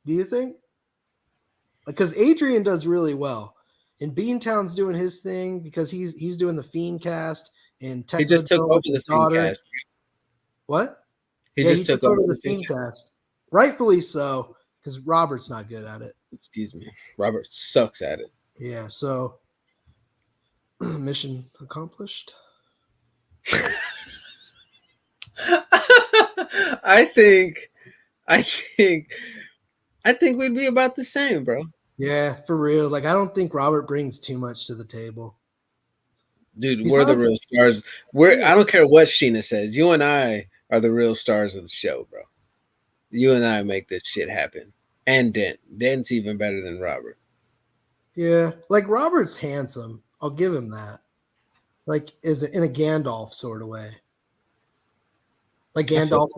Do you think? Because Adrian does really well. And Beantown's doing his thing because he's doing the Fiend cast and He just took Technodrome over with his the Fiend daughter. cast. What? He He just took over the Fiend cast. Rightfully so, because Robert's not good at it. Excuse me. Robert sucks at it. Yeah, so mission accomplished. I think we'd be about the same, bro. Yeah, for real. Like I don't think Robert brings too much to the table. Dude, we're the real stars. I don't care what Sheena says. You and I are the real stars of the show, bro. You and I make this shit happen. And Dent's even better than Robert. Yeah, like Robert's handsome. I'll give him that. Like is in a Gandalf sort of way. Like Gandalf.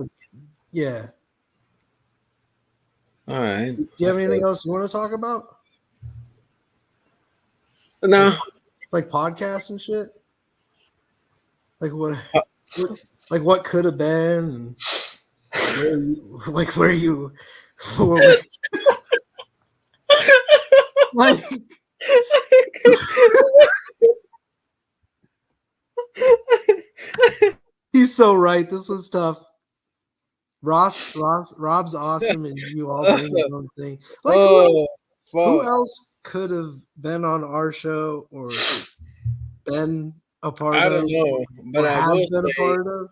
Yeah. All right. Do you have anything else you want to talk about? No. Like podcasts and shit. Like what could have been. And where you like. He's so right. This was tough. Rob's awesome, and you all bring your own thing. Like who else could have been on our show or been a part of? I don't know, but I will been a part of.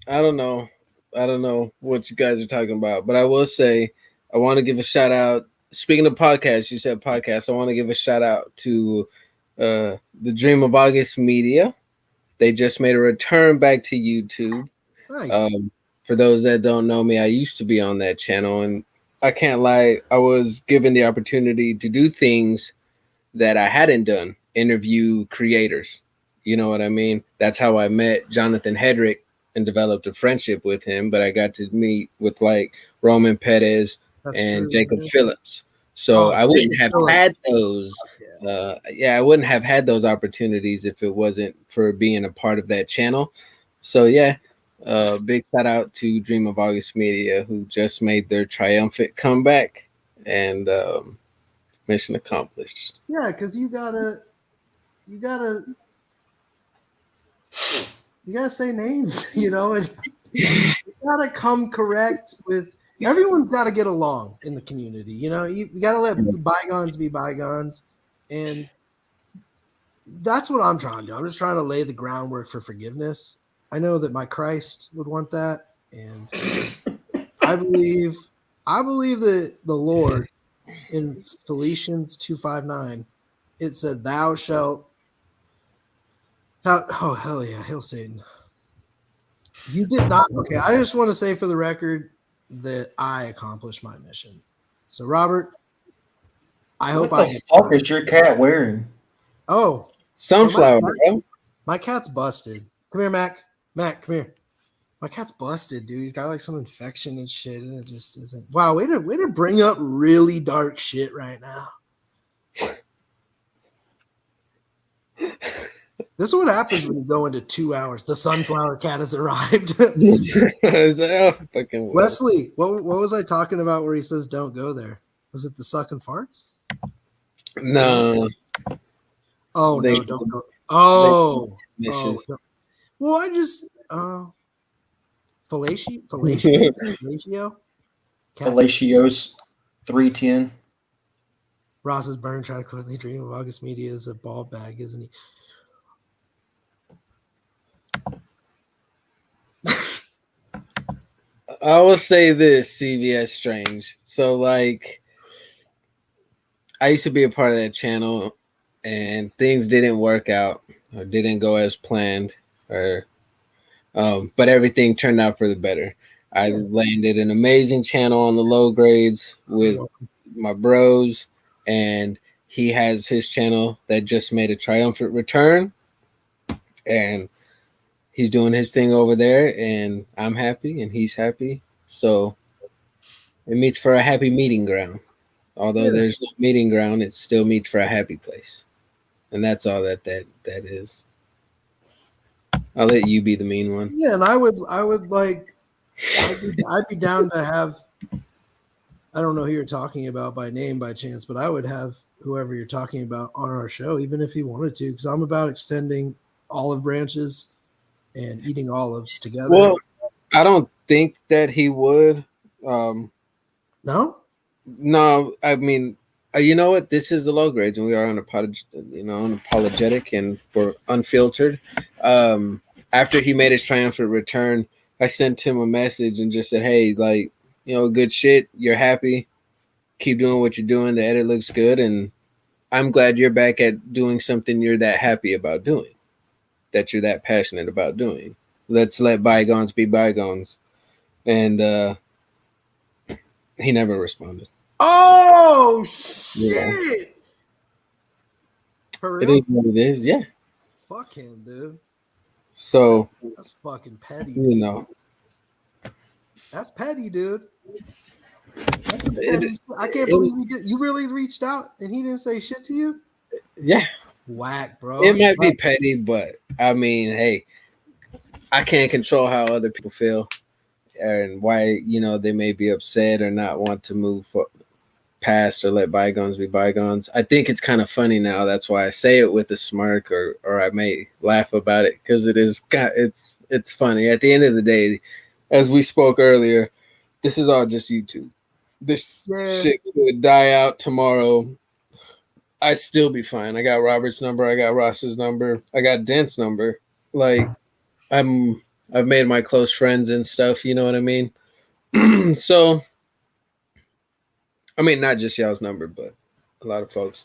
I don't know what you guys are talking about, but I will say I want to give a shout out. Speaking of podcasts, you said podcasts. I want to give a shout out to the Dream of August Media. They just made a return back to YouTube. Nice. For those that don't know me, I used to be on that channel, and I can't lie, I was given the opportunity to do things that I hadn't done, interview creators. You know what I mean? That's how I met Jonathan Hedrick and developed a friendship with him, but I got to meet with like Roman Perez and Jacob Phillips. So I wouldn't have had those. I wouldn't have had those opportunities if it wasn't for being a part of that channel. So yeah, big shout out to Dream of August Media, who just made their triumphant comeback, and mission accomplished. Yeah, because you gotta say names, you know, and you gotta come correct with. Everyone's got to get along in the community, you know. You got to let bygones be bygones, and that's what I'm trying to do. I'm just trying to lay the groundwork for forgiveness. I know that my Christ would want that, and I believe that the Lord in Philippians 2:5-9, it said, "Thou shalt." Oh hell yeah, hail Satan! You did not. Okay, I just want to say for the record that I accomplished my mission. So Robert, I hope what the fuck is your cat wearing? Oh, sunflower. So my cat's busted. Come here, Mac. Mac, come here. My cat's busted, dude. He's got like some infection and shit, and it just isn't. Wow, way to bring up really dark shit right now. This is what happens when you go into 2 hours. The sunflower cat has arrived. Wesley, what was I talking about where he says don't go there? Was it the sucking farts? No. Oh, no, don't go. Oh. Well, I just fellatio? Fellatios 310. Ross is burning trying to quickly Dream of August Media is a ball bag, isn't he? I will say this, CVS Strange. So like, I used to be a part of that channel, and things didn't work out or didn't go as planned, or but everything turned out for the better. I landed an amazing channel on the low grades with my bros, and he has his channel that just made a triumphant return, and he's doing his thing over there, and I'm happy and he's happy. So it meets for a happy meeting ground. Although there's no meeting ground, it still meets for a happy place. And that's all that is. I'll let you be the mean one. Yeah, and I'd be down to have, I don't know who you're talking about by name by chance, but I would have whoever you're talking about on our show, even if he wanted to, because I'm about extending olive branches and eating olives together. Well, I don't think that he would. No, I mean, you know what? This is the low grades, and we are unapologetic and we're unfiltered. After he made his triumphant return, I sent him a message and just said, "Hey, like, good shit. You're happy. Keep doing what you're doing. The edit looks good, and I'm glad you're back at doing something you're that happy about doing, that you're that passionate about doing. Let's let bygones be bygones." And he never responded. Oh shit! Yeah. For It real? is what it is. Yeah. Fuck him, dude. So That's fucking petty. That's petty, dude. That's petty. I can't believe you did. You really reached out and he didn't say shit to you? Yeah. Whack, bro. It might be petty, but I mean, hey, I can't control how other people feel and why, they may be upset or not want to move past or let bygones be bygones. I think it's kind of funny now. That's why I say it with a smirk, or I may laugh about it, because it's funny. At the end of the day, as we spoke earlier, this is all just YouTube. This shit could die out tomorrow. I'd still be fine. I got Robert's number. I got Ross's number. I got Dent's number. Like, I've made my close friends and stuff. You know what I mean? So, I mean, not just y'all's number, but a lot of folks.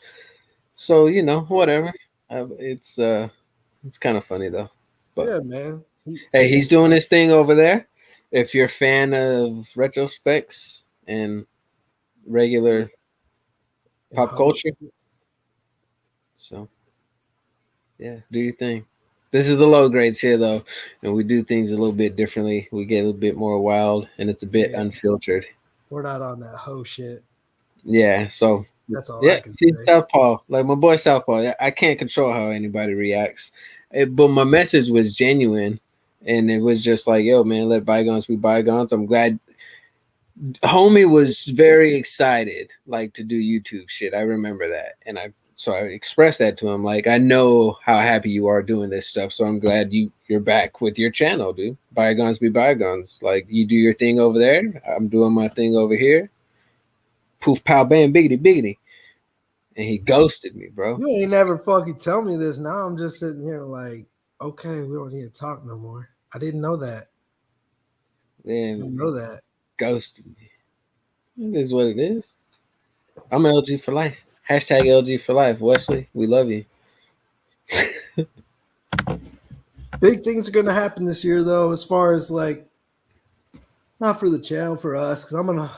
So, whatever. It's kind of funny though. But, yeah, man. Hey, he's doing his thing over there. If you're a fan of retrospects and regular pop culture, so yeah, do your thing. This is the low grades here though, and we do things a little bit differently. We get a little bit more wild, and it's a bit unfiltered. We're not on that hoe shit. Yeah, so that's all I can say. say. Southpaw, like my boy Southpaw, I can't control how anybody reacts, but my message was genuine, and it was just like, yo, man, let bygones be bygones. I'm glad. Homie was very excited, like, to do YouTube shit. I remember that, and I expressed that to him. Like, I know how happy you are doing this stuff, so I'm glad you're back with your channel, dude. Bygones be bygones. Like, you do your thing over there, I'm doing my thing over here. Poof, pow, bam, biggity, biggity. And he ghosted me, bro. You ain't never fucking tell me this. Now I'm just sitting here like, okay, we don't need to talk no more. I didn't know that. I didn't know that. Ghosted me. It is what it is. I'm LG for life. Hashtag LG for life. Wesley, we love you. Big things are going to happen this year, though, as far as like, not for the channel, for us, because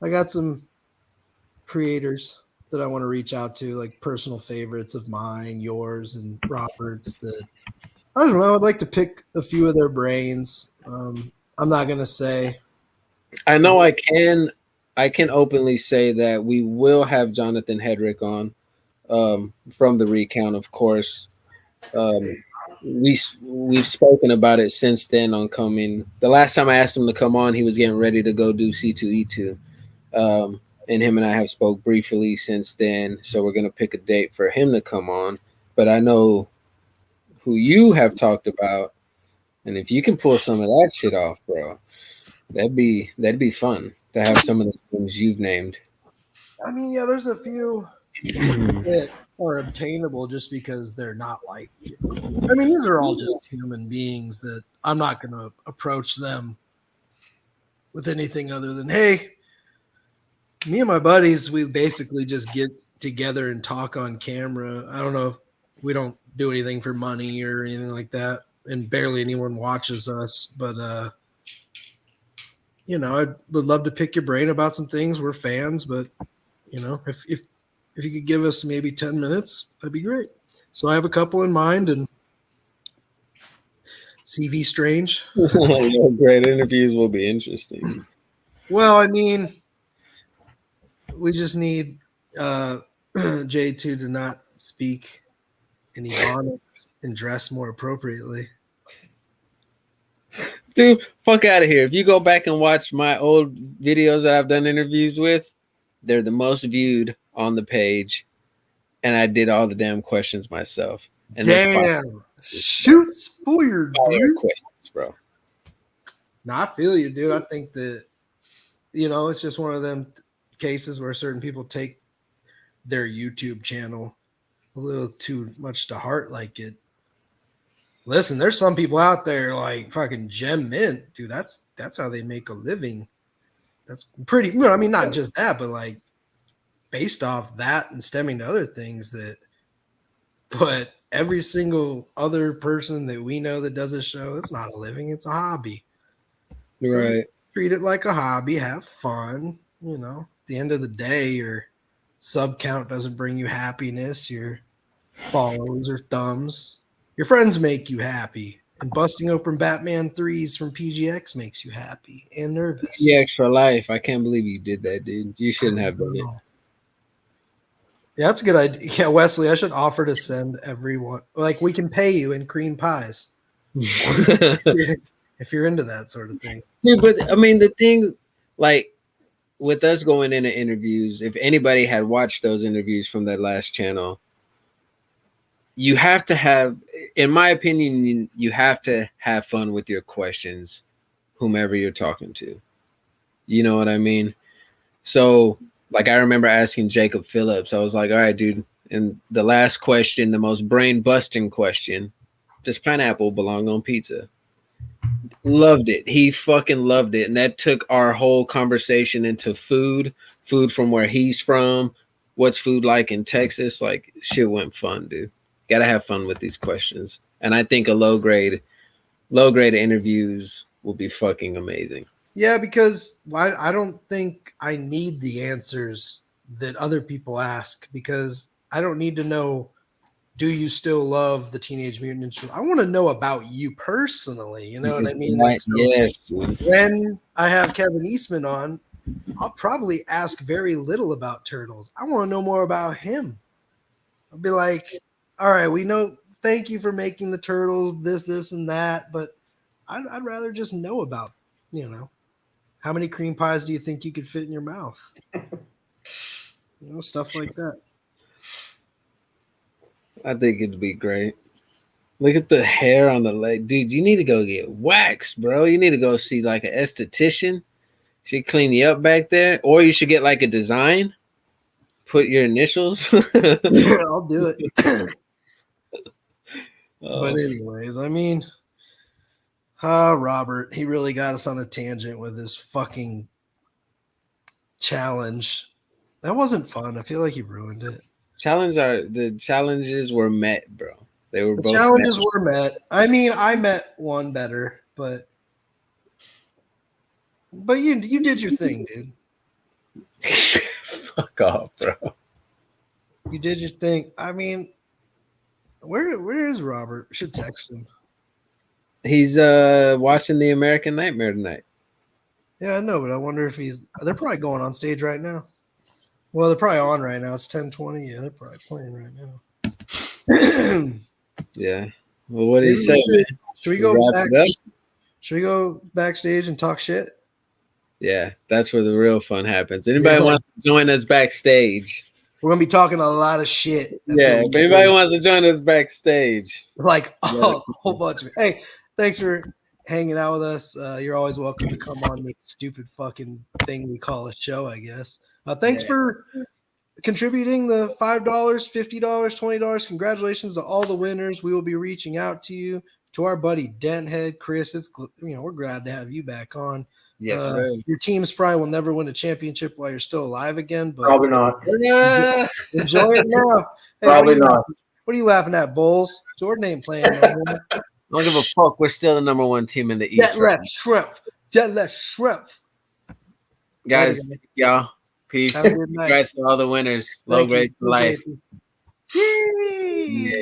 I got some creators that I want to reach out to, like personal favorites of mine, yours, and Robert's, that I don't know. I'd like to pick a few of their brains. I'm not going to say. I know I can openly say that we will have Jonathan Hedrick on from the recount, of course. We've spoken about it since then on coming. The last time I asked him to come on, he was getting ready to go do C2E2. And him and I have spoke briefly since then, so we're going to pick a date for him to come on. But I know who you have talked about, and if you can pull some of that shit off, bro, that'd be fun to have some of the things you've named. I mean, yeah, there's a few that are obtainable just because they're not like, I mean, these are all just human beings that I'm not going to approach them with anything other than, hey, me and my buddies, we basically just get together and talk on camera. I don't know. We don't do anything for money or anything like that. And barely anyone watches us. But, I would love to pick your brain about some things. We're fans, but, if you could give us maybe 10 minutes, that'd be great. So I have a couple in mind, and CV Strange. Great interviews will be interesting. Well, I mean, we just need J2 to not speak in Ebonics and dress more appropriately. Dude, fuck out of here. If you go back and watch my old videos that I've done interviews with, they're the most viewed on the page. And I did all the damn questions myself. And damn. Shoots fired, dude. Questions, bro. No, I feel you, dude. I think that, it's just one of them cases where certain people take their YouTube channel a little too much to heart. Like it. Listen, there's some people out there like fucking Gem Mint, dude. That's how they make a living. That's pretty. I mean, not just that, but like based off that and stemming to other things that. But every single other person that we know that does a show, it's not a living; it's a hobby. Right. So treat it like a hobby. Have fun. At the end of the day, your sub count doesn't bring you happiness. Your followers or thumbs. Your friends make you happy. And busting open Batman 3s from PGX makes you happy and nervous. PGX for life. I can't believe you did that, dude. You shouldn't have done it. Yeah, that's a good idea. Yeah, Wesley, I should offer to send everyone. Like, we can pay you in cream pies. If you're into that sort of thing. Dude, but I mean, the thing, like, with us going into interviews, if anybody had watched those interviews from that last channel, you have to have, in my opinion, you have to have fun with your questions, whomever you're talking to. You know what I mean? So, like, I remember asking Jacob Phillips, I was like, all right, dude, and the last question, the most brain-busting question, does pineapple belong on pizza? Loved it. He fucking loved it. And that took our whole conversation into food from where he's from, what's food like in Texas. Like, shit went fun, dude. Gotta have fun with these questions. And I think a low grade interviews will be fucking amazing. Yeah, because I don't think I need the answers that other people ask, because I don't need to know, do you still love the Teenage Mutant Ninja Turtles? I want to know about you personally. You know what I mean? Right. So yes. when I have Kevin Eastman on, I'll probably ask very little about Turtles. I want to know more about him. I'll be like, all right, we know, thank you for making the Turtles, this, and that, but I'd rather just know about, how many cream pies do you think you could fit in your mouth? Stuff like that. I think it'd be great. Look at the hair on the leg. Dude, you need to go get waxed, bro. You need to go see like an esthetician. She clean you up back there. Or you should get like a design. Put your initials. Yeah, I'll do it. But anyways, I mean, Robert, he really got us on a tangent with his fucking challenge. That wasn't fun. I feel like he ruined it. The challenges were met, bro. They were both challenges were met. I mean, I met one better, but you did your thing, dude. Fuck off, bro. You did your thing. I mean, where is Robert? I should text him. He's watching The American Nightmare tonight. Yeah, I know, but I wonder if they're probably going on stage right now. Well, they're probably on right now. It's 10:20. Yeah, they're probably playing right now. Yeah. Well, what did he say, man? Should we go back? Should we go backstage and talk shit? Yeah, that's where the real fun happens. Anybody wants to join us backstage? We're gonna be talking a lot of shit. If anybody wants to join us backstage, like a whole bunch of it. Hey, thanks for hanging out with us. You're always welcome to come on this stupid fucking thing we call a show, I guess. Thanks for contributing the $5, $50, $20. Congratulations to all the winners. We will be reaching out to you to our buddy Denthead, Chris. It's we're glad to have you back on. Yes, sir. Your teams probably will never win a championship while you're still alive again, but Probably not. enjoy it now. Hey, Probably not. What are you laughing at, Bulls? Jordan ain't playing no more. Don't give a fuck. We're still the number 1 team in the East. That left shrimp. Guys, y'all. Peace. Have a good night. Congrats to all the winners. Low grade for life. Yay!